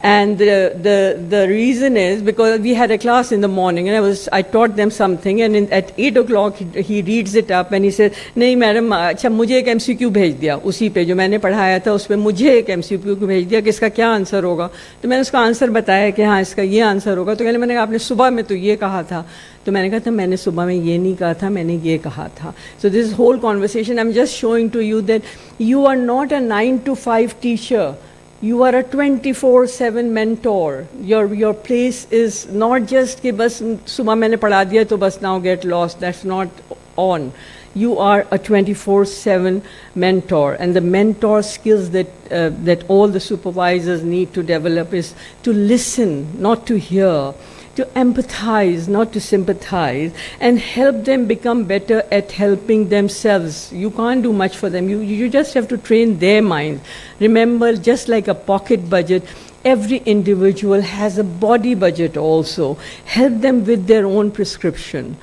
And the reason is because we had a class in the morning, and I taught them something, and at 8 o'clock he reads it up and he said, नहीं madam, अच्छा मुझे एक MCQ भेज दिया, उसी पे जो मैंने पढ़ाया था उस पे मुझे एक MCQ भेज दिया कि इसका क्या आंसर होगा. तो मैंने उसका आंसर बताया कि हाँ इसका ये आंसर होगा. तो मैंने कहा आपने सुबह में तो ये कहा था. तो मैंने कहा था मैंने सुबह में ये नहीं कहा था, मैंने ये कहा था. So this whole conversation I'm just showing to you that you are not a 9 to 5 teacher. You are a 24/7 mentor. Your place is not just कि बस सुबह मैंने पढ़ा दिया तो बस now get lost. That's not on. You are a 24/7 mentor, and the mentor skills that all the supervisors need to develop is to listen, not to hear, to empathize, not to sympathize, and help them become better at helping themselves. You can't do much for them. You just have to train their mind. Remember, just like a pocket budget, every individual has a body budget also. Help them with their own prescription.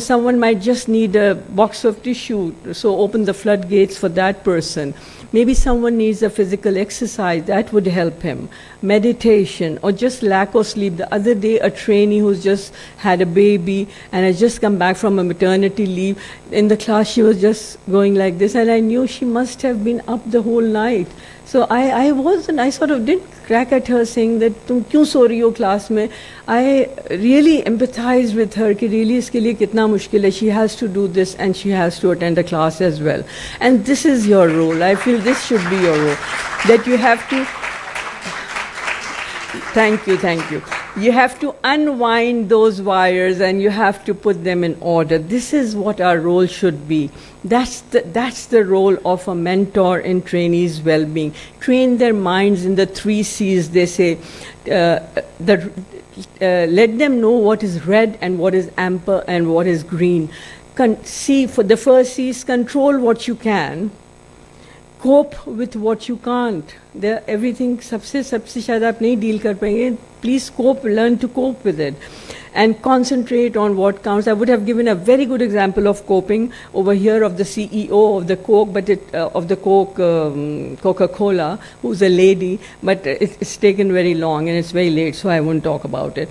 someone might just need a box of tissue, so open the floodgates for that person. Maybe someone needs a physical exercise, that would help him. Meditation, or just lack of sleep. The other day, a trainee who's just had a baby and has just come back from a maternity leave, in the class she was just going like this, and I knew she must have been up the whole night. So I sort of didn't crack at her saying that, "Tum kyun so rahi ho class mein?" I really empathized with her कि really इसके लिए कितना मुश्किल है. She has to do this and she has to attend a class as well. And this is your role. I feel this should be your role. That you have to... Thank you. You have to unwind those wires and you have to put them in order. This is what our role should be. That's the role of a mentor in trainees' well-being. Train their minds in the 3 C's, they say. Let them know what is red and what is amber and what is green. See, for the first C is control what you can, cope with what you can't. Everything सबसे शायद आप नहीं deal कर पाएंगे. Please learn to cope with it. And concentrate on what counts. I would have given a very good example of coping over here of the CEO of the Coke, Coca-Cola, who's a lady, but it's taken very long and it's very late, so I won't talk about it.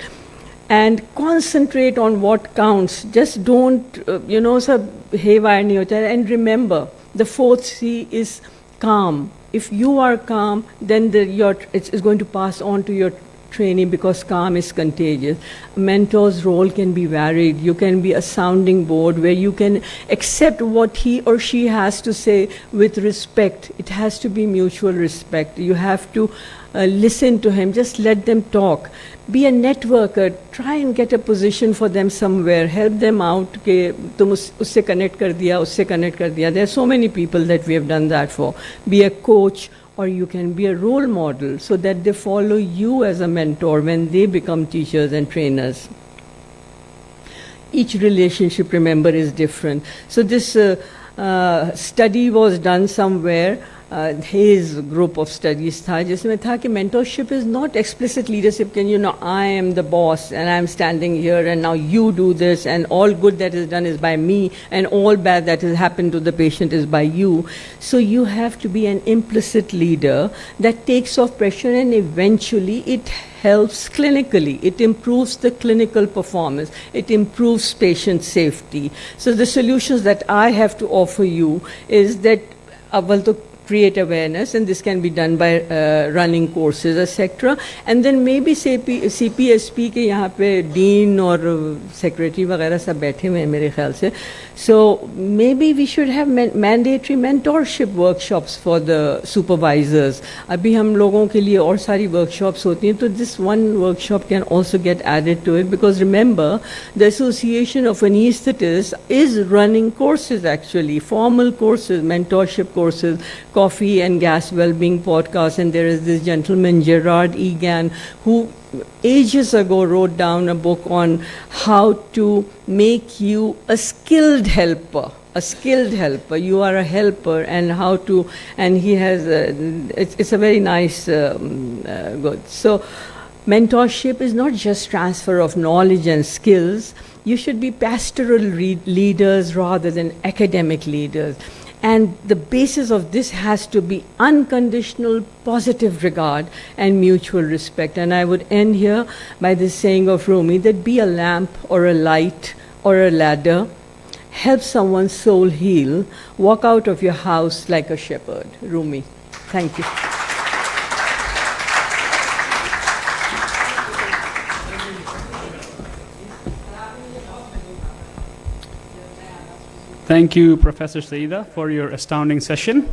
And concentrate on what counts. Just don't, सब haywire नहीं होता है. And remember, the 4th C is calm. If you are calm, then it's going to pass on to your training because calm is contagious. A mentor's role can be varied. You can be a sounding board where you can accept what he or she has to say with respect. It has to be mutual respect. You have to listen to him. Just let them talk. Be a networker. Try and get a position for them somewhere. Help them out. कि तुम उससे connect कर दिया. There are so many people that we have done that for. Be a coach, or you can be a role model so that they follow you as a mentor when they become teachers and trainers. Each relationship, remember, is different. So this study was done somewhere. His group of studies था जिसमें था कि mentorship is not explicit leadership. I am the boss and I'm standing here and now you do this and all good that is done is by me and all bad that has happened to the patient is by you. So you have to be an implicit leader that takes off pressure, and eventually it helps clinically. It improves the clinical performance. It improves patient safety. So the solutions that I have to offer you is that create awareness, and this can be done by running courses, etc. And then maybe CPSP के यहाँ पे dean और secretary वगैरह सब बैठे हुए हैं मेरे ख्याल से. So maybe we should have mandatory mentorship workshops for the supervisors. अभी हम लोगों के लिए और सारी workshops होती हैं, तो this one workshop can also get added to it, because remember, the Association of Anesthetists is running courses actually, formal courses, mentorship courses, coffee and gas well-being podcast, and there is this gentleman, Gerard Egan, who ages ago wrote down a book on how to make you a skilled helper. You are a helper, and how to, and he has, it's a very nice, good. So mentorship is not just transfer of knowledge and skills. You should be pastoral leaders rather than academic leaders. And the basis of this has to be unconditional, positive regard and mutual respect. And I would end here by this saying of Rumi, that be a lamp or a light or a ladder, help someone's soul heal, walk out of your house like a shepherd. Rumi. Thank you. Thank you, Professor Saida, for your astounding session.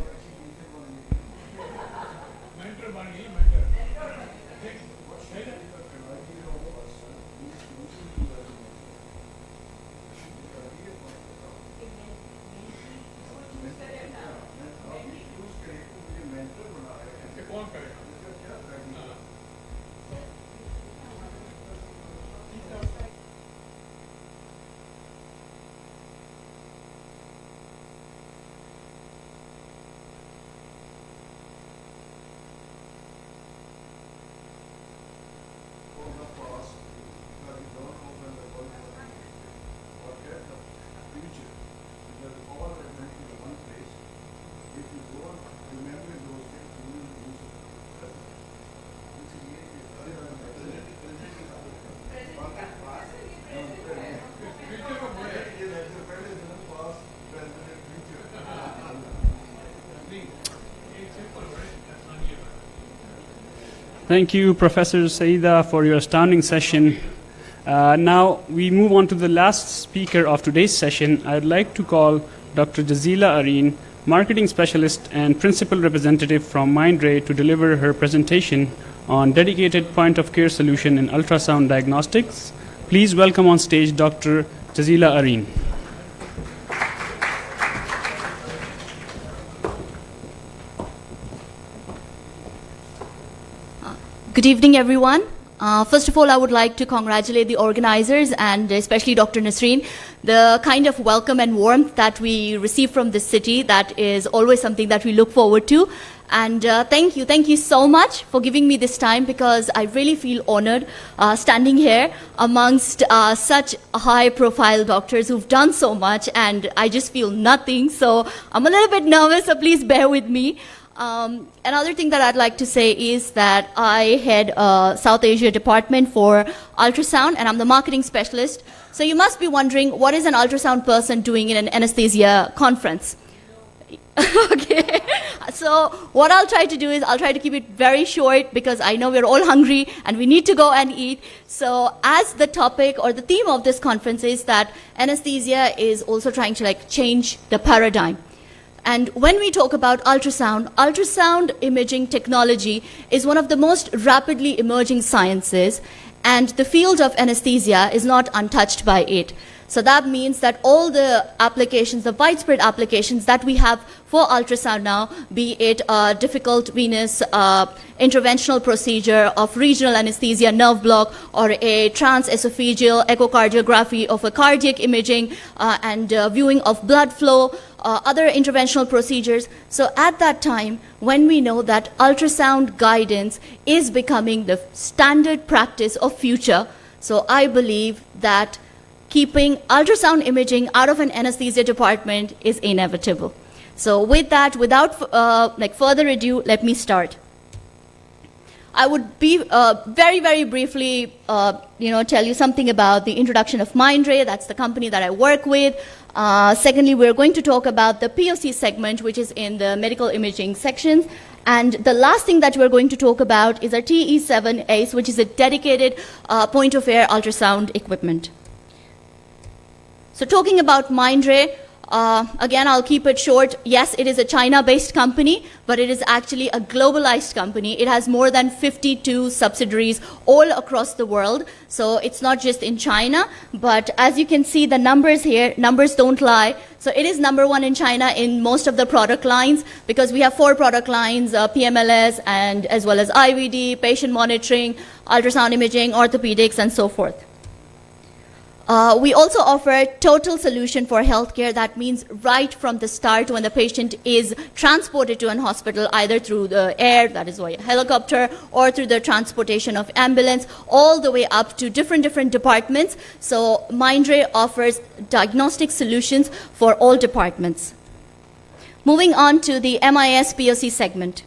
Thank you, Professor Saida, for your astounding session. Now we move on to the last speaker of today's session. I'd like to call Dr. Jazila Areen, Marketing Specialist and Principal Representative from Mindray, to deliver her presentation on dedicated point-of-care solution in ultrasound diagnostics. Please welcome on stage Dr. Jazila Areen. Good evening, everyone. First of all, I would like to congratulate the organizers and especially Dr. Nasreen. The kind of welcome and warmth that we receive from this city, that is always something that we look forward to. And thank you so much for giving me this time, because I really feel honored standing here amongst such high-profile doctors who've done so much, and I just feel nothing. So I'm a little bit nervous, so please bear with me. Another thing that I'd like to say is that I head South Asia department for ultrasound, and I'm the marketing specialist. So you must be wondering, what is an ultrasound person doing in an anesthesia conference? Okay, so what I'll try to do is I'll try to keep it very short, because I know we're all hungry and we need to go and eat. So as the topic or the theme of this conference is that anesthesia is also trying to change the paradigm. And when we talk about ultrasound, ultrasound imaging technology is one of the most rapidly emerging sciences, and the field of anesthesia is not untouched by it. So that means that all the applications, the widespread applications that we have for ultrasound now, be it a difficult venous interventional procedure of regional anesthesia, nerve block, or a transesophageal echocardiography of a cardiac imaging and viewing of blood flow, other interventional procedures. So at that time, when we know that ultrasound guidance is becoming the standard practice of future, so I believe that keeping ultrasound imaging out of an anesthesia department is inevitable. So with that, without further ado, let me start. I would be very briefly, tell you something about the introduction of Mindray. That's the company that I work with. Secondly, we're going to talk about the POC segment, which is in the medical imaging section. And the last thing that we're going to talk about is our TE7 ACE, which is a dedicated point-of-care ultrasound equipment. So talking about Mindray, again, I'll keep it short. Yes, it is a China-based company, but it is actually a globalized company. It has more than 52 subsidiaries all across the world. So it's not just in China, but as you can see, the numbers here, numbers don't lie. So it is #1 in China in most of the product lines, because we have 4 product lines, PMLS, and as well as IVD, patient monitoring, ultrasound imaging, orthopedics, and so forth. We also offer a total solution for healthcare. That means right from the start, when the patient is transported to an hospital, either through the air, that is via helicopter, or through the transportation of ambulance, all the way up to different departments. So Mindray offers diagnostic solutions for all departments. Moving on to the MIS POC segment.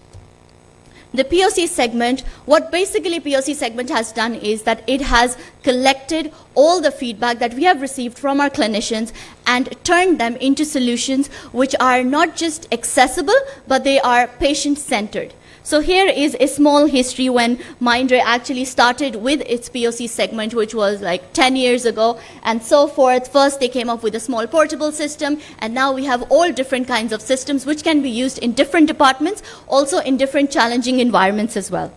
The POC segment, what basically POC segment has done is that it has collected all the feedback that we have received from our clinicians and turned them into solutions which are not just accessible, but they are patient-centered. So here is a small history when Mindray actually started with its POC segment, which was 10 years ago, and so forth. First, they came up with a small portable system, and now we have all different kinds of systems which can be used in different departments, also in different challenging environments as well.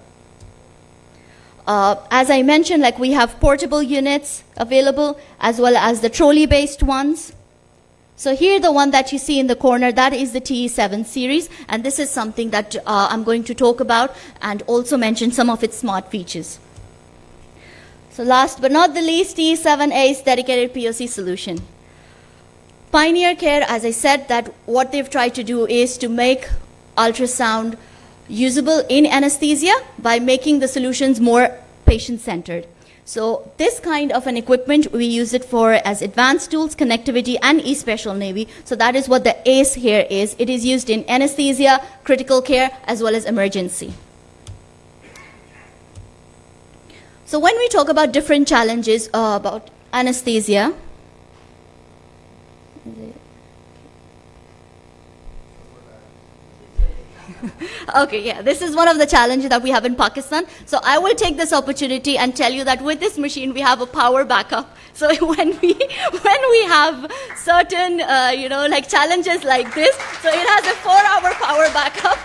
As I mentioned, we have portable units available, as well as the trolley-based ones. So here, the one that you see in the corner, that is the TE7 series, and this is something that I'm going to talk about and also mention some of its smart features. So last but not the least, TE7 ACE dedicated POC solution. Pioneer Care, as I said, that what they've tried to do is to make ultrasound usable in anesthesia by making the solutions more patient-centered. So this kind of an equipment, we use it for as advanced tools, connectivity, and e-special Navy. So that is what the ACE here is. It is used in anesthesia, critical care, as well as emergency. So when we talk about different challenges about anesthesia, Okay, yeah, this is one of the challenges that we have in Pakistan. So I will take this opportunity and tell you that with this machine we have a power backup. So when we have certain like challenges like this, so it has a 4-hour power backup.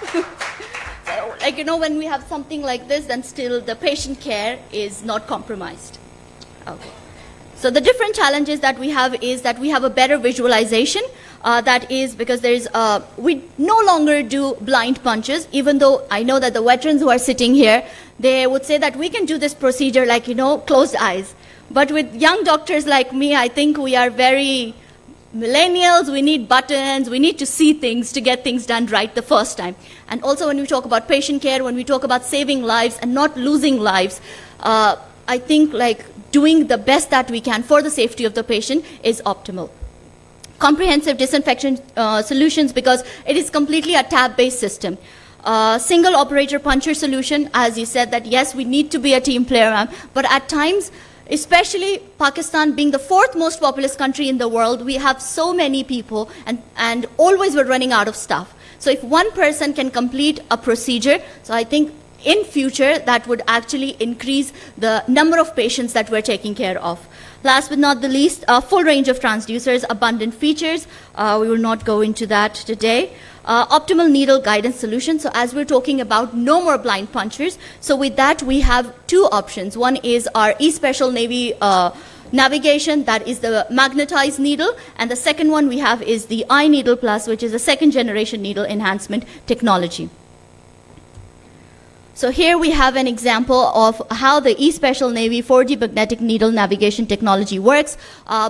So, like when we have something like this, then still the patient care is not compromised. Okay. So the different challenges that we have is that we have a better visualization. That is because there is we no longer do blind punches, even though I know that the veterans who are sitting here, they would say that we can do this procedure like, closed eyes. But with young doctors like me, I think we are very millennials. We need buttons. We need to see things to get things done right the first time. And also when we talk about patient care, when we talk about saving lives and not losing lives, I think like doing the best that we can for the safety of the patient is optimal. Comprehensive disinfection solutions, because it is completely a tab-based system. Single operator puncher solution, as you said, that yes, we need to be a team player, but at times, especially Pakistan being the 4th most populous country in the world, we have so many people and always we're running out of staff. So if one person can complete a procedure, so I think in future that would actually increase the number of patients that we're taking care of. Last but not the least, a full range of transducers, abundant features. We will not go into that today. Optimal needle guidance solution. So as we're talking about no more blind punchers, so with that we have 2 options. One is our E-Special Navy navigation, that is the magnetized needle, and the second one we have is the iNeedle Plus, which is a 2nd generation needle enhancement technology. So here we have an example of how the E-Special Navy 4D magnetic needle navigation technology works,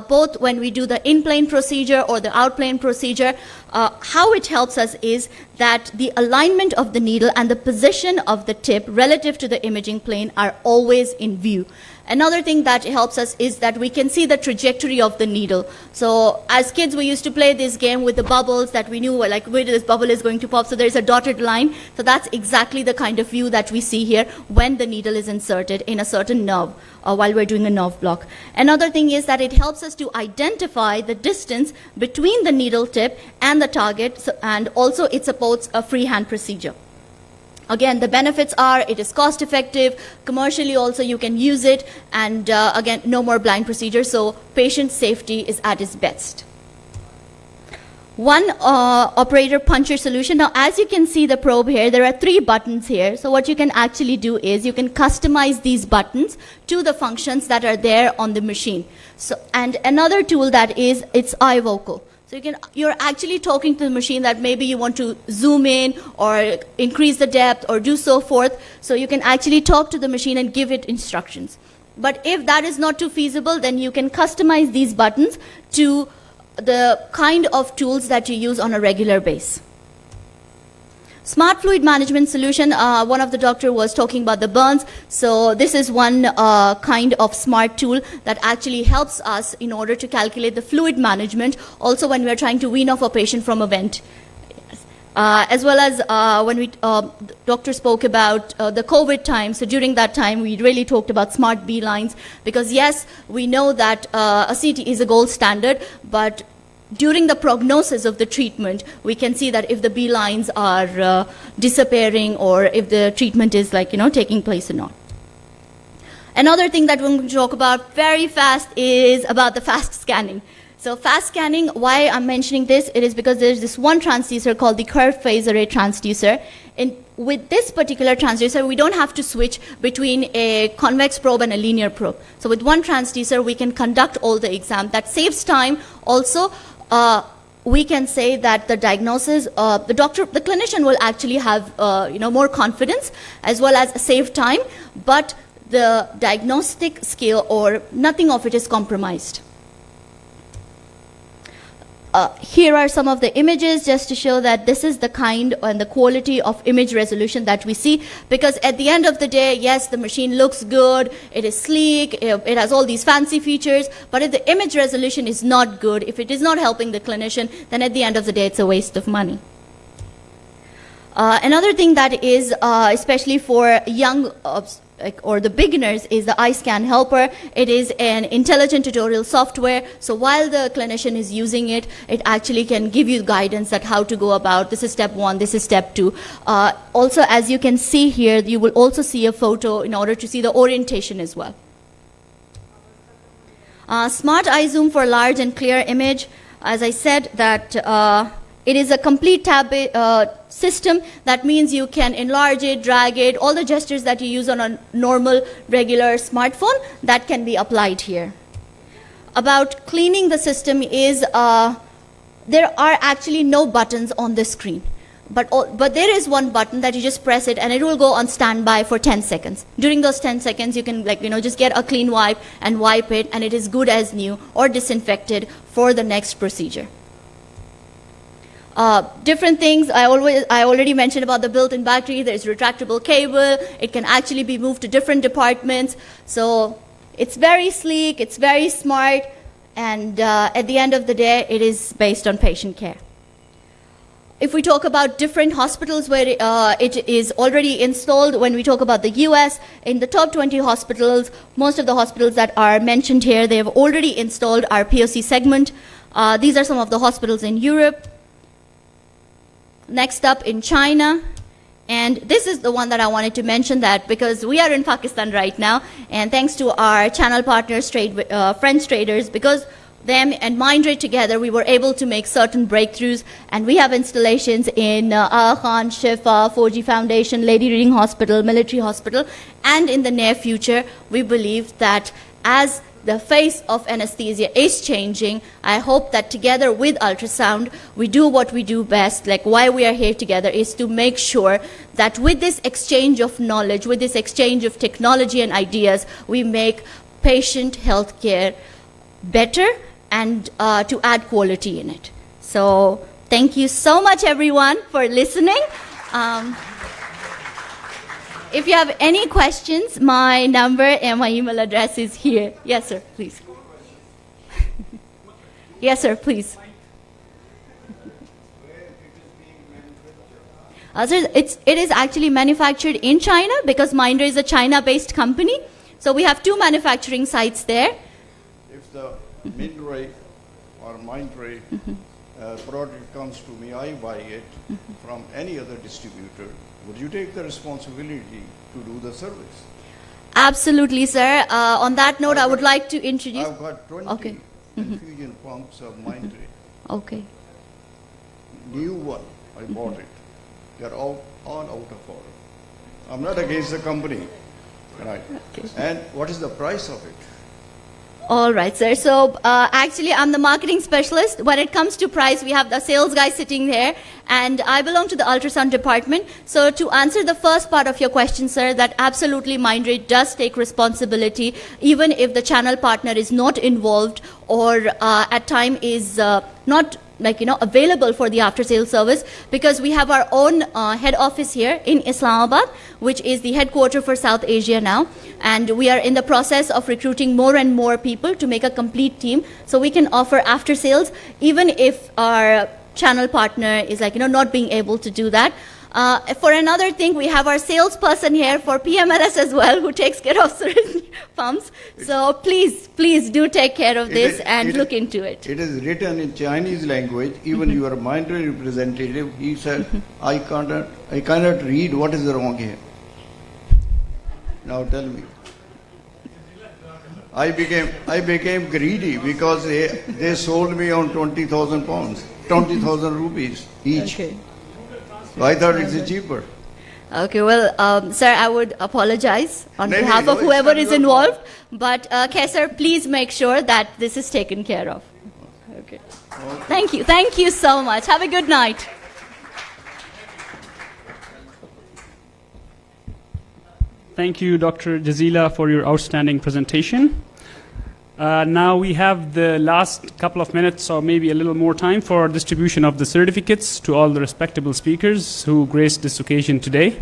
both when we do the in-plane procedure or the out-plane procedure. How it helps us is that the alignment of the needle and the position of the tip relative to the imaging plane are always in view. Another thing that helps us is that we can see the trajectory of the needle. So as kids, we used to play this game with the bubbles that we knew, like where this bubble is going to pop. So there's a dotted line. So that's exactly the kind of view that we see here when the needle is inserted in a certain nerve while we're doing a nerve block. Another thing is that it helps us to identify the distance between the needle tip and the target, and also it supports a freehand procedure. Again, the benefits are it is cost effective, commercially also you can use it, and again, no more blind procedure, so patient safety is at its best. One operator puncher solution. Now, as you can see the probe here, there are 3 buttons here. So what you can actually do is you can customize these buttons to the functions that are there on the machine. So, and another tool that is, it's iVocal. So you're actually talking to the machine that maybe you want to zoom in or increase the depth or do so forth. So you can actually talk to the machine and give it instructions. But if that is not too feasible, then you can customize these buttons to the kind of tools that you use on a regular basis. Smart fluid management solution, one of the doctor was talking about the burns. So this is one kind of smart tool that actually helps us in order to calculate the fluid management, also when we're trying to wean off a patient from a vent. As well as when the doctor spoke about the COVID time, so during that time we really talked about smart B lines, because yes, we know that a CT is a gold standard, but during the prognosis of the treatment, we can see that if the B lines are disappearing or if the treatment is taking place or not. Another thing that we're going to talk about very fast is about the fast scanning. So fast scanning, why I'm mentioning this, it is because there's this one transducer called the curved phase array transducer. And with this particular transducer, we don't have to switch between a convex probe and a linear probe. So with one transducer, we can conduct all the exam. That saves time. Also, we can say that the diagnosis, the clinician will actually have more confidence as well as save time, but the diagnostic skill or nothing of it is compromised. Here are some of the images just to show that this is the kind and the quality of image resolution that we see, because at the end of the day, yes, the machine looks good, it is sleek, it has all these fancy features, but if the image resolution is not good, if it is not helping the clinician, then at the end of the day, it's a waste of money. Another thing that is, especially for young or the beginners is the iScan Helper. It is an intelligent tutorial software. So while the clinician is using it, it actually can give you guidance that how to go about. This is step 1, this is step 2. Also, as you can see here, you will also see a photo in order to see the orientation as well. Smart eye zoom for large and clear image. As I said, that it is a complete tab system. That means you can enlarge it, drag it, all the gestures that you use on a normal, regular smartphone, that can be applied here. About cleaning the system is, there are actually no buttons on the screen. But there is one button that you just press it and it will go on standby for 10 seconds. During those 10 seconds, you can just get a clean wipe and wipe it, and it is good as new or disinfected for the next procedure. Different things, I already mentioned about the built-in battery. There's retractable cable. It can actually be moved to different departments. So it's very sleek, it's very smart, and at the end of the day, it is based on patient care. If we talk about different hospitals where it is already installed, when we talk about the US, in the top 20 hospitals, most of the hospitals that are mentioned here, they have already installed our POC segment. These are some of the hospitals in Europe. Next up in China. And this is the one that I wanted to mention, that because we are in Pakistan right now, and thanks to our channel partners, French traders, because them and Mindray together, we were able to make certain breakthroughs, and we have installations in Aga Khan, Shifa, 4G Foundation, Lady Reading Hospital, Military Hospital, and in the near future, we believe that as the face of anesthesia is changing, I hope that together with ultrasound, we do what we do best, like why we are here together, is to make sure that with this exchange of knowledge, with this exchange of technology and ideas, we make patient health care better and to add quality in it. So thank you so much, everyone, for listening. If you have any questions, my number and my email address is here. Yes, sir, please. Yes, sir, please. Sir, it is actually manufactured in China, because Mindray is a China-based company. So we have 2 manufacturing sites there. If the Mindray or Mindray product comes to me, I buy it from any other distributor, would you take the responsibility to do the service? Absolutely, sir. On that note, I would like to introduce... I've got 20 infusion pumps of Mindray. Okay. New one, I bought it. They're all out of order. I'm not against the company. Right. Okay. And what is the price of it? All right, sir. So actually, I'm the marketing specialist. When it comes to price, we have the sales guy sitting there, and I belong to the ultrasound department. So to answer the first part of your question, sir, that absolutely Mindray does take responsibility, even if the channel partner is not involved or at time is not available for the after sales service, because we have our own head office here in Islamabad, which is the headquarters for South Asia now, and we are in the process of recruiting more and more people to make a complete team, so we can offer after sales even if our channel partner is not being able to do that. For another thing, we have our salesperson here for PMLS as well, who takes care of syringe pumps. So please do take care of this and look into it. It is written in Chinese language. Even your Mindray representative, he said, I cannot read. What is wrong here? Now tell me. I became greedy because they sold me on 20,000 pounds, 20,000 rupees each. Okay. So I thought it's cheaper. Okay, well, sir, I would apologize on behalf of whoever is involved. But, sir, please make sure that this is taken care of. Okay. Thank you. Thank you so much. Have a good night. Thank you, Dr. Jazila, for your outstanding presentation. Now we have the last couple of minutes or maybe a little more time for distribution of the certificates to all the respectable speakers who graced this occasion today.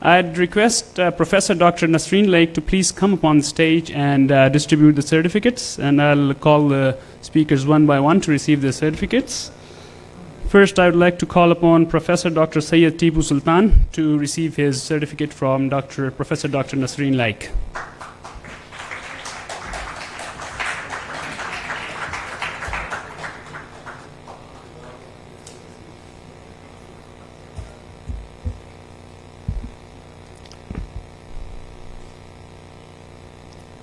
I'd request Professor Dr. Nasreen Lake to please come up on stage and distribute the certificates, and I'll call the speakers one by one to receive the certificates. First, I would like to call upon Professor Dr. Sayyid Tipu Sultan to receive his certificate from Professor Dr. Nasreen Laik.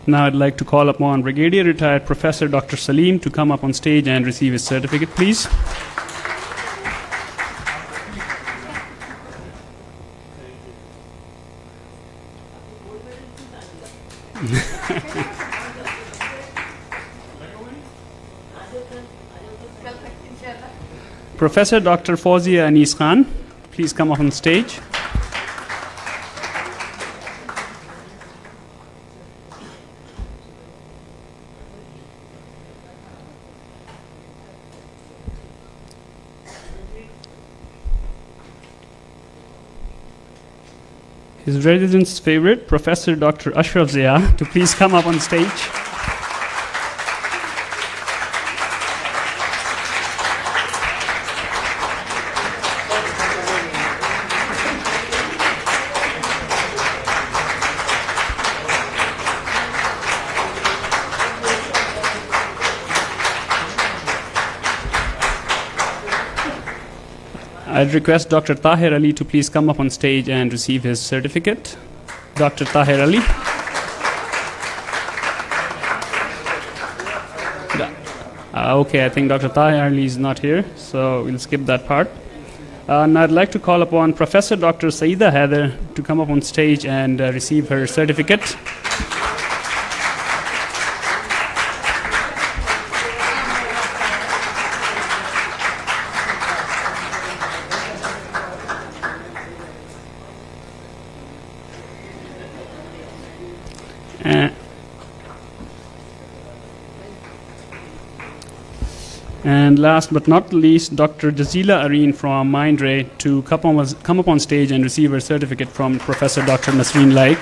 Now I'd like to call upon Brigadier Retired Professor Dr. Salim to come up on stage and receive his certificate, please. Professor Dr. Fawzia Anis Khan, please come up on stage. His resident's favorite, Professor Dr. Ashraf Zia, to please come up on stage. I'd request Dr. Tahir Ali to please come up on stage and receive his certificate. Dr. Tahir Ali. Okay, I think Dr. Tahir Ali is not here, so we'll skip that part. And I'd like to call upon Professor Dr. Saida Haider to come up on stage and receive her certificate. And last but not least, Dr. Jazila Areen from Mindray to come up on stage and receive her certificate from Professor Dr. Nasreen Laik.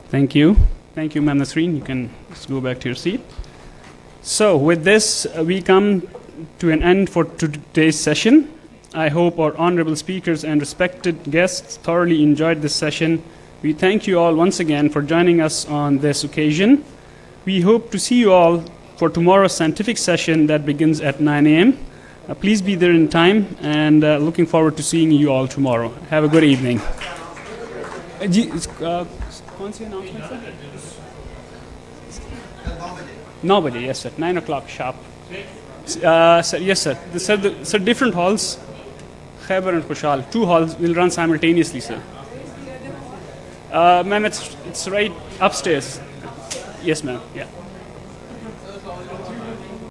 Thank you. Thank you, Ma'am Nasreen. You can just go back to your seat. So with this, we come to an end for today's session. I hope our honorable speakers and respected guests thoroughly enjoyed this session. We thank you all once again for joining us on this occasion. We hope to see you all for tomorrow's scientific session that begins at 9 a.m. Please be there in time, and looking forward to seeing you all tomorrow. Have a good evening. Nobody, yes sir, 9 o'clock sharp. Sir, yes sir, sir, different halls, Khyber and Kushal, 2 halls will run simultaneously, sir. Ma'am, it's right upstairs. Yes ma'am, yeah.